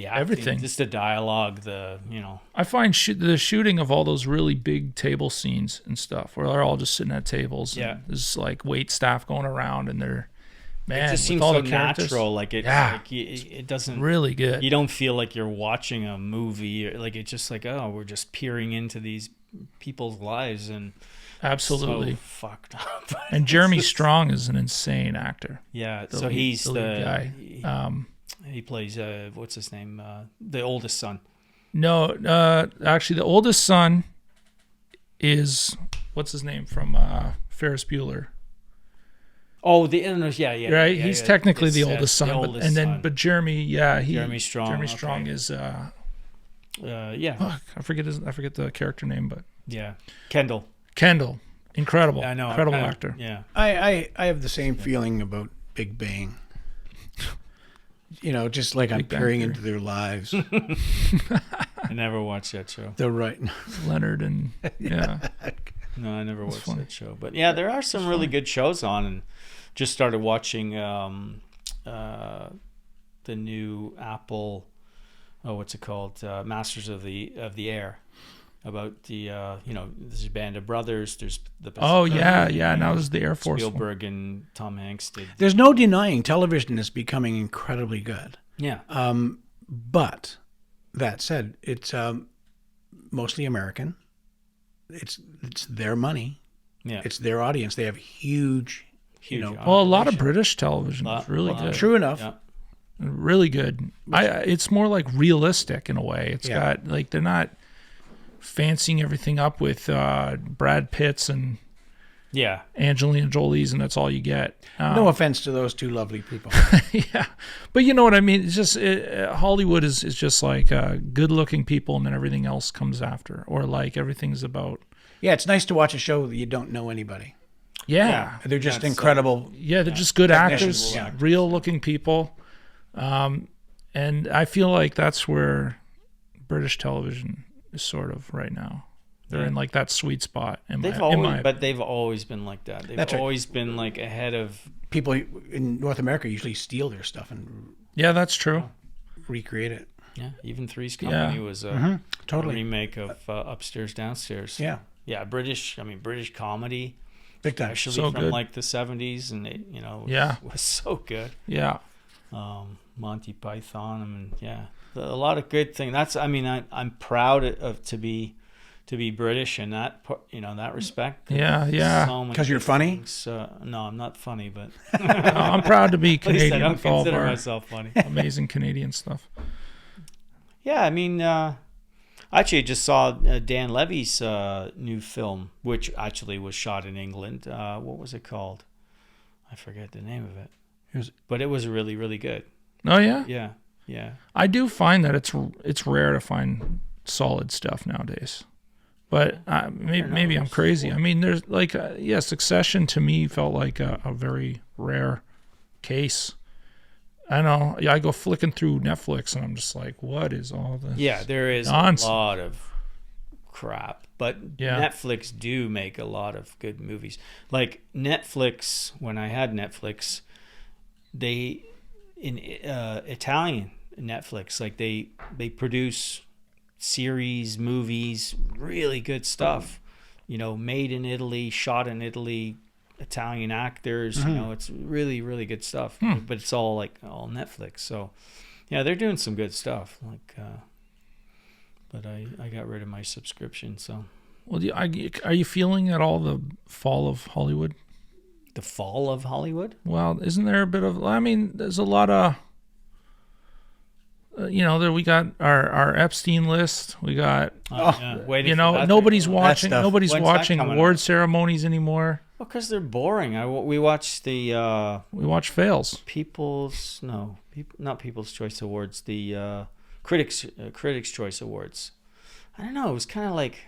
Speaker 2: acting,
Speaker 1: Everything.
Speaker 2: just the dialogue,
Speaker 1: I find the shooting of all those really big table scenes and stuff, where they're all just sitting at tables.
Speaker 2: Yeah.
Speaker 1: And there's like wait staff going around, and they're
Speaker 2: it just
Speaker 1: with
Speaker 2: seems
Speaker 1: all
Speaker 2: so
Speaker 1: the characters,
Speaker 2: natural. Like it,
Speaker 1: Yeah.
Speaker 2: like it doesn't.
Speaker 1: really good.
Speaker 2: You don't feel like you're watching a movie. Like it's just like, oh, we're just peering into these people's lives, and
Speaker 1: Absolutely.
Speaker 2: so fucked up.
Speaker 1: And Jeremy Strong is an insane actor.
Speaker 2: Yeah,
Speaker 1: The
Speaker 2: so
Speaker 1: lead-
Speaker 2: he's
Speaker 1: the lead guy.
Speaker 2: he plays what's his name? The oldest son.
Speaker 1: No, actually, the oldest son is what's his name from Ferris Bueller.
Speaker 2: Oh, yeah.
Speaker 1: Right, he's technically
Speaker 2: It's,
Speaker 1: the oldest son, but Jeremy,
Speaker 2: Jeremy Strong.
Speaker 1: Jeremy
Speaker 2: okay.
Speaker 1: Strong is
Speaker 2: yeah,
Speaker 1: fuck, I forget the character name, but
Speaker 2: yeah. Kendall.
Speaker 1: incredible,
Speaker 2: I know.
Speaker 1: incredible actor.
Speaker 2: Yeah.
Speaker 3: I have the same feeling about Big Bang. Just like I'm
Speaker 1: Big Bang
Speaker 3: peering
Speaker 1: Theory.
Speaker 3: into their lives.
Speaker 2: I never watched that show.
Speaker 3: They're right.
Speaker 1: Leonard and yeah,
Speaker 2: No, I never watched
Speaker 1: funny.
Speaker 2: that show. But yeah, there are some really good shows on, and just started watching the new Apple. Oh, what's it called? Masters of the Air. About the there's a band of brothers. There's the
Speaker 1: oh yeah. Now this is the Air Force one.
Speaker 2: Spielberg and Tom Hanks did.
Speaker 3: There's no denying television is becoming incredibly good.
Speaker 2: Yeah.
Speaker 3: But that said, it's mostly American. It's their money.
Speaker 2: Yeah.
Speaker 3: It's their audience. They have huge.
Speaker 2: Huge.
Speaker 1: Well, a lot of British television is really good.
Speaker 3: True enough.
Speaker 2: Yeah.
Speaker 1: Really good. It's more like realistic in a way. It's got like they're not fancying everything up with Brad Pitts and
Speaker 2: Yeah.
Speaker 1: Angelina Jolie's, and that's all you get.
Speaker 3: No offense to those two lovely people.
Speaker 1: Yeah, but you know what I mean. It's just Hollywood is just like good-looking people, and then everything else comes after, or like everything's about.
Speaker 3: Yeah, it's nice to watch a show that you don't know anybody.
Speaker 1: Yeah,
Speaker 3: They're just
Speaker 2: That's,
Speaker 3: incredible.
Speaker 1: yeah, they're just good
Speaker 3: Technicians,
Speaker 1: actors,
Speaker 3: yeah.
Speaker 1: real-looking people, and I feel like that's where British television is sort of right now. They're in like that sweet spot.
Speaker 2: They've always been like that. They've
Speaker 3: That's right.
Speaker 2: always been like ahead of.
Speaker 3: People in North America usually steal their stuff and
Speaker 1: yeah, that's true.
Speaker 3: recreate it.
Speaker 2: Yeah, even Three's Company was a
Speaker 3: Totally.
Speaker 2: remake of Upstairs Downstairs.
Speaker 3: Yeah,
Speaker 2: Yeah, British comedy,
Speaker 3: big time.
Speaker 2: actually
Speaker 1: So
Speaker 2: from
Speaker 1: good.
Speaker 2: like the 70s, and it,
Speaker 1: Yeah.
Speaker 2: was so good.
Speaker 1: Yeah,
Speaker 2: Monty Python, I mean, yeah, a lot of good things. I'm proud of to be British in that in that respect.
Speaker 1: yeah.
Speaker 2: So many
Speaker 3: 'Cause you're
Speaker 2: good
Speaker 3: funny?
Speaker 2: things. No, I'm not funny, but
Speaker 1: I'm proud to be
Speaker 2: at least I
Speaker 1: Canadian
Speaker 2: don't
Speaker 1: with all of
Speaker 2: consider
Speaker 1: our
Speaker 2: myself funny.
Speaker 1: amazing Canadian stuff.
Speaker 2: Yeah, I mean, actually, I just saw Dan Levy's new film, which actually was shot in England. What was it called? I forget the name of it. But it was really, really good.
Speaker 1: Oh yeah,
Speaker 2: Yeah.
Speaker 1: I do find that it's rare to find solid stuff nowadays. But maybe I'm crazy. I mean, there's like Succession to me felt like a very rare case. I know. I go flicking through Netflix and I'm just like, what is all this?
Speaker 2: Yeah, there is
Speaker 1: nonsense?
Speaker 2: a lot of crap. But
Speaker 1: Yeah.
Speaker 2: Netflix do make a lot of good movies. Like Netflix, when I had Netflix, they in Italian Netflix, like they produce series, movies, really good stuff. Made in Italy, shot in Italy, Italian actors. It's really, really good stuff. But it's all Netflix. So, yeah, they're doing some good stuff. But I got rid of my subscription. So,
Speaker 1: Well, are you feeling at all the fall of Hollywood?
Speaker 2: the fall of Hollywood.
Speaker 1: Well, isn't there a bit of? I mean, there's a lot of. There we got our Epstein list. We got.
Speaker 2: Waiting for that
Speaker 1: Nobody's
Speaker 2: to-
Speaker 1: watching.
Speaker 3: stuff.
Speaker 1: Nobody's
Speaker 2: When's that
Speaker 1: watching
Speaker 2: coming
Speaker 1: award
Speaker 2: out?
Speaker 1: ceremonies anymore.
Speaker 2: Well, because they're boring. We watched the
Speaker 1: We watch fails.
Speaker 2: not People's Choice Awards, the Critics' Choice Awards. I don't know. It was kind of like,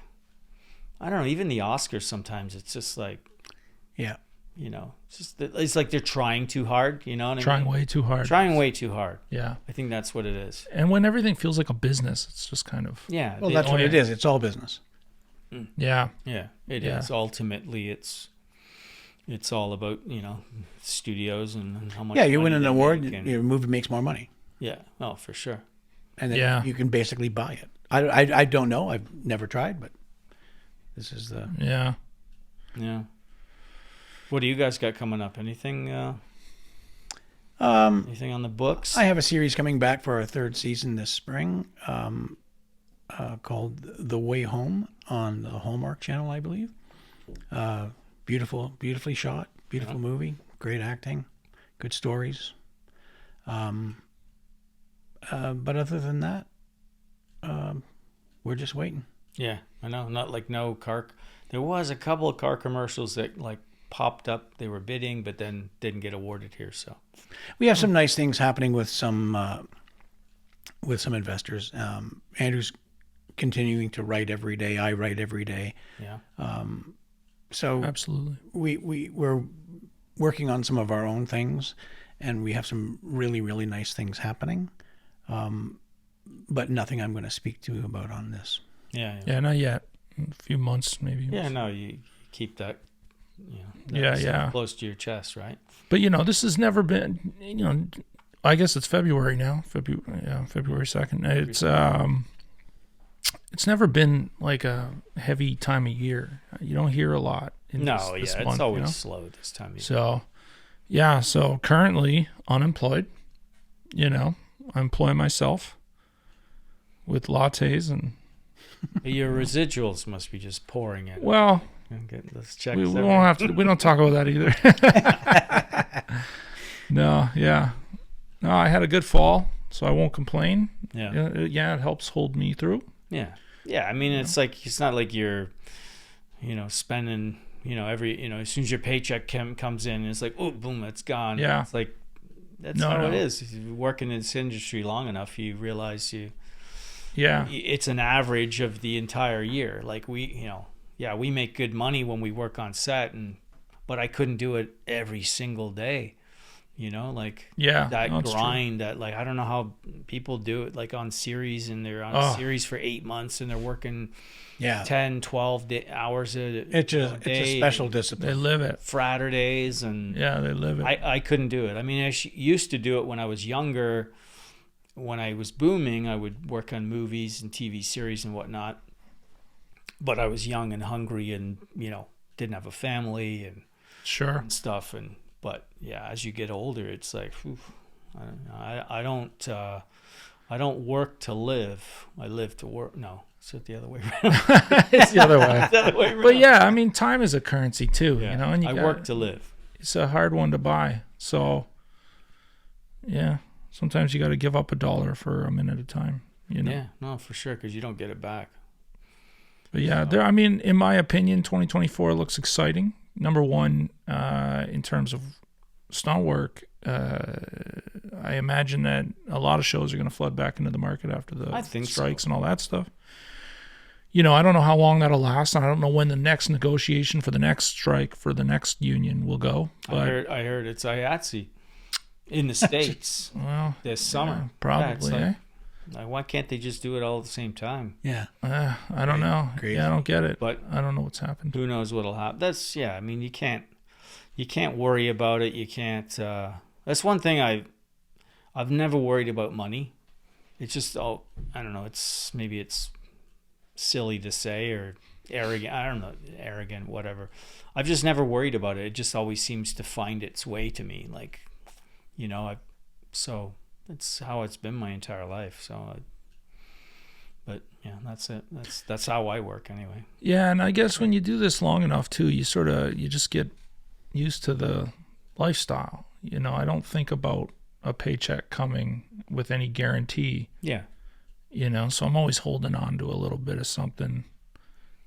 Speaker 2: I don't know. Even the Oscars sometimes, it's just like,
Speaker 3: Yeah.
Speaker 2: you know, it's like they're trying too hard. You know what I
Speaker 1: Trying
Speaker 2: mean?
Speaker 1: way too hard.
Speaker 2: Trying way too hard.
Speaker 1: Yeah.
Speaker 2: I think that's what it is.
Speaker 1: And when everything feels like a business, it's just kind of.
Speaker 2: Yeah.
Speaker 3: Well, that's what it is. It's all business.
Speaker 1: Yeah.
Speaker 2: Yeah, it is. Ultimately, it's all about, you know, studios and how much.
Speaker 3: Yeah, you win
Speaker 2: money
Speaker 3: an
Speaker 2: they
Speaker 3: award,
Speaker 2: make and-
Speaker 3: your movie makes more money,
Speaker 2: Yeah. Oh, for sure.
Speaker 3: and then you can basically buy it. I don't know. I've never tried, but this is the.
Speaker 1: Yeah.
Speaker 2: Yeah. What do you guys got coming up? Anything?
Speaker 3: Um,
Speaker 2: Anything on the books?
Speaker 3: I have a series coming back for our third season this spring, called The Way Home on the Hallmark Channel, I believe. Beautifully shot, beautiful movie, great acting, good stories. But other than that, we're just waiting.
Speaker 2: Yeah, I know. Not like no car. There was a couple of car commercials that like popped up. They were bidding, but then didn't get awarded here. So
Speaker 3: We have some nice things happening with some investors. Andrew's continuing to write every day. I write every day.
Speaker 2: yeah,
Speaker 3: So
Speaker 1: Absolutely.
Speaker 3: we're working on some of our own things, and we have some really, really nice things happening. But nothing I'm going to speak to you about on this.
Speaker 2: yeah.
Speaker 1: Yeah, not yet. A few months, maybe.
Speaker 2: Yeah, no, you keep that. You know,
Speaker 1: Yeah,
Speaker 2: that
Speaker 1: yeah.
Speaker 2: close to your chest, right?
Speaker 1: But, you know, this has never been, you know, I guess it's February now. February 2nd. It's never been like a heavy time of year. You don't hear a lot.
Speaker 2: No,
Speaker 1: this
Speaker 2: yeah,
Speaker 1: month,
Speaker 2: it's always
Speaker 1: you know?
Speaker 2: slow this time of year.
Speaker 1: So, yeah. So currently unemployed. You know, I employ myself with lattes and.
Speaker 2: Your residuals must be just pouring in.
Speaker 1: Well,
Speaker 2: Get those checks.
Speaker 1: we
Speaker 2: every-
Speaker 1: won't have to. We don't talk about that either. No. Yeah. No, I had a good fall, so I won't complain.
Speaker 2: Yeah.
Speaker 1: Yeah, it helps hold me through.
Speaker 2: Yeah. Yeah. I mean, it's like, it's not like you're, you know, spending, you know, as soon as your paycheck comes in, it's like, oh, boom, it's gone.
Speaker 1: Yeah.
Speaker 2: It's like, that's
Speaker 1: No,
Speaker 2: how
Speaker 1: no.
Speaker 2: it is. If you work in this industry long enough, you realize
Speaker 1: Yeah.
Speaker 2: it's an average of the entire year. Like we make good money when we work on set, but I couldn't do it every single day. You know, like
Speaker 1: Yeah.
Speaker 2: that
Speaker 1: no, it's true.
Speaker 2: grind that, like, I don't know how people do it, like on series, and they're on a series for 8 months and they're working
Speaker 3: Yeah,
Speaker 2: 10, 12 hours a
Speaker 3: it's a
Speaker 2: day,
Speaker 3: special
Speaker 1: They
Speaker 3: discipline.
Speaker 1: live it.
Speaker 2: Saturdays, and
Speaker 1: Yeah, they live it.
Speaker 2: I couldn't do it. I mean, I used to do it when I was younger. When I was booming, I would work on movies and TV series and whatnot. But I was young and hungry, and, you know, didn't have a family and
Speaker 1: Sure.
Speaker 2: stuff. But yeah, as you get older, it's like, whew, I don't know. I don't work to live. I live to work. No, it's the other way around.
Speaker 1: It's the other way.
Speaker 2: The other way around.
Speaker 1: But yeah, I mean, time is a currency too,
Speaker 2: Yeah.
Speaker 1: you know, and
Speaker 2: I work to live.
Speaker 1: It's a hard one to buy. So, yeah, sometimes you got to give up $1 for a minute at a time, you know.
Speaker 2: Yeah, no, for sure, because you don't get it back.
Speaker 1: But yeah, I mean, in my opinion, 2024 looks exciting. Number one, in terms of stunt work, I imagine that a lot of shows are going to flood back into the market after the
Speaker 2: I think
Speaker 1: strikes and all that stuff. You know, I don't know how long that'll last, and I don't know when the next negotiation for the next strike for the next union will go. But
Speaker 2: I heard it's IATSE in the States
Speaker 1: well,
Speaker 2: this summer.
Speaker 1: yeah, probably.
Speaker 2: Yeah, like, why can't they just do it all at the same time?
Speaker 3: Yeah,
Speaker 1: I don't know.
Speaker 3: Crazy.
Speaker 1: Yeah, I don't get it.
Speaker 2: But
Speaker 1: I don't know what's happened.
Speaker 2: who knows what'll happen? That's, yeah. I mean, you can't worry about it. You can't. That's one thing I've never worried about money. It's just, I don't know. Maybe it's silly to say, or arrogant. I don't know, arrogant, whatever. I've just never worried about it. It just always seems to find its way to me. Like, you know, so it's how it's been my entire life. So, but yeah, that's it. That's how I work anyway.
Speaker 1: Yeah, and I guess when you do this long enough too, you just get used to the lifestyle. You know, I don't think about a paycheck coming with any guarantee.
Speaker 2: Yeah.
Speaker 1: You know, so I'm always holding on to a little bit of something.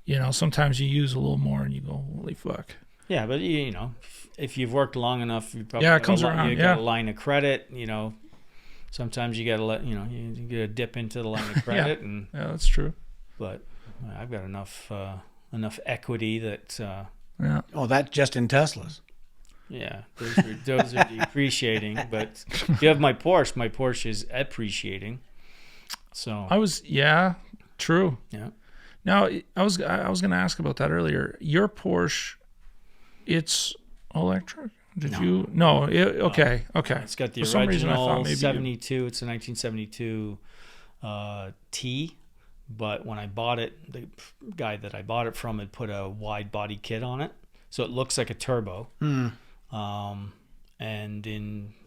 Speaker 1: You know, sometimes you use a little more and you go, holy fuck.
Speaker 2: Yeah, but you know, if you've worked long enough, you probably
Speaker 1: Yeah, it comes around,
Speaker 2: You
Speaker 1: yeah.
Speaker 2: got a line of credit. You know, sometimes you got to you get a dip into the line of credit, and
Speaker 1: Yeah, that's true.
Speaker 2: but I've got enough equity that
Speaker 1: Yeah.
Speaker 3: oh, that just in Teslas.
Speaker 2: Yeah, those are depreciating. But if you have my Porsche is appreciating. So
Speaker 1: true.
Speaker 2: yeah.
Speaker 1: Now I was going to ask about that earlier. Your Porsche, it's electric. Okay.
Speaker 2: It's got the
Speaker 1: For some reason, I
Speaker 2: original
Speaker 1: thought maybe
Speaker 2: 72. It's a 1972 T. But when I bought it, the guy that I bought it from had put a wide body kit on it, so it looks like a turbo. And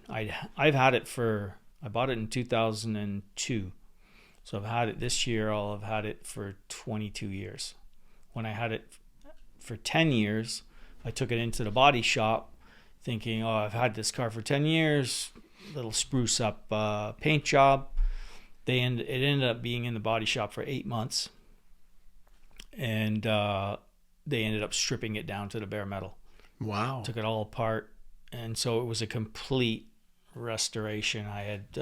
Speaker 2: I've had it I bought it in 2002, so I've had it this year. I'll have had it for 22 years. When I had it for 10 years, I took it into the body shop, thinking, "Oh, I've had this car for 10 years. Little spruce up paint job." It ended up being in the body shop for 8 months, and they ended up stripping it down to the bare metal.
Speaker 3: Wow.
Speaker 2: Took it all apart, and so it was a complete restoration. I had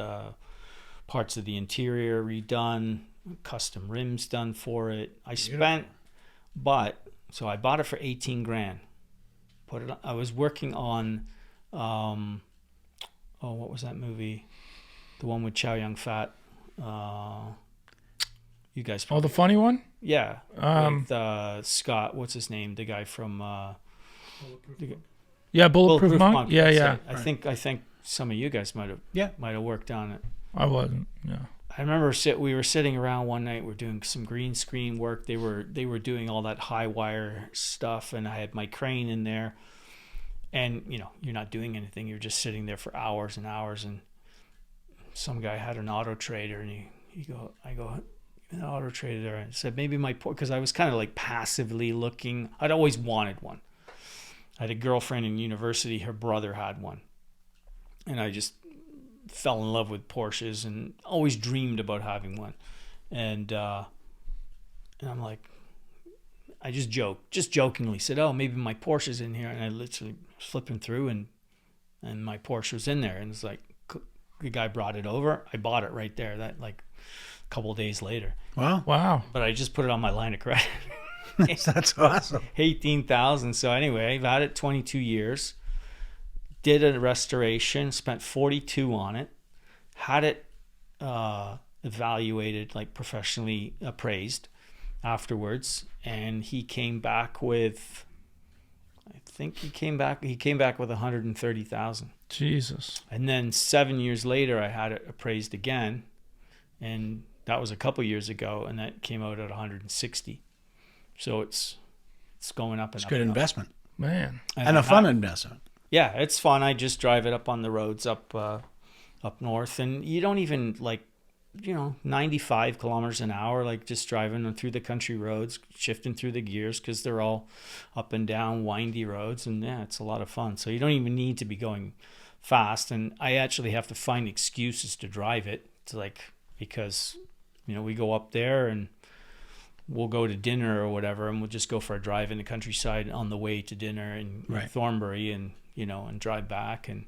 Speaker 2: parts of the interior redone, custom rims done for it. So I bought it for 18 grand. I was working on, what was that movie? The one with Chow Yun-fat. You guys.
Speaker 1: The funny one?
Speaker 2: Yeah. With Scott, what's his name? The guy from.
Speaker 1: Bulletproof Monk. Yeah.
Speaker 2: I think some of you guys might have worked on it.
Speaker 1: I wasn't. Yeah.
Speaker 2: I remember we were sitting around one night. We're doing some green screen work. They were doing all that high wire stuff, and I had my crane in there. And you're not doing anything. You're just sitting there for hours and hours. And some guy had an Auto Trader, and I go, an Auto Trader, and said maybe because I was kind of like passively looking. I'd always wanted one. I had a girlfriend in university. Her brother had one, and I just fell in love with Porsches and always dreamed about having one. And I'm like, I just jokingly said, "Oh, maybe my Porsche's in here," and I literally was flipping through, and my Porsche was in there, and it's like the guy brought it over. I bought it right there. That like a couple of days later.
Speaker 1: Wow.
Speaker 2: But I just put it on my line of credit.
Speaker 3: That's awesome.
Speaker 2: 18,000. So anyway, I've had it 22 years. Did a restoration, spent 42 on it, had it evaluated, like professionally appraised afterwards, and he came back with, I think he came back with 130,000.
Speaker 1: Jesus.
Speaker 2: And then 7 years later, I had it appraised again, and that was a couple years ago, and that came out at 160. So it's going up and
Speaker 3: it's
Speaker 2: up.
Speaker 3: Good
Speaker 2: and
Speaker 3: investment,
Speaker 1: man,
Speaker 3: and a fun investment.
Speaker 2: Yeah, it's fun. I just drive it up on the roads up north, and you don't even 95 kilometers an hour, like just driving through the country roads, shifting through the gears because they're all up and down windy roads, and yeah, it's a lot of fun. So you don't even need to be going fast, and I actually have to find excuses to drive it. It's because we go up there and we'll go to dinner or whatever, and we'll just go for a drive in the countryside on the way to dinner in Thornbury, and and drive back. And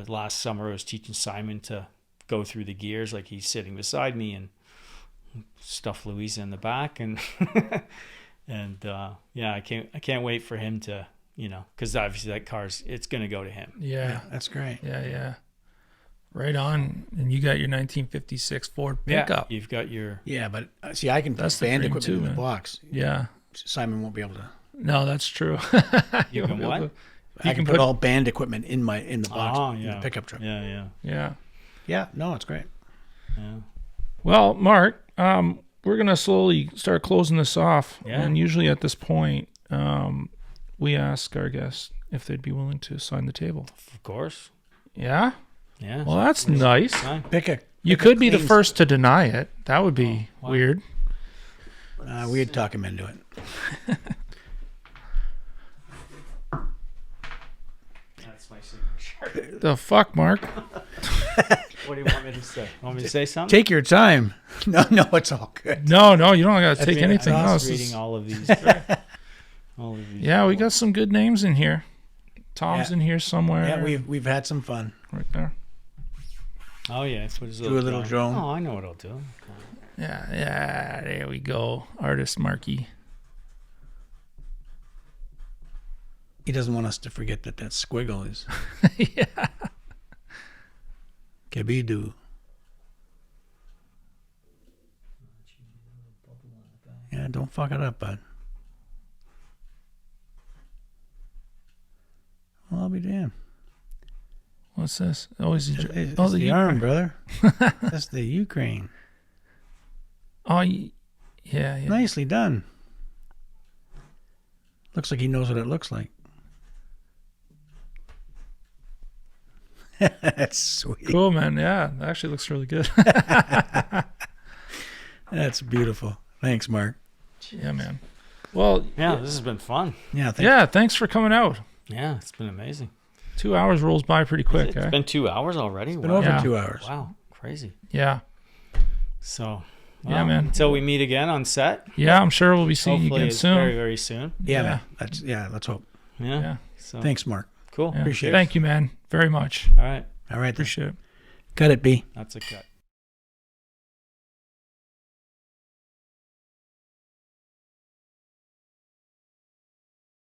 Speaker 2: last summer I was teaching Simon to go through the gears, like he's sitting beside me, and stuff Louisa in the back, and I can't wait for him to because obviously that car's it's gonna go to him.
Speaker 1: Yeah,
Speaker 3: that's great.
Speaker 1: Yeah. Right on. And you got your 1956 Ford pickup.
Speaker 2: Yeah, you've got your...
Speaker 3: Yeah, but see, I can put band equipment in the box.
Speaker 1: Yeah.
Speaker 3: Simon won't be able to.
Speaker 1: No, that's true.
Speaker 2: You can what?
Speaker 3: I can put all band equipment in the box, in the pickup truck.
Speaker 1: Yeah.
Speaker 3: No, it's great.
Speaker 2: Yeah.
Speaker 1: Well, Mark, we're going to slowly start closing this off.
Speaker 2: Yeah.
Speaker 1: And usually at this point, we ask our guests if they'd be willing to sign the table.
Speaker 2: Of course.
Speaker 1: Yeah?
Speaker 2: Yeah.
Speaker 1: Well, that's nice. You could be the first to deny it. That would be weird.
Speaker 3: We'd talk him into it.
Speaker 2: That's my signature.
Speaker 1: The fuck, Mark?
Speaker 2: What do you want me to say? Want me to say something?
Speaker 3: Take your time. No, it's all good.
Speaker 1: No, you don't got to take anything
Speaker 2: I'm
Speaker 1: else.
Speaker 2: reading all of these.
Speaker 1: Yeah, we got some good names in here. Tom's in here somewhere.
Speaker 3: Yeah, we've had some fun.
Speaker 1: Right there.
Speaker 2: Oh, yeah. That's what his
Speaker 3: Do a little drone.
Speaker 2: Oh, I know what I'll do.
Speaker 1: Yeah, there we go. Artist Marky.
Speaker 3: He doesn't want us to forget that squiggle is
Speaker 1: Yeah.
Speaker 3: Cabiddu. Yeah, don't fuck it up, bud. Well, I'll be damned.
Speaker 1: What's this? Oh, is he?
Speaker 3: It's
Speaker 1: Oh,
Speaker 3: the arm, brother. That's the Ukraine.
Speaker 1: Oh, yeah.
Speaker 3: Nicely done. Looks like he knows what it looks like. That's sweet.
Speaker 1: Cool, man. Yeah, that actually looks really good.
Speaker 3: That's beautiful. Thanks, Mark.
Speaker 1: Yeah, man. Well,
Speaker 2: Yeah, this has been fun.
Speaker 3: Yeah, thanks.
Speaker 1: yeah. Thanks for coming out.
Speaker 2: Yeah, it's been amazing.
Speaker 1: 2 hours rolls by pretty quick.
Speaker 2: It's been 2 hours already.
Speaker 3: Been
Speaker 2: Wow.
Speaker 3: over
Speaker 1: Yeah.
Speaker 3: 2 hours.
Speaker 2: Wow, crazy.
Speaker 1: Yeah.
Speaker 2: So,
Speaker 1: Yeah, man.
Speaker 2: Until we meet again on set.
Speaker 1: Yeah, I'm sure we'll be seeing
Speaker 2: Hopefully
Speaker 1: you again
Speaker 2: it's
Speaker 1: soon.
Speaker 2: very, very soon.
Speaker 3: Yeah,
Speaker 1: Yeah.
Speaker 3: man. Let's hope.
Speaker 2: Yeah.
Speaker 1: Yeah.
Speaker 2: So
Speaker 3: Thanks, Mark.
Speaker 2: cool.
Speaker 1: Yeah.
Speaker 3: Appreciate it.
Speaker 1: Thank you, man, very much.
Speaker 2: All right.
Speaker 3: All right. Then.
Speaker 1: Appreciate it.
Speaker 3: Cut it, B.
Speaker 2: That's a cut.